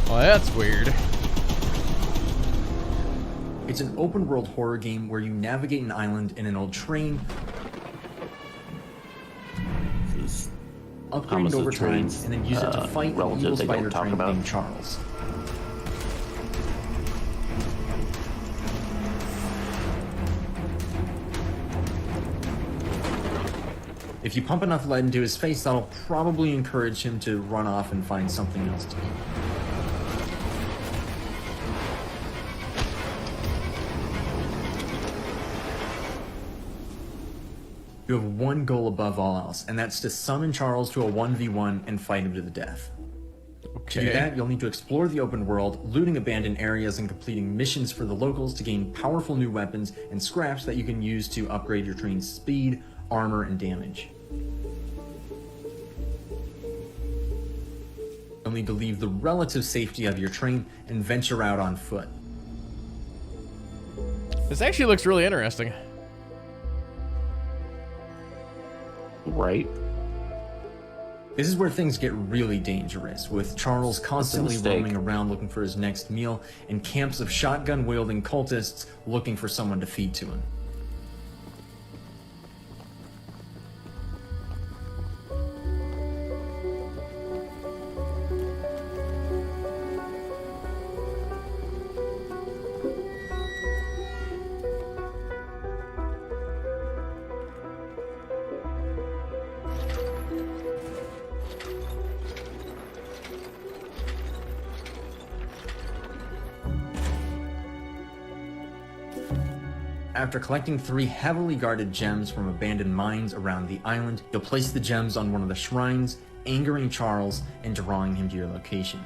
Well, that's weird. It's an open-world horror game where you navigate an island in an old train, upgrade over trains, and then use it to fight an evil spider train named Charles. If you pump enough lead into his face, that'll probably encourage him to run off and find something else to do. You have one goal above all else, and that's to summon Charles to a 1v1 and fight him to the death. To do that, you'll need to explore the open world, looting abandoned areas and completing missions for the locals to gain powerful new weapons and scraps that you can use to upgrade your train's speed, armor, and damage. You'll need to leave the relative safety of your train and venture out on foot. This actually looks really interesting. Right. This is where things get really dangerous, with Charles constantly roaming around looking for his next meal, and camps of shotgun-wielding cultists looking for someone to feed to him. After collecting 3 heavily guarded gems from abandoned mines around the island, you'll place the gems on one of the shrines, angering Charles and drawing him to your location.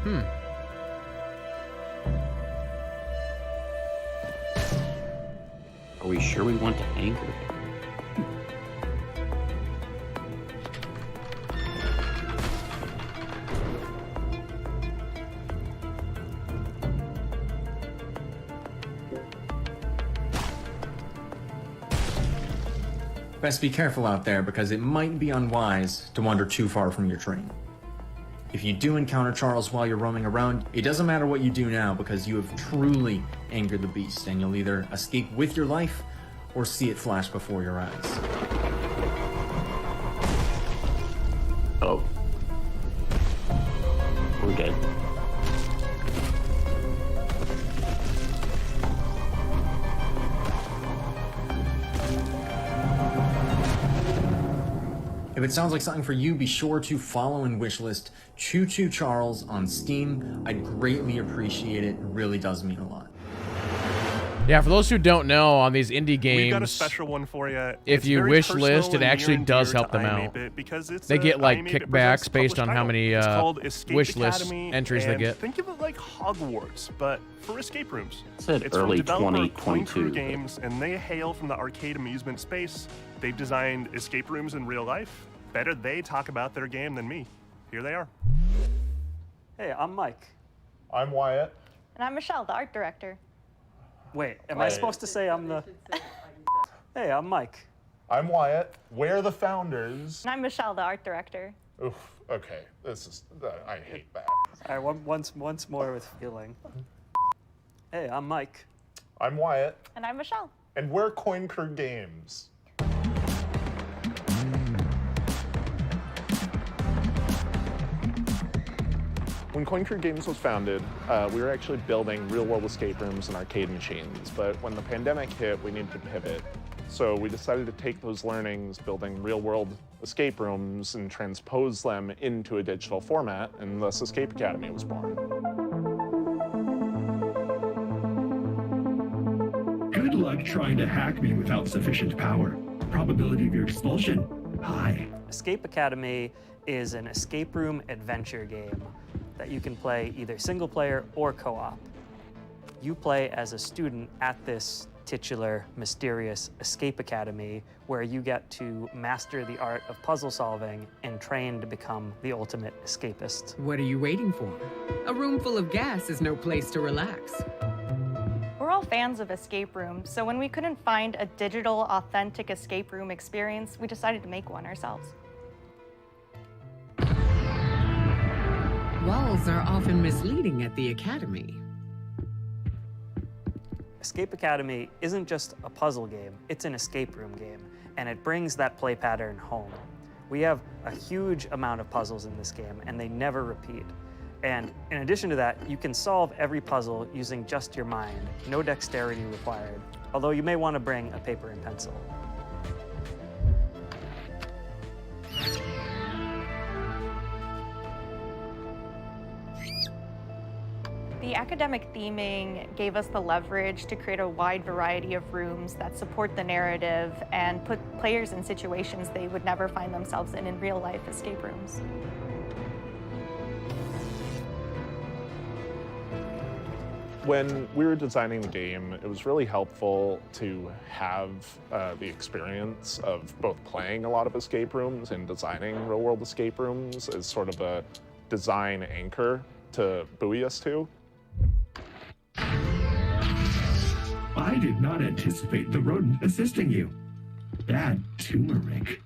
Are we sure we want to anchor? Best be careful out there because it might be unwise to wander too far from your train. If you do encounter Charles while you're roaming around, it doesn't matter what you do now because you have truly angered the beast and you'll either escape with your life or see it flash before your eyes. Oh. We're dead. If it sounds like something for you, be sure to follow and wishlist Choo Choo Charles on Steam. I'd greatly appreciate it. It really does mean a lot. Yeah, for those who don't know, on these indie games, we got a special one for you. If you wish list, it actually does help them out. They get like kickbacks based on how many wish list entries they get. Think of it like Hogwarts, but for escape rooms. It's early from developer 2022. Games, and they hail from the arcade amusement space. They've designed escape rooms in real life. Better they talk about their game than me. Here they are. Hey, I'm Mike. I'm Wyatt. And I'm Michelle, the art director. Wait, am I supposed to say I'm the... Hey, I'm Mike. I'm Wyatt. We're the founders. And I'm Michelle, the art director. Oof, okay. This is... I hate that. All right, once more with feeling. Hey, I'm Mike. I'm Wyatt. And I'm Michelle. And we're Coin Crew Games. When Coin Crew Games was founded, we were actually building real-world escape rooms and arcade machines, but when the pandemic hit, we needed to pivot. So we decided to take those learnings, building real-world escape rooms, and transpose them into a digital format, and thus Escape Academy was born. Good luck trying to hack me without sufficient power. Probability of your expulsion, high. Escape Academy is an escape room adventure game that you can play either single player or co-op. You play as a student at this titular, mysterious Escape Academy where you get to master the art of puzzle solving and train to become the ultimate escapist. What are you waiting for? A room full of gas is no place to relax. We're all fans of escape rooms, so when we couldn't find a digital, authentic escape room experience, we decided to make one ourselves. Walls are often misleading at the Academy. Escape Academy isn't just a puzzle game, it's an escape room game, and it brings that play pattern home. We have a huge amount of puzzles in this game, and they never repeat. And in addition to that, you can solve every puzzle using just your mind, no dexterity required, although you may want to bring a paper and pencil. The academic theming gave us the leverage to create a wide variety of rooms that support the narrative and put players in situations they would never find themselves in real-life escape rooms. When we were designing the game, it was really helpful to have the experience of both playing a lot of escape rooms and designing real-world escape rooms as sort of a design anchor to buoy us to. I did not anticipate the rodent assisting you. Bad turmeric.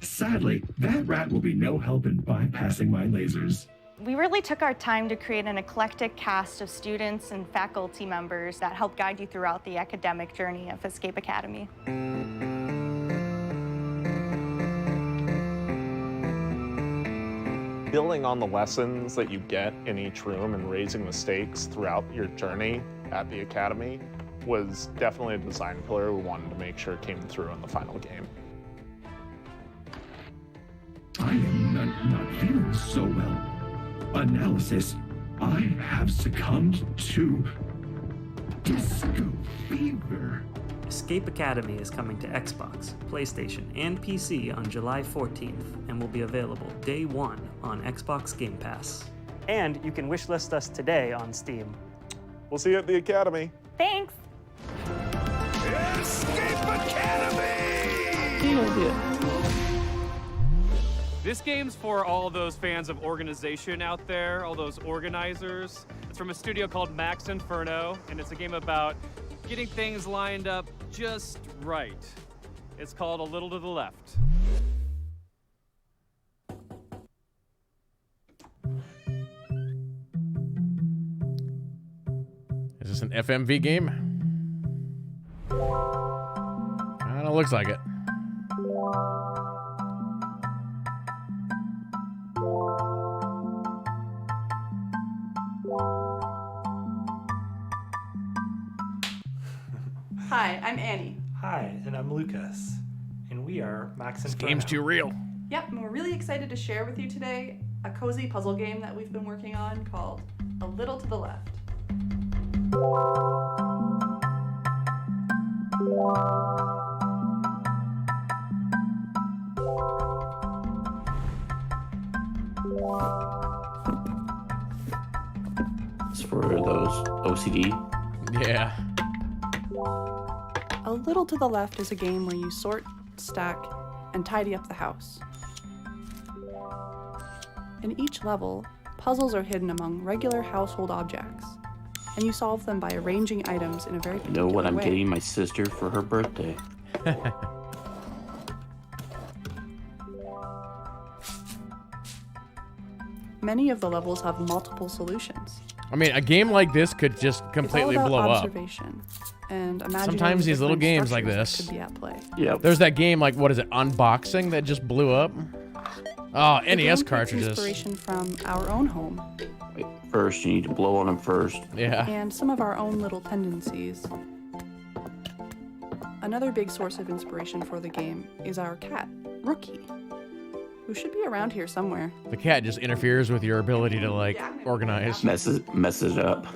Sadly, that rat will be no help in bypassing my lasers. We really took our time to create an eclectic cast of students and faculty members that help guide you throughout the academic journey of Escape Academy. Building on the lessons that you get in each room and raising the stakes throughout your journey at the Academy was definitely a design pillar we wanted to make sure came through in the final game. I am not feeling so well. Analysis, I have succumbed to disco fever. Escape Academy is coming to Xbox, PlayStation, and PC on July 14th and will be available day one on Xbox Game Pass. And you can wishlist us today on Steam. We'll see you at the Academy. Thanks. Escape Academy! This game's for all those fans of organization out there, all those organizers. It's from a studio called Max Inferno, and it's a game about getting things lined up just right. It's called A Little to the Left. Is this an FMV game? Kinda looks like it. Hi, I'm Annie. Hi, and I'm Lucas, and we are Max This Inferno. game's too real. Yep, and we're really excited to share with you today a cozy puzzle game that we've been working on called A Little to the Left. It's for those OCD. Yeah. A Little to the Left is a game where you sort, stack, and tidy up the house. In each level, puzzles are hidden among regular household objects, and you solve them by arranging items in a very You particular know what I'm way. getting my sister for her birthday? Many of the levels have multiple solutions. I mean, a game like this could just completely it's all blow about up. observation and imagining Sometimes these little different games like structures this. that could be at play. Yep. There's that game, like, what is it, Unboxing, that just blew up? Oh, The game NES takes cartridges. inspiration from our own home First, you need to blow on them first. Yeah. and some of our own little tendencies. Another big source of inspiration for the game is our cat, Rookie, who should be around here somewhere. The cat just interferes with your ability to, like, organize. Messes it up.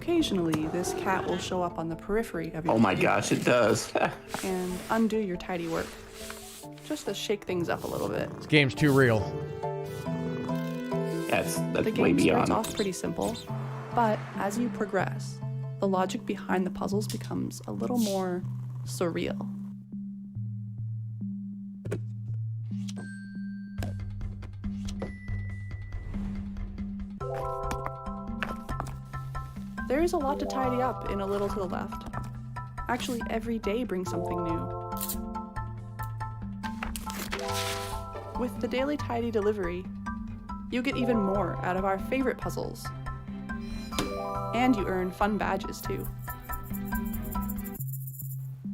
Occasionally, this cat will show up on the periphery of your Oh my computer gosh, it does. and undo your tidy work, just to shake things up a little bit. This game's too real. That's The way game starts beyond. off pretty simple, but as you progress, the logic behind the puzzles becomes a little more surreal. There is a lot to tidy up in A Little to the Left. Actually, every day brings something new. With the daily tidy delivery, you get even more out of our favorite puzzles. And you earn fun badges too.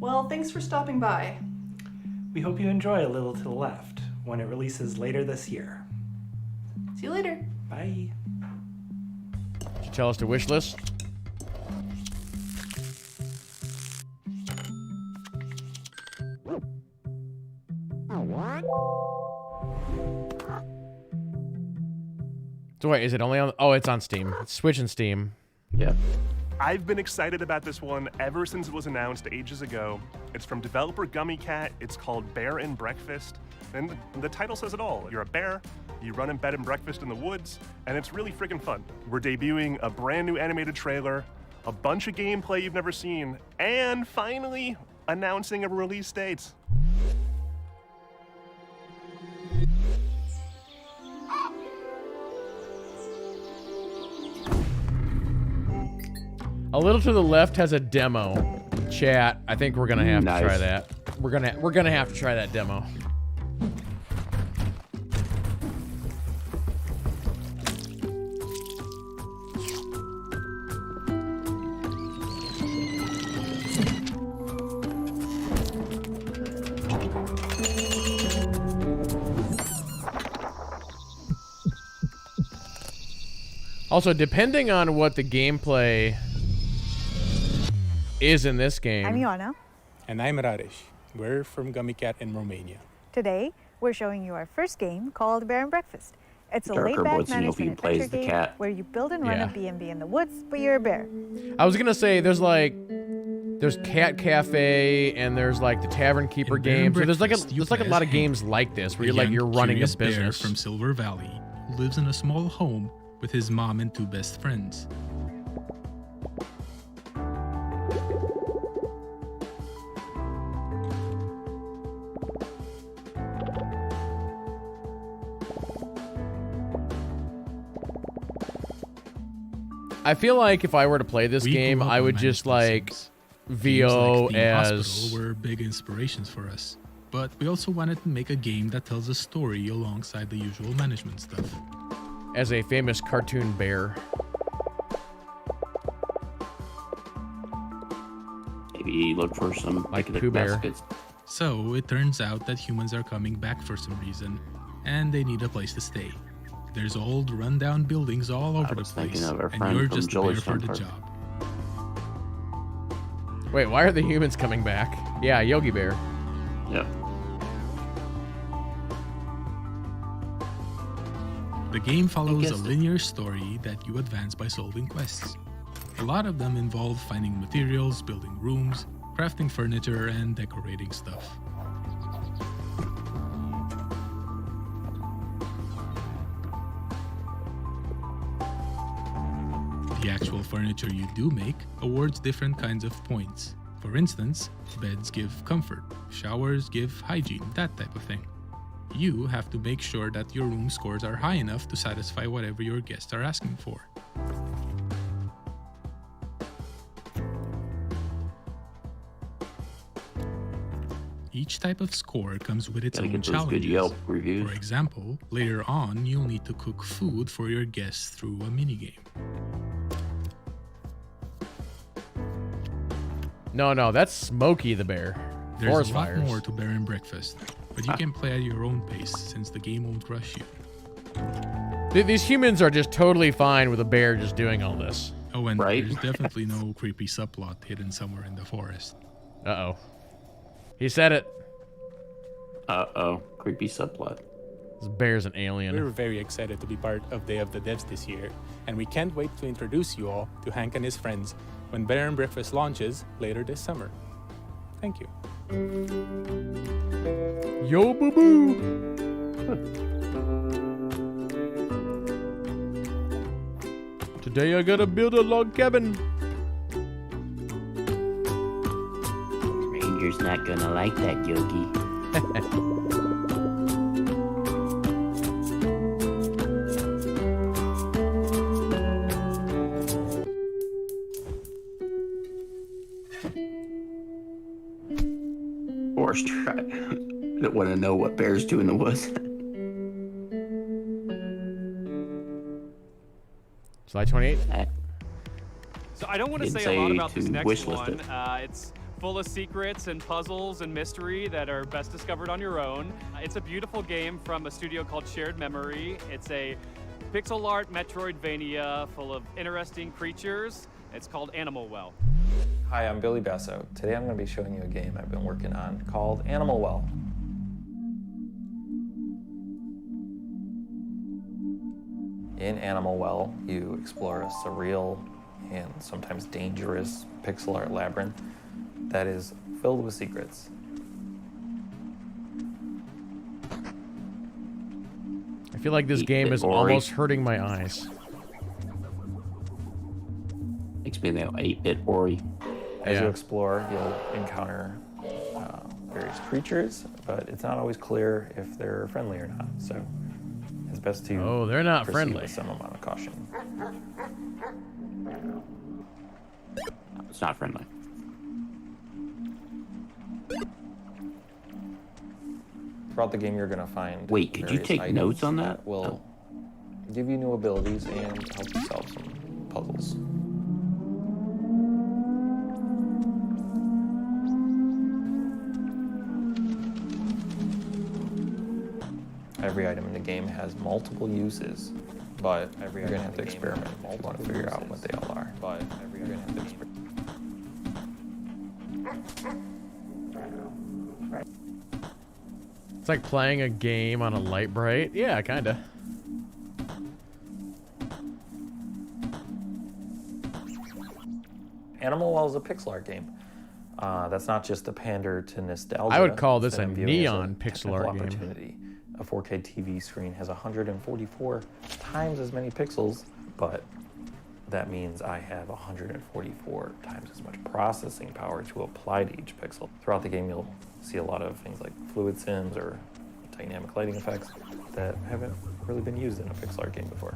Well, thanks for stopping by. We hope you enjoy A Little to the Left when it releases later this year. See you later. Bye. Did you tell us to wish list? So wait, is it only on? Oh, it's on Steam. It's Switch and Steam. Yep. I've been excited about this one ever since it was announced ages ago. It's from developer Gummy Cat. It's called Bear and Breakfast. And the title says it all. You're a bear, you run in bed and breakfast in the woods, and it's really freaking fun. We're debuting a brand new animated trailer, a bunch of gameplay you've never seen, and finally announcing a release date. A Little to the Left has a demo. Chat, I think we're gonna have to try Nice. that. We're gonna have to try that demo. Also, depending on what the gameplay is in this game. I'm Ioana. And I'm Radesh. We're from Gummy Cat in Romania. Today, we're showing you our first game called Bear and Breakfast. It's a Darker laid-back Woods and management Yopi plays adventure the game cat. where you build and run Yeah. a B&B in the woods, but you're a bear. I was gonna say there's Cat Cafe and there's like the Tavern Keeper games. So there's like a lot of games like this where you're running a curious bear business. from Silver Valley who lives in a small home with his mom and 2 best friends. I feel like if I were to play this game, I would just like VO Games like Theme as Hospital were big inspirations for us, but we also wanted to make a game that tells a story alongside the usual management stuff. as a famous cartoon bear. Maybe look for some like picnic Pooh Bear. baskets. So it turns out that humans are coming back for some reason, and they need a place to stay. There's old, rundown buildings all over the place, of our and friend you're from just there for the Jolly job. Wait, why are the humans coming back? Yeah, Yogi Bear. Yep. The game follows a linear story that you advance by solving quests. A lot of them involve finding materials, building rooms, crafting furniture, and decorating stuff. The actual furniture you do make awards different kinds of points. For instance, beds give comfort, showers give hygiene, that type of thing. You have to make sure that your room scores are high enough to satisfy whatever your guests are asking for. Each type of score comes with its Gotta own get those good challenges. Yelp reviews. For example, later on, you'll need to cook food for your guests through a minigame. No, that's Smokey the Bear. There's Forest a lot fires. more to Bear and Breakfast, but you can play at your own pace since the game won't rush you. These humans are just totally fine with a bear just doing all this. Oh, and there's definitely no creepy subplot hidden somewhere in the forest. Uh-oh. He said it. Uh-oh. Creepy subplot. This bear's an alien. We're very excited to be part of Day of the Devs this year, and we can't wait to introduce you all to Hank and his friends when Bear and Breakfast launches later this summer. Thank you. Yo, boo-boo! Today I gotta build a log cabin. Ranger's not gonna like that, Yogi. Forest try. I don't want to know what bears do in the woods. July 28th. So I don't want to Didn't say a lot say about this to next wishlist one. it. It's full of secrets and puzzles and mystery that are best discovered on your own. It's a beautiful game from a studio called Shared Memory. It's a pixel art Metroidvania full of interesting creatures. It's called Animal Well. Hi, I'm Billy Basso. Today I'm going to be showing you a game I've been working on called Animal Well. In Animal Well, you explore a surreal and sometimes dangerous pixel art labyrinth that is filled with secrets. I feel like this game is almost hurting my eyes. Makes me that 8-bit Ori. As you explore, you'll encounter various creatures, but it's not always clear if they're friendly or not. So it's best to Oh, they're not proceed friendly. with some amount of caution. It's not friendly. Throughout the game, you're going to find Wait, could you various take items notes on that? will give you new abilities and help you solve some puzzles. Every item in the game has multiple uses, but you're going to have to experiment if you want to figure out what they all are. But you're going to have to experiment. It's like playing a game on a light bright. Yeah, kinda. Animal Well is a pixel art game. That's not just a pander to nostalgia. I would call this that a I'm viewing as neon pixel art game. opportunity. A 4K TV screen has 144 times as many pixels, but that means I have 144 times as much processing power to apply to each pixel. Throughout the game, you'll see a lot of things like fluid sims or dynamic lighting effects that haven't really been used in a pixel art game before.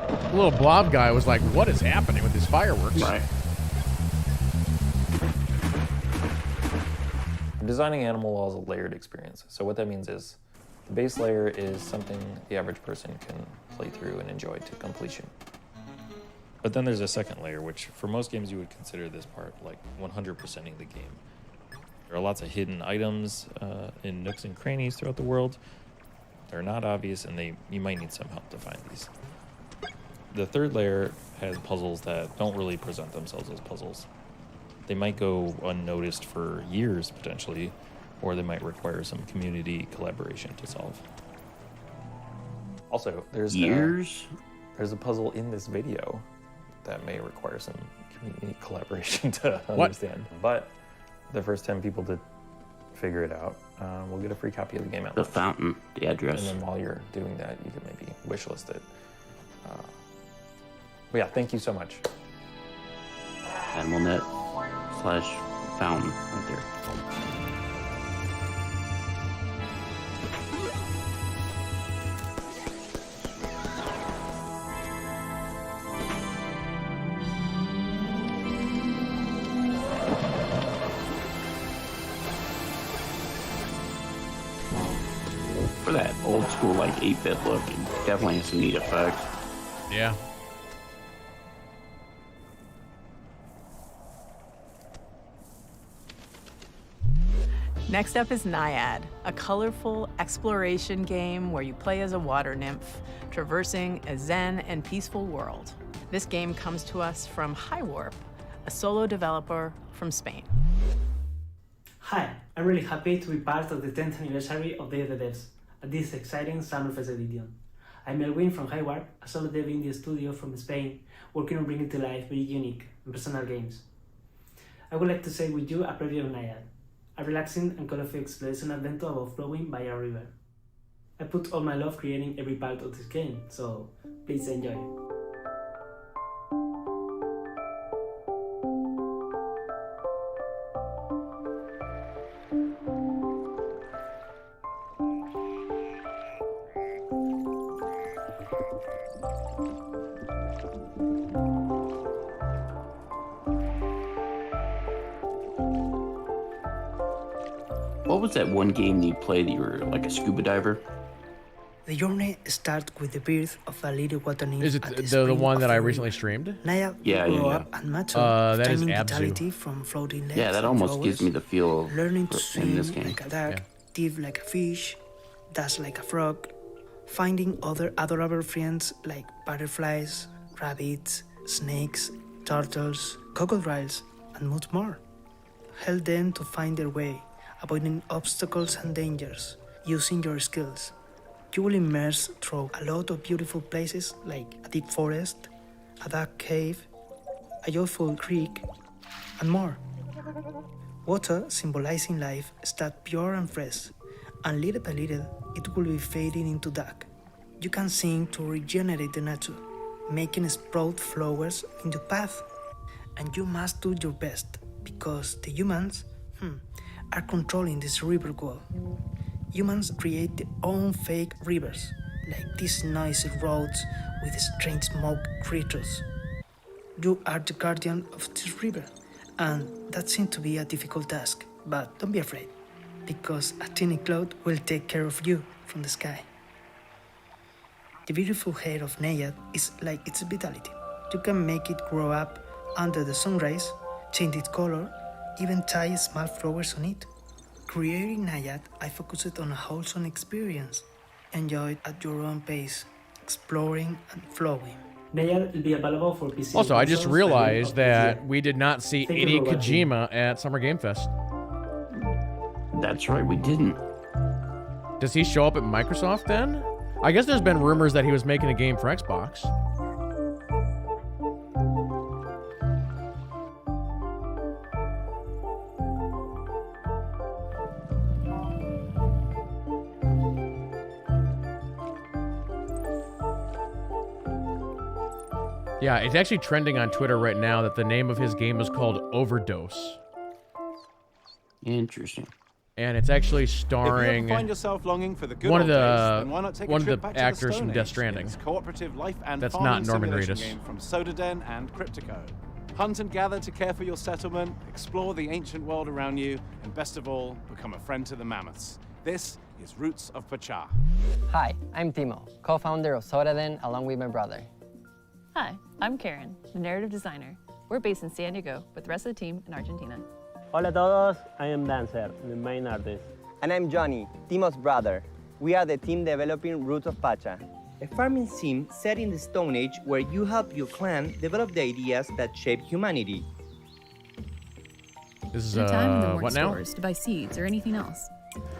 The little blob guy was like, what is happening with these fireworks? Right. Designing Animal Well is a layered experience. So what that means is the base layer is something the average person can play through and enjoy to completion. But then there's a second layer, which for most games you would consider this part like 100%ing the game. There are lots of hidden items in nooks and crannies throughout the world. They're not obvious, and you might need some help to find these. The third layer has puzzles that don't really present themselves as puzzles. They might go unnoticed for years, potentially, or they might require some community collaboration to solve. Also, there's a puzzle in this video that may require some community collaboration to understand. But the first 10 people to figure it out will get a free copy of the game at The launch. fountain, the address. And then while you're doing that, you can maybe wishlist it. But yeah, thank you so much. AnimalNet/fountain right there. For that old school like 8-bit look, it definitely has some neat effects. Yeah. Next up is Naiad, a colorful exploration game where you play as a water nymph, traversing a zen and peaceful world. This game comes to us from Highwarp, a solo developer from Spain. Hi, I'm really happy to be part of the 10th anniversary of Day of the Devs at this exciting Summerfest edition. I'm Elwin from Highwarp, a solo dev indie studio from Spain, working on bringing to life very unique and personal games. I would like to share with you a preview of Naiad, a relaxing and colorful exploration adventure about flowing by a river. I put all my love creating every part of this game, so please enjoy. What was that one game that you played that you were like a scuba diver? The journey starts with the birth of a little water nymph. Is it the one that I recently streamed? Naiad Yeah, grew yeah. up and mature, That is timing Abzu. vitality from floating legs Yeah, that and almost flowers, gives me the feel learning to in swim this game. like a duck, dive like a fish, dance like a frog, finding other adorable friends like butterflies, rabbits, snakes, turtles, crocodiles, and much more. Help them to find their way, avoiding obstacles and dangers, using your skills. You will immerse through a lot of beautiful places like a deep forest, a dark cave, a joyful creek, and more. Water, symbolizing life, starts pure and fresh, and little by little, it will be fading into dark. You can sing to regenerate the nature, making sprout flowers in your path. And you must do your best, because the humans are controlling this river wall. Humans create their own fake rivers, like these noisy roads with strange smoke creatures. You are the guardian of this river, and that seems to be a difficult task, but don't be afraid, because a tiny cloud will take care of you from the sky. The beautiful hair of Naiad is like its vitality. You can make it grow up under the sun rays, change its color, even tie small flowers on it. Creating Naiad, I focused on a wholesome experience. Enjoy it at your own pace, exploring and flowing. Naiad will be available for PC. Also, I just consoles realized by the end of that we did not see Thank you any for watching. Kojima at Summer Game Fest. That's right, we didn't. Does he show up at Microsoft then? I guess there's been rumors that he was making a game for Xbox. Yeah, it's actually trending on Twitter right now that the name of his game is called Overdose. Interesting. And it's actually starring If you find yourself longing for the good one old of days, the then why not take a one of trip the back to the actors Stone from Death Age Stranding. in this cooperative life and That's farming not Norman simulation Reedus. game from Sodaden and Cryptico. Hunt and gather to care for your settlement, explore the ancient world around you, and best of all, become a friend to the mammoths. This is Roots of Pachá. Hi, I'm Timo, co-founder of Sodaden along with my brother. Hi, I'm Karen, the narrative designer. We're based in San Diego with the rest of the team in Argentina. Hola a todos, I am Dancer, the main artist. And I'm Johnny, Timo's brother. We are the team developing Roots of Pachá, a farming sim set in the Stone Age where you help your clan develop the ideas that shape humanity. This is, In a time when there what weren't now? stores to buy seeds or anything else,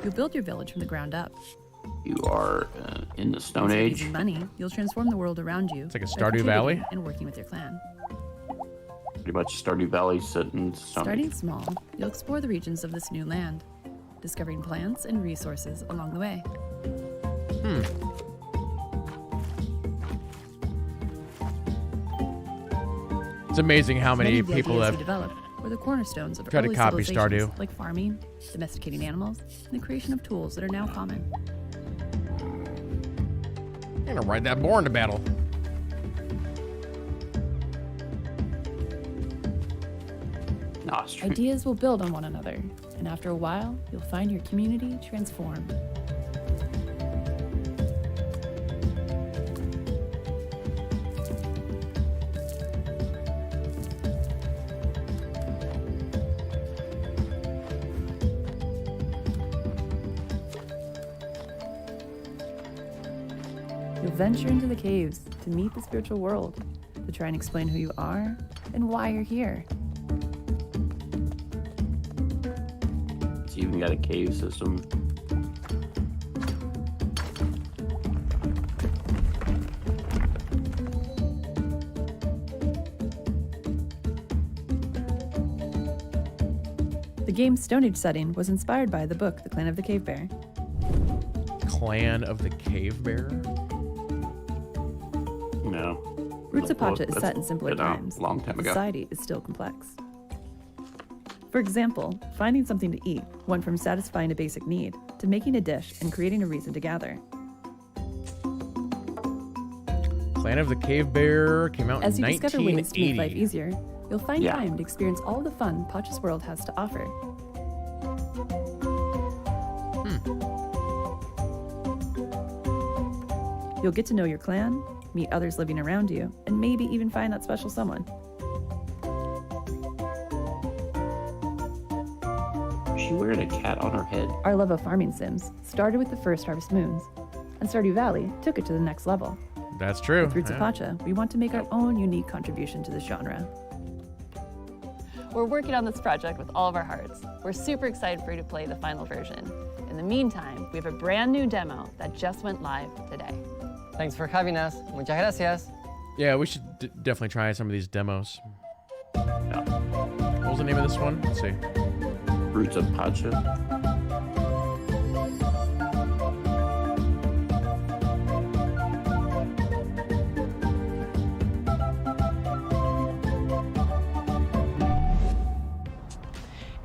you'll build your village from the ground up. You are in the Stone Instead of Age. using money, you'll transform the world around you. It's like a by Stardew Valley? contributing and working with your clan. Pretty much Stardew Valley set in Stone Starting Age. small, you'll explore the regions of this new land, discovering plants and resources along the way. It's amazing how many of the people ideas have we developed were the cornerstones of tried to early copy civilizations, Stardew. like farming, domesticating animals, and the creation of tools that are now common. I'm gonna ride that boar into battle. Ideas will build on one another, and after a while, you'll find your community transformed. You'll venture into the caves to meet the spiritual world, to try and explain who you are and why you're here. It's even got a cave system. The game's Stone Age setting was inspired by the book The Clan of the Cave Bear. Clan of the Cave Bear? No. Roots of Well, Pachá is set in simpler been out times. a long time ago. Society is still complex. For example, finding something to eat went from satisfying a basic need to making a dish and creating a reason to gather. Clan of the Cave Bear came out As in you discover ways to make life 1980. easier, you'll find Yeah. time to experience all the fun Pachá's world has to offer. You'll get to know your clan, meet others living around you, and maybe even find that special someone. Is she wearing a cat on her head? Our love of farming sims started with the first Harvest Moons, and Stardew Valley took it to the next level. That's true. With Roots of yeah. Pachá, we want to make our own unique contribution to this genre. We're working on this project with all of our hearts. We're super excited for you to play the final version. In the meantime, we have a brand new demo that just went live today. Thanks for having us. Muchas gracias. Yeah, we should definitely try some of these demos. What was the name of this one? Let's see. Roots of Pachá.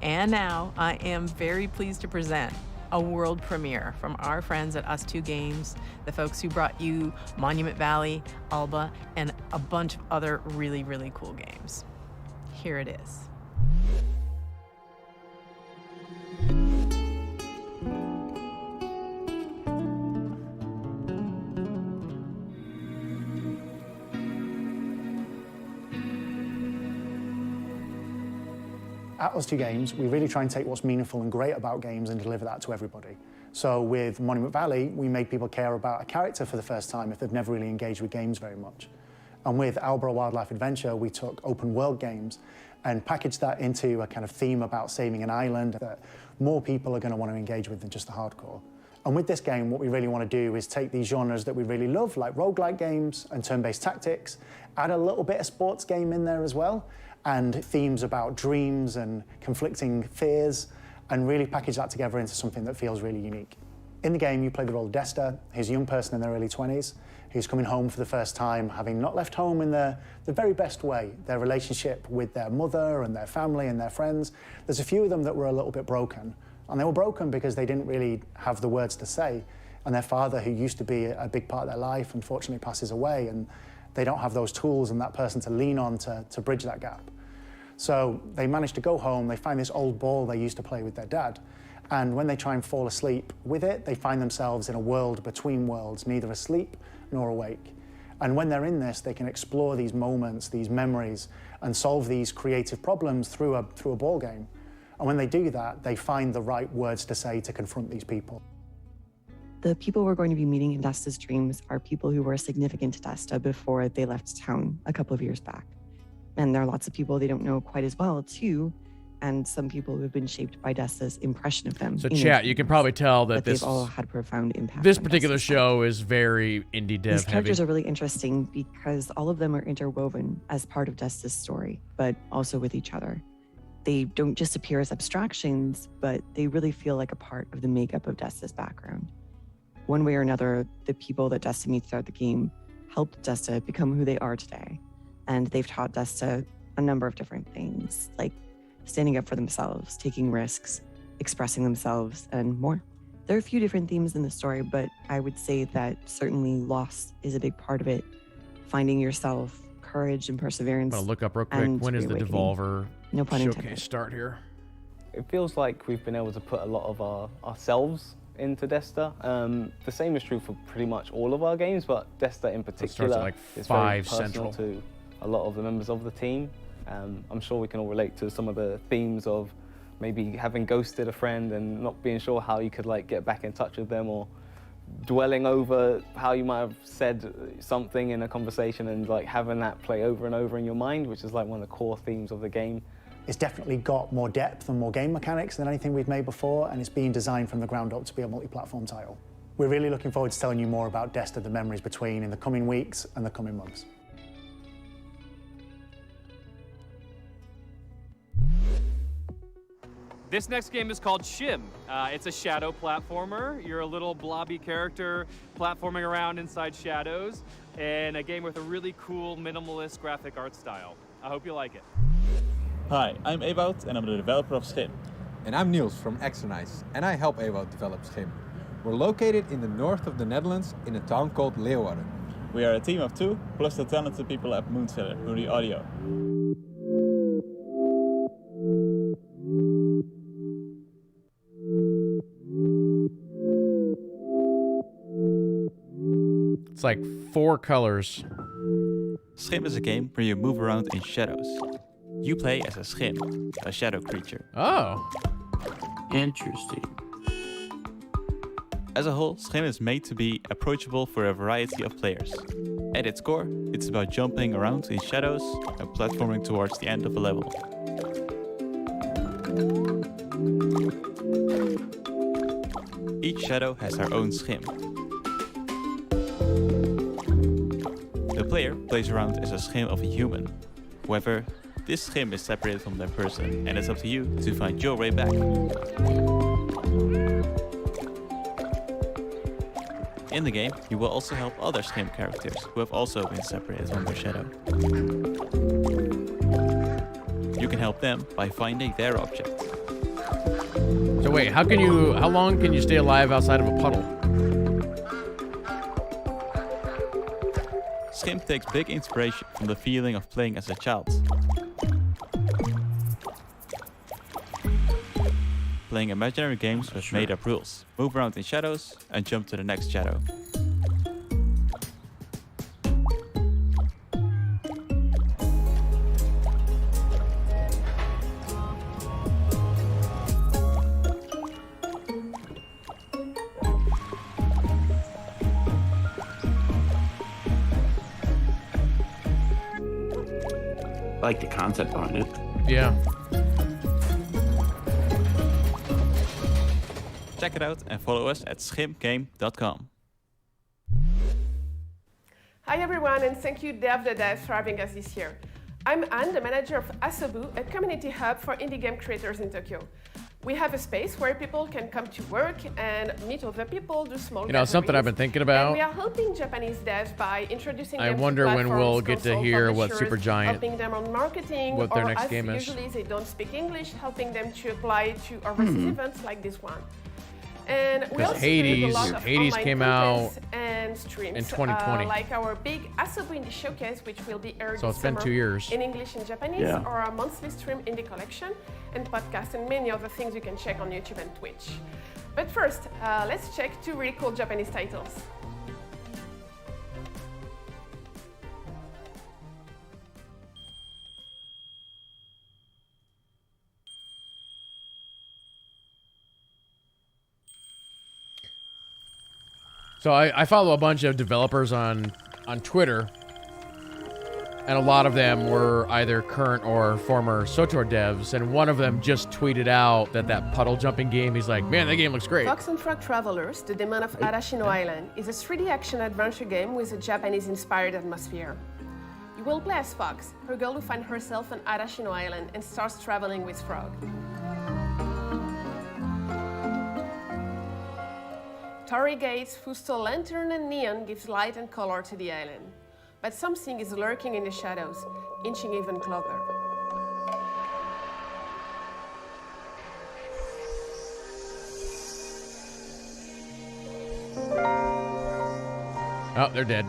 And now I am very pleased to present a world premiere from our friends at Us Two Games, the folks who brought you Monument Valley, Alba, and a bunch of other really, really cool games. Here it is. At Us Two Games, we really try and take what's meaningful and great about games and deliver that to everybody. So with Monument Valley, we made people care about a character for the first time if they've never really engaged with games very much. And with Alba Wildlife Adventure, we took open world games and packaged that into a kind of theme about saving an island that more people are going to want to engage with than just the hardcore. And with this game, what we really want to do is take these genres that we really love, like roguelike games and turn-based tactics, add a little bit of sports game in there as well, and themes about dreams and conflicting fears, and really package that together into something that feels really unique. In the game, you play the role of Desta, who's a young person in their early 20s, who's coming home for the first time, having not left home in the very best way. Their relationship with their mother and their family and their friends. There's a few of them that were a little bit broken. And they were broken because they didn't really have the words to say. And their father, who used to be a big part of their life, unfortunately passes away, and they don't have those tools and that person to lean on to bridge that gap. So they manage to go home, they find this old ball they used to play with their dad. And when they try and fall asleep with it, they find themselves in a world between worlds, neither asleep nor awake. And when they're in this, they can explore these moments, these memories, and solve these creative problems through a ball game. And when they do that, they find the right words to say to confront these people. The people we're going to be meeting in Desta's dreams are people who were significant to Desta before they left town a couple of years back. And there are lots of people they don't know quite as well, too, and some people who have been shaped by Desta's impression of them. So chat, you can probably tell that they've all had profound impact. This particular show is very indie dev These characters heavy. are really interesting because all of them are interwoven as part of Desta's story, but also with each other. They don't just appear as abstractions, but they really feel like a part of the makeup of Desta's background. One way or another, the people that Desta meets throughout the game helped Desta become who they are today. And they've taught Desta a number of different things, like standing up for themselves, taking risks, expressing themselves, and more. There are a few different themes in the story, but I would say that certainly loss is a big part of it. Finding yourself, courage and perseverance. I'm gonna look up real quick. When is the Devolver No pun showcase intended. start here? It feels like we've been able to put a lot of ourselves into Desta. The same is true for pretty much all of our games, but Desta in particular at like is 5 very personal Central. to a lot of the members of the team. I'm sure we can all relate to some of the themes of maybe having ghosted a friend and not being sure how you could like get back in touch with them, or dwelling over how you might have said something in a conversation and like having that play over and over in your mind, which is like one of the core themes of the game. It's definitely got more depth and more game mechanics than anything we've made before, and it's being designed from the ground up to be a multi-platform title. We're really looking forward to telling you more about Desta, the memories between, in the coming weeks and the coming months. This next game is called Shim. It's a shadow platformer. You're a little blobby character platforming around inside shadows, and a game with a really cool minimalist graphic art style. I hope you like it. Hi, I'm Ewout and I'm the developer of Schim. And I'm Niels from Exernice, and I help Ewout develop Schim. We're located in the north of the Netherlands in a town called Leeuwarden. We are a team of 2, plus the talented people at Moonseller who do audio. It's like 4 colors. Schim is a game where you move around in shadows. You play as a Schim, a shadow creature. Oh. Interesting. As a whole, Schim is made to be approachable for a variety of players. At its core, it's about jumping around in shadows and platforming towards the end of a level. Each shadow has her own Schim. The player plays around as a Schim of a human. However, this Schim is separated from their person, and it's up to you to find your way back. In the game, you will also help other Schim characters who have also been separated from their shadow. You can help them by finding their object. So wait, how long can you stay alive outside of a puddle? Schim takes big inspiration from the feeling of playing as a child. Playing imaginary games with made-up rules. Move around in shadows and jump to the next shadow. I like the concept behind it. Yeah. Check it out and follow us at schimgame.com. Hi everyone, and thank you DevTheDev for having us this year. I'm Anne, the manager of Asobu, a community hub for indie game creators in Tokyo. We have a space where people can come to work and meet other people, do small You know, something I've been thinking about. And we are helping Japanese devs by introducing them I wonder to when we'll get to console hear what publishers, Supergiant, helping them on marketing, what their or next as game is. usually they don't speak English, helping them to apply to overseas events like this one. And we Because also do a lot of Hades online came out contests and streams in 2020. like our big Asobo Indie Showcase, which will be aired So it's this been summer 2 years. in English and Japanese, Yeah. or our monthly stream Indie Collection and podcast and many other things you can check on YouTube and Twitch. But first, let's check 2 really cool Japanese titles. So I follow a bunch of developers on Twitter, and a lot of them were either current or former SOTOR devs, and one of them just tweeted out that puddle jumping game, he's like, man, that game looks great. Fox and Frog Travelers, The Demon of Arashino Island, is a 3D action adventure game with a Japanese-inspired atmosphere. You will play as Fox, her girl who finds herself on Arashino Island and starts traveling with Frog. Torii Gates, whose tall lantern and neon gives light and color to the island. But something is lurking in the shadows, inching even closer. Oh, they're dead.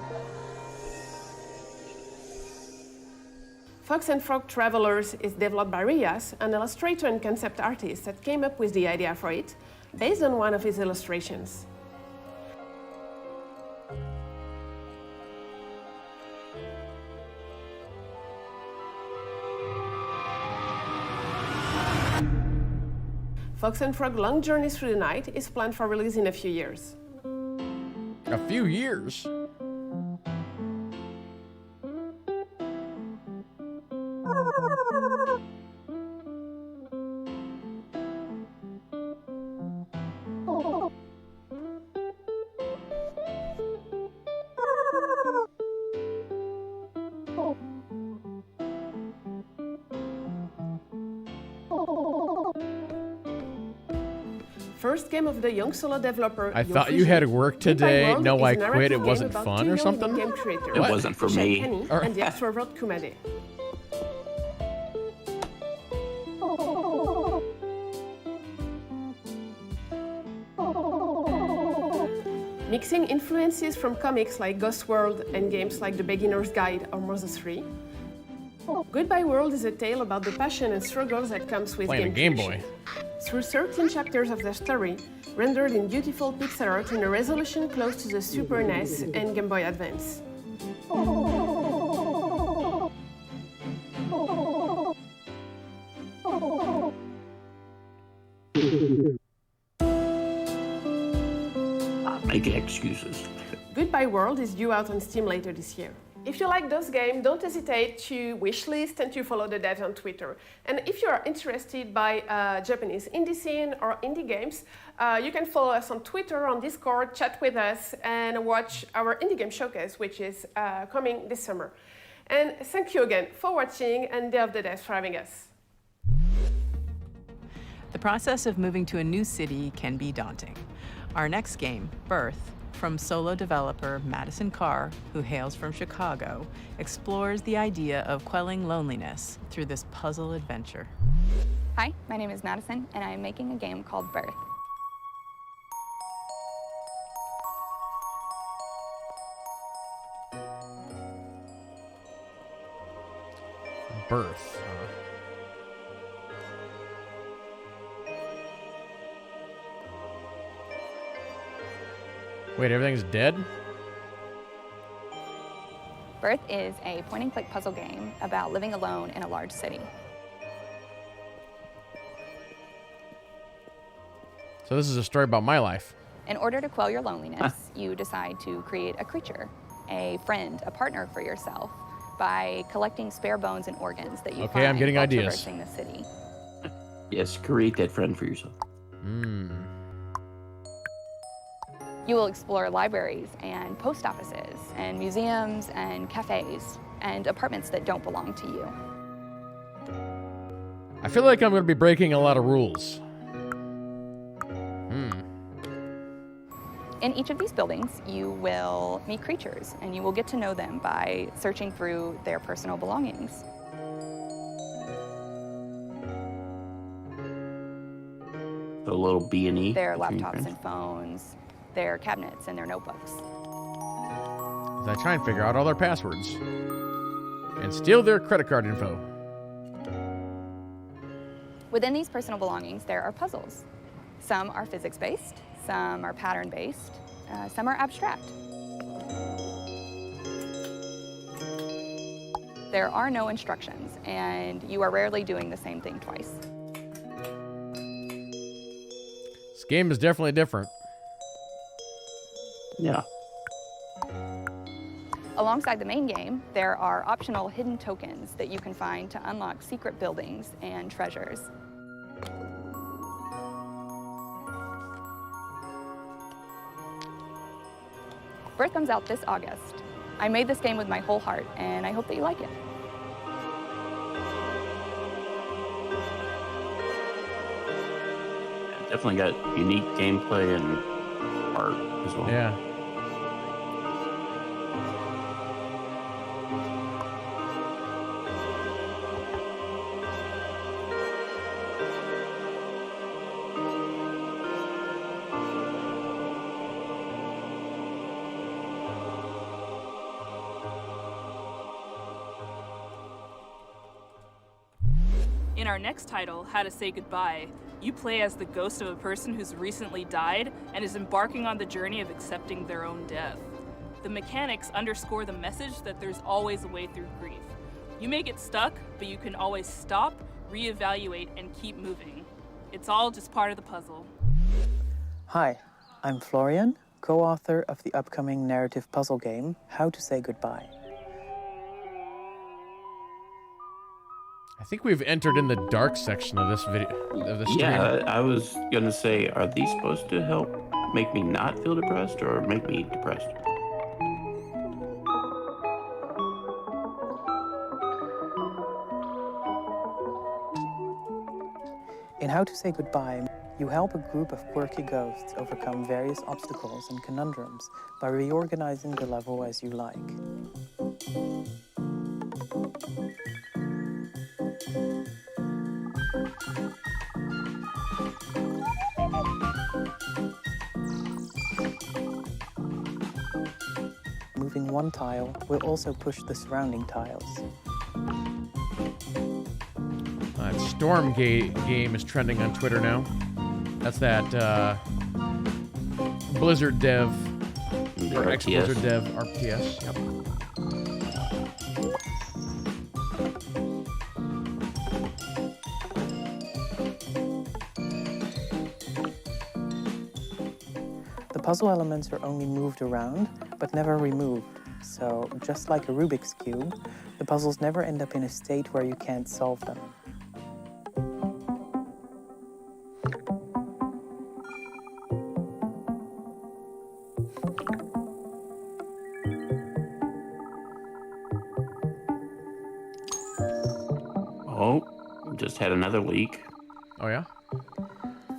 Fox and Frog Travelers is developed by Rias, an illustrator and concept artist that came up with the idea for it, based on one of his illustrations. Fox and Frog Long Journey Through the Night is planned for release in a few years. A few years? First game of the young solo developer. I thought you had work today. No, I quit. It wasn't fun or something? It wasn't for me. And the extrovert Kumade. Mixing influences from comics like Ghost World and games like The Beginner's Guide or Mother 3. Goodbye World is a tale about the passion and struggles that comes with Playing a Game Boy. Through 13 chapters of the story, rendered in beautiful pixel art in a resolution close to the Super NES and Game Boy Advance. Making excuses. Goodbye World is due out on Steam later this year. If you like those games, don't hesitate to wishlist and to follow the devs on Twitter. And if you are interested by Japanese indie scene or indie games, you can follow us on Twitter, on Discord, chat with us, and watch our Indie Game Showcase, which is coming this summer. And thank you again for watching, and Day of the Devs for having us. The process of moving to a new city can be daunting. Our next game, Birth, from solo developer Madison Carr, who hails from Chicago, explores the idea of quelling loneliness through this puzzle adventure. Hi, my name is Madison, and I am making a game called Birth. Birth. Wait, everything's dead? Birth is a point-and-click puzzle game about living alone in a large city. So this is a story about my life. In order to quell your loneliness, you decide to create a creature, a friend, a partner for yourself, by collecting spare bones and organs that you find I'm getting while ideas. traversing the city. Yes, create that friend for yourself. You will explore libraries and post offices and museums and cafes and apartments that don't belong to you. I feel like I'm going to be breaking a lot of rules. In each of these buildings, you will meet creatures, and you will get to know them by searching through their personal belongings. The little B&E. Their laptops and phones, their cabinets and their notebooks. As I try and figure out all their passwords and steal their credit card info. Within these personal belongings, there are puzzles. Some are physics-based, some are pattern-based, some are abstract. There are no instructions, and you are rarely doing the same thing twice. This game is definitely different. Yeah. Alongside the main game, there are optional hidden tokens that you can find to unlock secret buildings and treasures. Birth comes out this August. I made this game with my whole heart, and I hope that you like it. Definitely got unique gameplay and art as well. Yeah. In our next title, How to Say Goodbye, you play as the ghost of a person who's recently died and is embarking on the journey of accepting their own death. The mechanics underscore the message that there's always a way through grief. You may get stuck, but you can always stop, reevaluate, and keep moving. It's all just part of the puzzle. Hi, I'm Florian, co-author of the upcoming narrative puzzle game, How to Say Goodbye. I think we've entered in the dark section of this video, of the stream. Yeah, I was gonna say, are these supposed to help make me not feel depressed or make me depressed? In How to Say Goodbye, you help a group of quirky ghosts overcome various obstacles and conundrums by reorganizing the level as you like. Moving one tile will also push the surrounding tiles. Stormgate game is trending on Twitter now. That's that Blizzard dev, or ex-Blizzard dev RTS. Yep. The puzzle elements are only moved around, but never removed. So, just like a Rubik's Cube, the puzzles never end up in a state where you can't solve them. Oh, just had another leak. Oh yeah?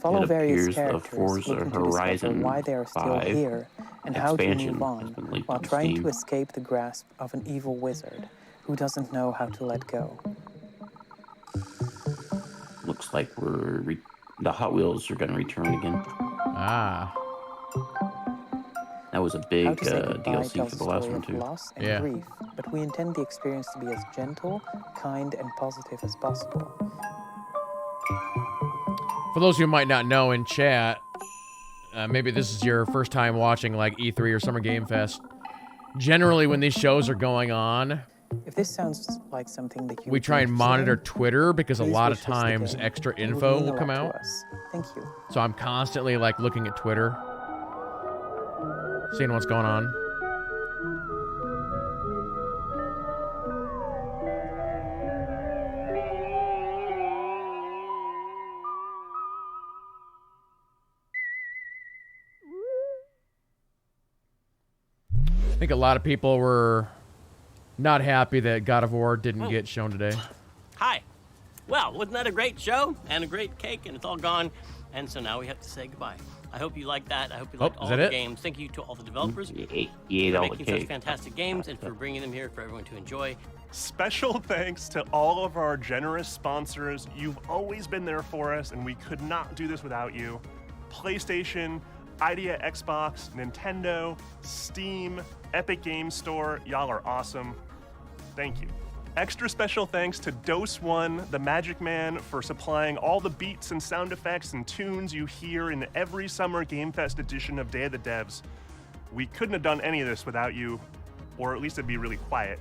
Follow It various appears the characters Forza looking to discover Horizon why they are still 5 here and how to expansion move on has been leaked while on trying Steam. to escape the grasp of an evil wizard who doesn't know how to let go. Looks like the Hot Wheels are going to return again. Ah. That was a big How to Say Goodbye DLC tells for a the last story one of too. loss and Yeah. grief, but we intend the experience to be as gentle, kind, and positive as possible. For those who might not know in chat, maybe this is your first time watching like E3 or Summer Game Fest. Generally, when these shows are going on, If this sounds like something that you we would try be and interested monitor in, Twitter because a please lot of wishlist the times game. extra It would info mean a will come lot to out. us. Thank you. So I'm constantly like looking at Twitter, seeing what's going on. I think a lot of people were not happy that God of War didn't get shown today. Hi. Well, wasn't that a great show and a great cake, and it's all gone, and so now we have to say goodbye. I hope you like that. I hope you like all the games. Thank you to all the developers for making such fantastic games and for bringing them here for everyone to enjoy. Special thanks to all of our generous sponsors. You've always been there for us, and we could not do this without you. PlayStation, Idea Xbox, Nintendo, Steam, Epic Games Store. Y'all are awesome. Thank you. Extra special thanks to Dose One, the Magic Man, for supplying all the beats and sound effects and tunes you hear in every Summer Game Fest edition of Day of the Devs. We couldn't have done any of this without you, or at least it'd be really quiet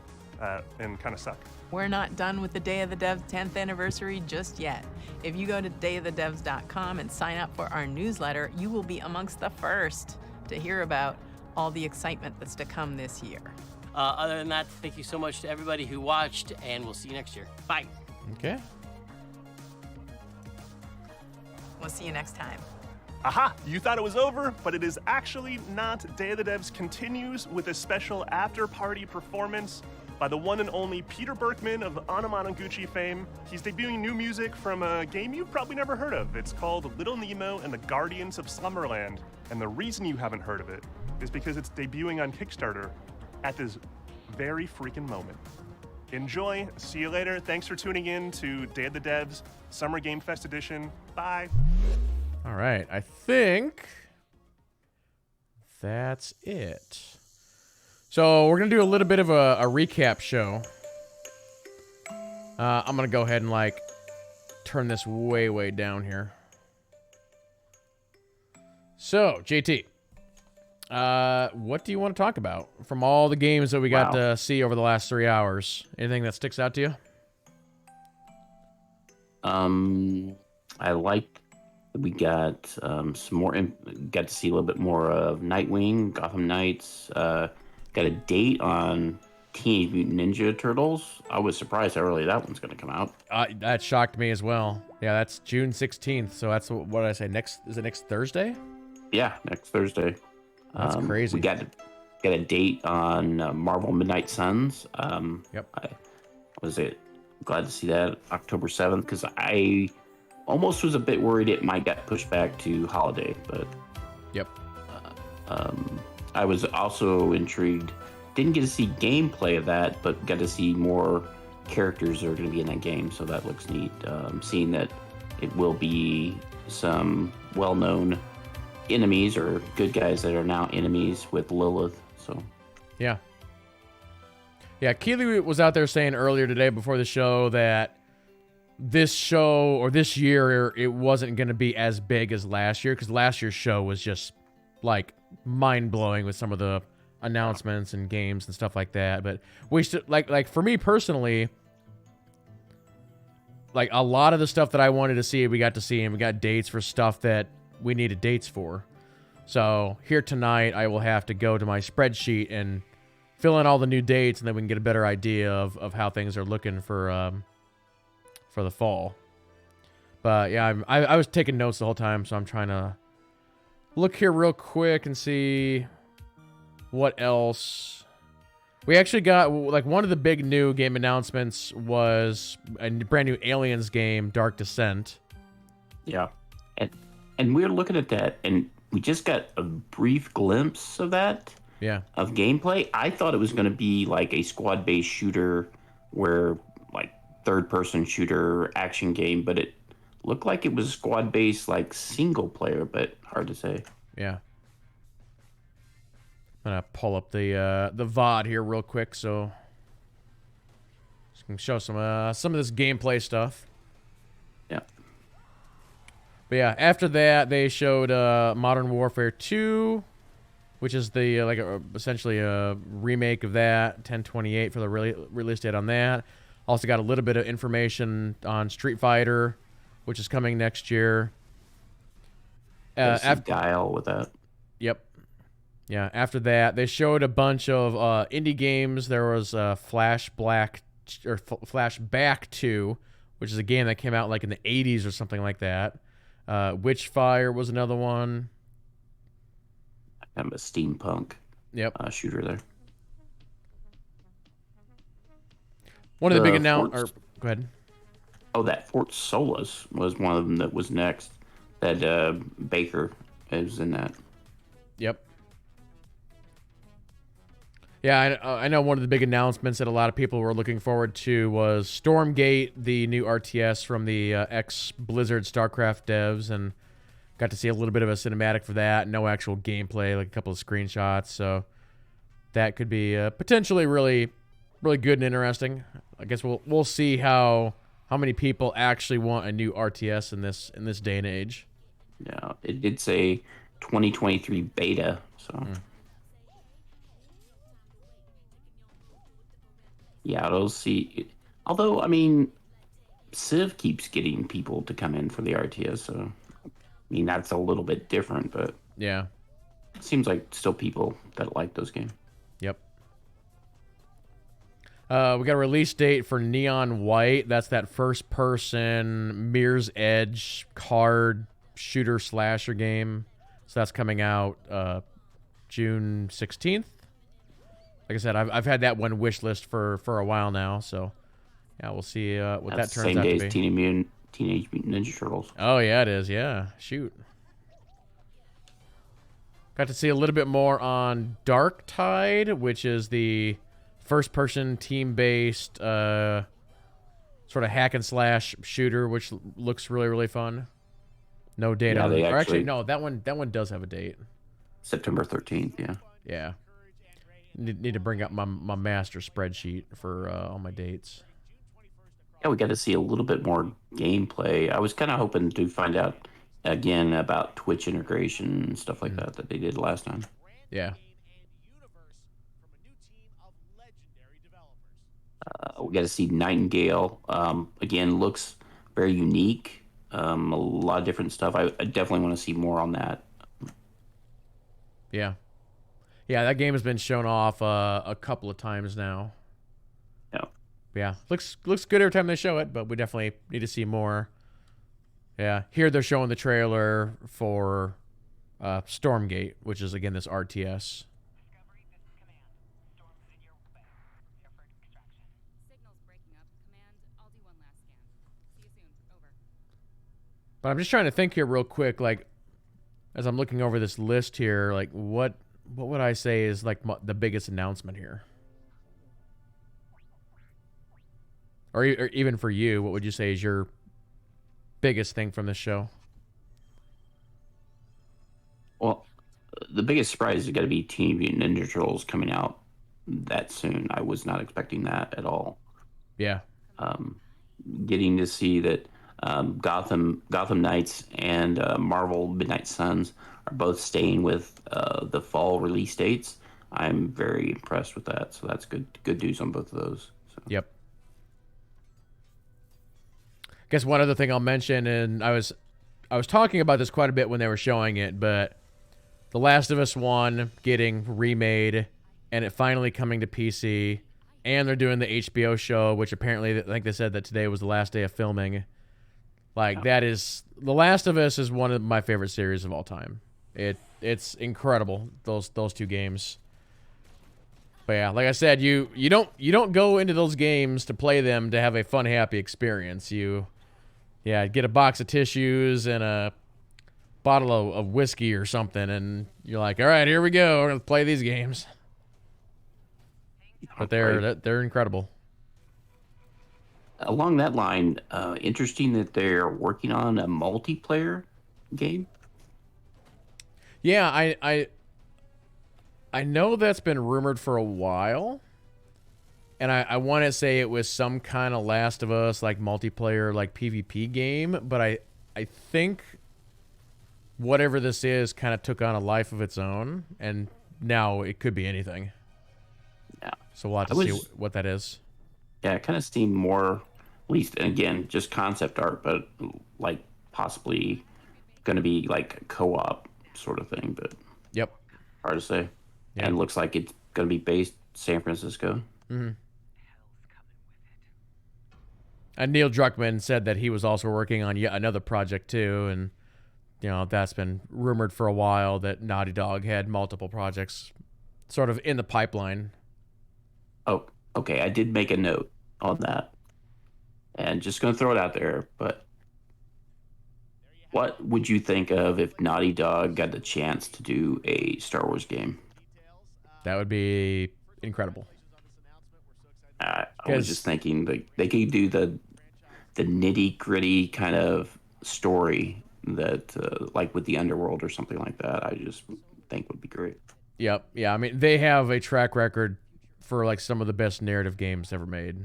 and kind of suck. We're not done with the Day of the Devs 10th anniversary just yet. If you go to dayofthedevs.com and sign up for our newsletter, you will be amongst the first to hear about all the excitement that's to come this year. Other than that, thank you so much to everybody who watched, and we'll see you next year. Bye. Okay. We'll see you next time. Aha! You thought it was over, but it is actually not. Day of the Devs continues with a special after-party performance by the one and only Peter Berkman of Anamanaguchi fame. He's debuting new music from a game you've probably never heard of. It's called Little Nemo and the Guardians of Slumberland. And the reason you haven't heard of it is because it's debuting on Kickstarter at this very freaking moment. Enjoy. See you later. Thanks for tuning in to Day of the Devs Summer Game Fest Edition. Bye. All right. I think that's it. So we're going to do a little bit of a recap show. I'm going to go ahead and turn this way down here. So, JT. What do you want to talk about from all the games that we got to see over the last 3 hours? Anything that sticks out to you? I like that we got some more. Got to see a little bit more of Nightwing, Gotham Knights. Got a date on Teenage Mutant Ninja Turtles. I was surprised how early that one's going to come out. That shocked me as well. Yeah, that's June 16th. So that's what did I say? Is it next Thursday? Yeah, next Thursday. That's crazy. We got a date on Marvel Midnight Suns. Yep. I was glad to see that October 7th because I almost was a bit worried it might get pushed back to holiday, but yep. I was also intrigued. Didn't get to see gameplay of that, but got to see more characters that are going to be in that game, so that looks neat. Seeing that it will be some well-known enemies or good guys that are now enemies with Lilith. So yeah, Keely was out there saying earlier today before the show that this show or this year it wasn't going to be as big as last year because last year's show was just mind-blowing with some of the announcements and games and stuff like that. But we should like for me personally, a lot of the stuff that I wanted to see we got to see, and we got dates for stuff that we needed dates for. So here tonight, I will have to go to my spreadsheet and fill in all the new dates, and then we can get a better idea of how things are looking for the fall. But yeah, I was taking notes the whole time, so I'm trying to look here real quick and see what else. We actually got one of the big new game announcements was a brand new Aliens game, Dark Descent. Yeah, and we were looking at that, and we just got a brief glimpse of that. Yeah. Of gameplay. I thought it was going to be like a squad-based shooter, where third-person shooter action game, but it looked like it was squad-based, single player, but hard to say. Yeah. I'm gonna pull up the VOD here real quick, so can show some of this gameplay stuff. Yeah. But yeah, after that they showed Modern Warfare 2, which is the essentially a remake of that, 1028 for the release date on that. Also got a little bit of information on Street Fighter, which is coming next year. After Guile with that. Yep. Yeah. After that, they showed a bunch of indie games. There was Flashback 2, which is a game that came out in the 80s or something like that. Witchfire was another one. Kind of a steampunk. Yep. Shooter there. One of the big announcements. Go ahead. Oh, that Fort Soulless was one of them that was next. That Baker is in that. Yep. Yeah, I know one of the big announcements that a lot of people were looking forward to was Stormgate, the new RTS from the ex-Blizzard StarCraft devs, and got to see a little bit of a cinematic for that. No actual gameplay, like a couple of screenshots. So that could be potentially really, really good and interesting. I guess we'll see how many people actually want a new RTS in this day and age. Yeah, it did say 2023 beta, so. Yeah, it'll see. Although, I mean, Civ keeps getting people to come in for the RTS, so I mean that's a little bit different, but yeah, it seems like still people that like those games. Yep. We got a release date for Neon White. That's that first-person Mirror's Edge card shooter slasher game. So that's coming out June 16th. Like I said, I've had that one wish list for a while now, so yeah, we'll see what that turns out to be. Same day as Teenage Mutant Ninja Turtles. Oh yeah, it is. Yeah, shoot. Got to see a little bit more on Dark Tide, which is the first-person team-based sort of hack and slash shooter, which looks really, really fun. No date Yeah, on they it. Or actually- actually, no, that one does have a date. September 13th, yeah. Yeah. Need to bring up my master spreadsheet for all my dates. Yeah, we got to see a little bit more gameplay. I was kind of hoping to find out again about Twitch integration and stuff like that they did last time. Yeah. We got to see Nightingale. Again, looks very unique. A lot of different stuff. I definitely want to see more on that. Yeah. Yeah, that game has been shown off a couple of times now. Yeah, looks good every time they show it, but we definitely need to see more. Yeah, here they're showing the trailer for Stormgate, which is again this RTS. But I'm just trying to think here real quick, like as I'm looking over this list here, like what would I say is like the biggest announcement here? Or even for you, what would you say is your biggest thing from this show? Well, the biggest surprise is going to be Teenage Mutant Ninja Turtles coming out that soon. I was not expecting that at all. Yeah. Getting to see that Gotham Knights and Marvel Midnight Suns are both staying with the fall release dates. I'm very impressed with that. So that's good news on both of those. So. Yep. Guess one other thing I'll mention, and I was talking about this quite a bit when they were showing it, but The Last of Us 1 getting remade and it finally coming to PC, and they're doing the HBO show, which apparently I think they said that today was the last day of filming. Like that is The Last of Us is one of my favorite series of all time. It's incredible, those two games. But yeah, like I said, you don't go into those games to play them to have a fun, happy experience. Yeah, get a box of tissues and a bottle of whiskey or something, and you're like, all right, here we go. We're gonna play these games. But they're incredible. Along that line, interesting that they're working on a multiplayer game. Yeah, I know that's been rumored for a while. And I want to say it was some kind of Last of Us, like, multiplayer, like, PvP game. But I think whatever this is kind of took on a life of its own. And now it could be anything. Yeah. So we'll have to see what that is. Yeah, it kind of seemed more, at least, again, just concept art, but, like, possibly going to be, like, a co-op sort of thing. But yep, hard to say. Yeah. And it looks like it's going to be based San Francisco. Mm-hmm. And Neil Druckmann said that he was also working on yet another project too, and that's been rumored for a while that Naughty Dog had multiple projects sort of in the pipeline. Oh, okay. I did make a note on that, and just going to throw it out there. But What would you think of if Naughty Dog got the chance to do a Star Wars game? That would be incredible. I was just thinking they could do the nitty gritty kind of story that like with the Underworld or something like that. I just think would be great. Yep. Yeah. I mean, they have a track record for like some of the best narrative games ever made,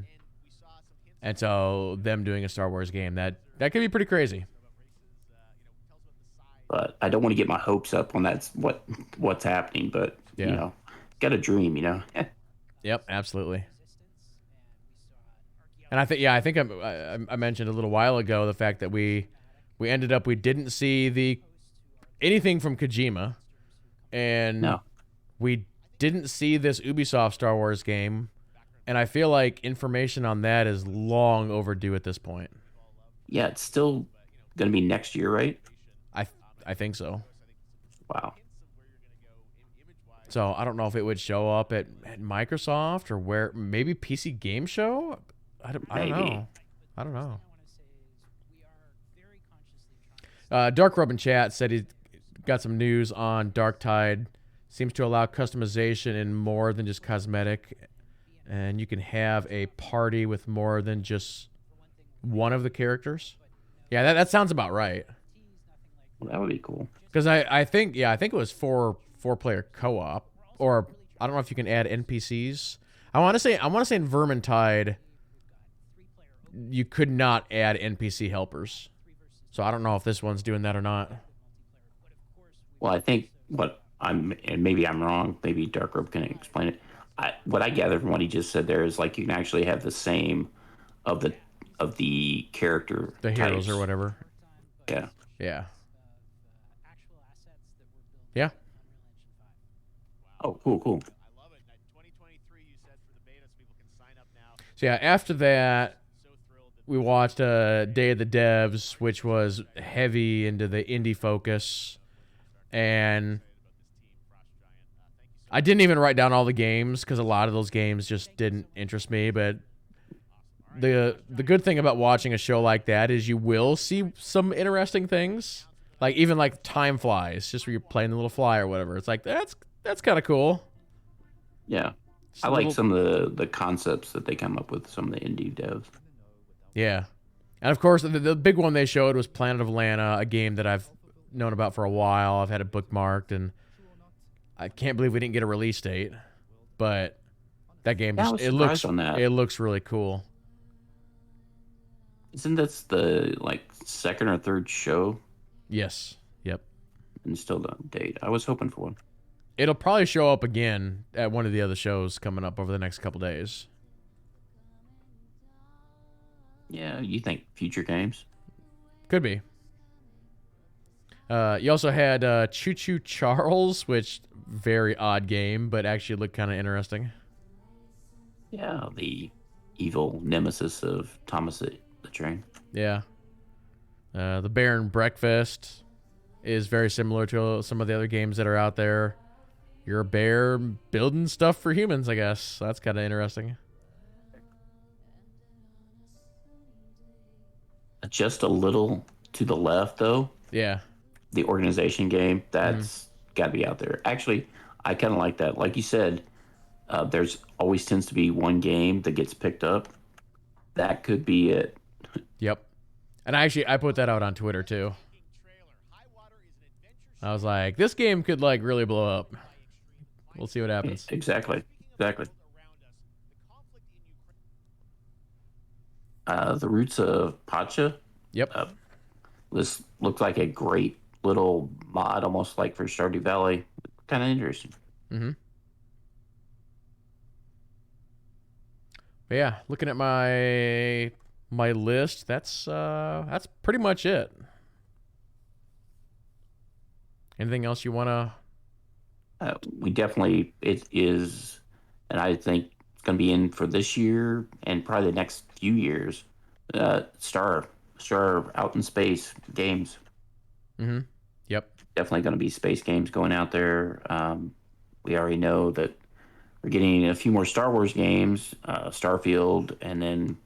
and so them doing a Star Wars game that could be pretty crazy. But I don't want to get my hopes up on what's happening. But Yeah. you know, got a dream. You know. Yep. Absolutely. And I think I mentioned a little while ago the fact that we didn't see anything from Kojima, and we didn't see this Ubisoft Star Wars game, and I feel like information on that is long overdue at this point. Yeah, it's still going to be next year, right? I think so. Wow. So I don't know if it would show up at Microsoft or where, maybe PC Game Show. I don't know. I don't know. Dark Rub in chat said he got some news on Darktide. Seems to allow customization in more than just cosmetic, and you can have a party with more than just one of the characters. Yeah, that sounds about right. Well, that would be cool. Because I think it was four-player co-op, or I don't know if you can add NPCs. I want to say in Vermintide you could not add NPC helpers. So I don't know if this one's doing that or not. Well, I think and maybe I'm wrong. Maybe Dark Robe can explain it. What I gathered from what he just said there is like you can actually have the same of the character, the heroes types. or whatever. Yeah. Yeah. Yeah. Oh, cool. So yeah, after that, we watched Day of the Devs, which was heavy into the indie focus, and I didn't even write down all the games because a lot of those games just didn't interest me. But the good thing about watching a show like that is you will see some interesting things, like even like time flies, just where you're playing the little fly or whatever. It's like that's kind of cool. Yeah, I like some of the concepts that they come up with. Some of the indie devs. Yeah. And of course, the big one they showed was Planet of Lana, a game that I've known about for a while. I've had it bookmarked, and I can't believe we didn't get a release date. But that game, it looks really cool. Isn't this the second or third show? Yes. Yep. And still no date. I was hoping for one. It'll probably show up again at one of the other shows coming up over the next couple days. Yeah, you think future games? Could be. You also had Choo Choo Charles, which very odd game, but actually looked kind of interesting. Yeah, the evil nemesis of Thomas the Train. Yeah. The Bear and Breakfast is very similar to some of the other games that are out there. You're a bear building stuff for humans, I guess. So that's kind of interesting. Just a little to the left, though. Yeah. The organization game, that's got to be out there. Actually, I kind of like that. Like you said, there's always tends to be one game that gets picked up. That could be it. Yep. And I put that out on Twitter, too. I was like, this game could, really blow up. We'll see what happens. Exactly. The Roots of Pacha. Yep. This looks like a great little mod, almost like for Stardew Valley. Kind of interesting. Mm-hmm. But yeah, looking at my list, that's pretty much it. Anything else you want to? We definitely, it is, and I think it's going to be in for this year and probably the next few years. Star out in space games. Mm-hmm. Yep. Definitely going to be space games going out there. We already know that we're getting a few more Star Wars games, Starfield, and then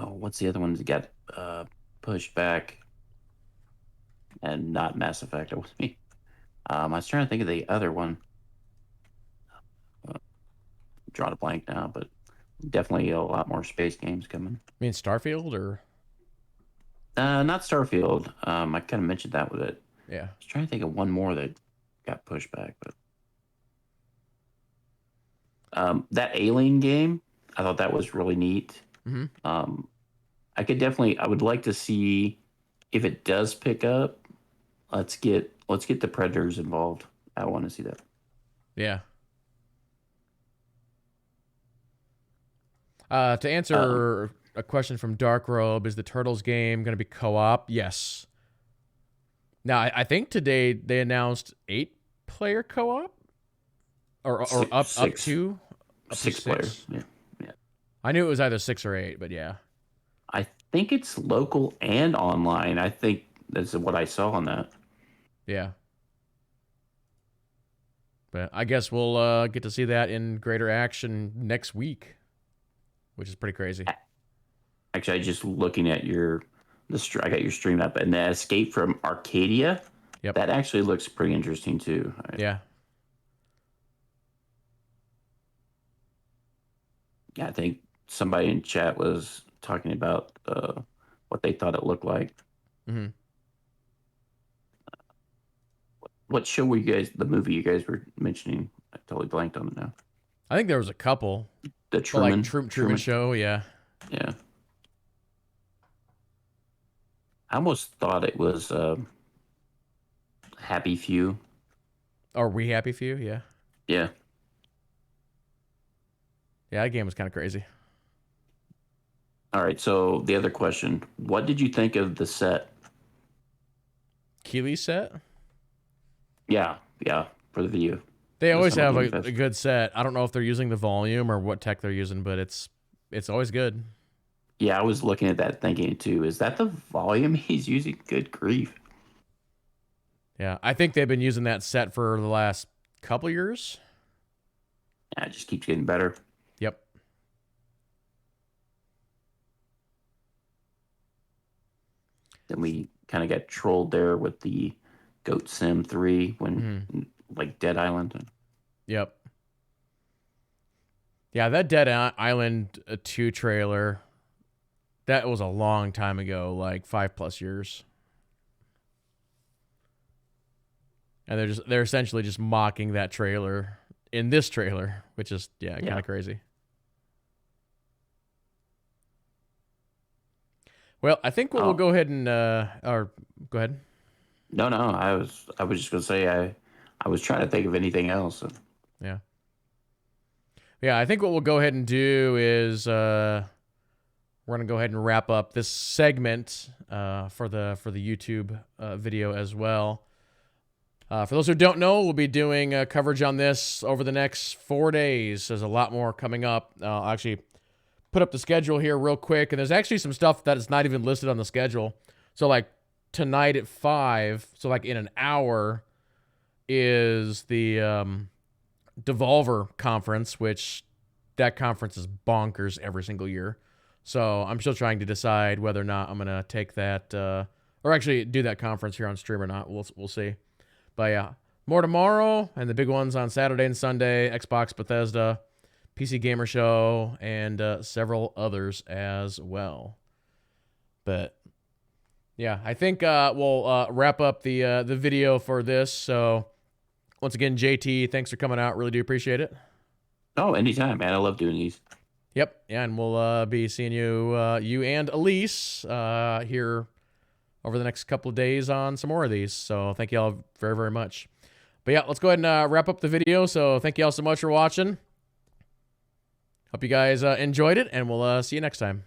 what's the other ones? You got pushed back, and not Mass Effect. It was me. I was trying to think of the other one. Drawn a blank now, but definitely a lot more space games coming. I mean Starfield or? Not Starfield. I kind of mentioned that with it. Yeah. I was trying to think of one more that got pushed back, but that Alien game, I thought that was really neat. Mm-hmm. I would like to see if it does pick up. Let's get the Predators involved. I want to see that. Yeah. To answer a question from Dark Robe, is the Turtles game going to be co-op? Yes. Now, I think today they announced 8-player co-op, or up to 6 players. Yeah. I knew it was either 6 or 8, but yeah. I think it's local and online. I think that's what I saw on that. Yeah. But I guess we'll get to see that in greater action next week, which is pretty crazy. Actually, I just looking at I got your stream up, and the Escape from Arcadia. Yep. That actually looks pretty interesting too. Yeah. Yeah, I think somebody in chat was talking about what they thought it looked like. Mm-hmm. What show were the movie you guys were mentioning? I totally blanked on it now. I think there was a couple. The Truman, Truman Show, yeah. Yeah. I almost thought it was Happy Few. Or We Happy Few, yeah. Yeah. Yeah, that game was kind of crazy. All right, so the other question. What did you think of the set? Keeley set? Yeah, for the video. They always have a good set. I don't know if they're using the volume or what tech they're using, but it's always good. Yeah, I was looking at that thinking too. Is that the volume he's using? Good grief. Yeah, I think they've been using that set for the last couple years. Yeah, it just keeps getting better. Yep. Then we kind of got trolled there with the Goat Sim 3 when like Dead Island. Yep. Yeah, that Dead Island 2 trailer, that was a long time ago, like 5+ years. And they're essentially just mocking that trailer in this trailer, which is kind of crazy. Well, I think we'll go ahead and or go ahead. No, I was just gonna say I was trying to think of anything else. Yeah, I think what we'll go ahead and do is we're gonna go ahead and wrap up this segment for the YouTube video as well. For those who don't know, we'll be doing coverage on this over the next 4 days. There's a lot more coming up. I'll actually put up the schedule here real quick, and there's actually some stuff that is not even listed on the schedule. So like tonight at 5, so like in an hour, is the Devolver conference, which that conference is bonkers every single year. So I'm still trying to decide whether or not I'm going to take that, or actually do that conference here on stream or not. We'll see. But yeah, more tomorrow, and the big ones on Saturday and Sunday, Xbox, Bethesda, PC Gamer Show, and several others as well. But yeah, I think we'll wrap up the video for this. So once again, JT, thanks for coming out. Really do appreciate it. Oh, anytime, man. I love doing these. Yep. Yeah, and we'll be seeing you and Elise here over the next couple of days on some more of these. So thank you all very, very much. But yeah, let's go ahead and wrap up the video. So thank you all so much for watching. Hope you guys enjoyed it, and we'll see you next time.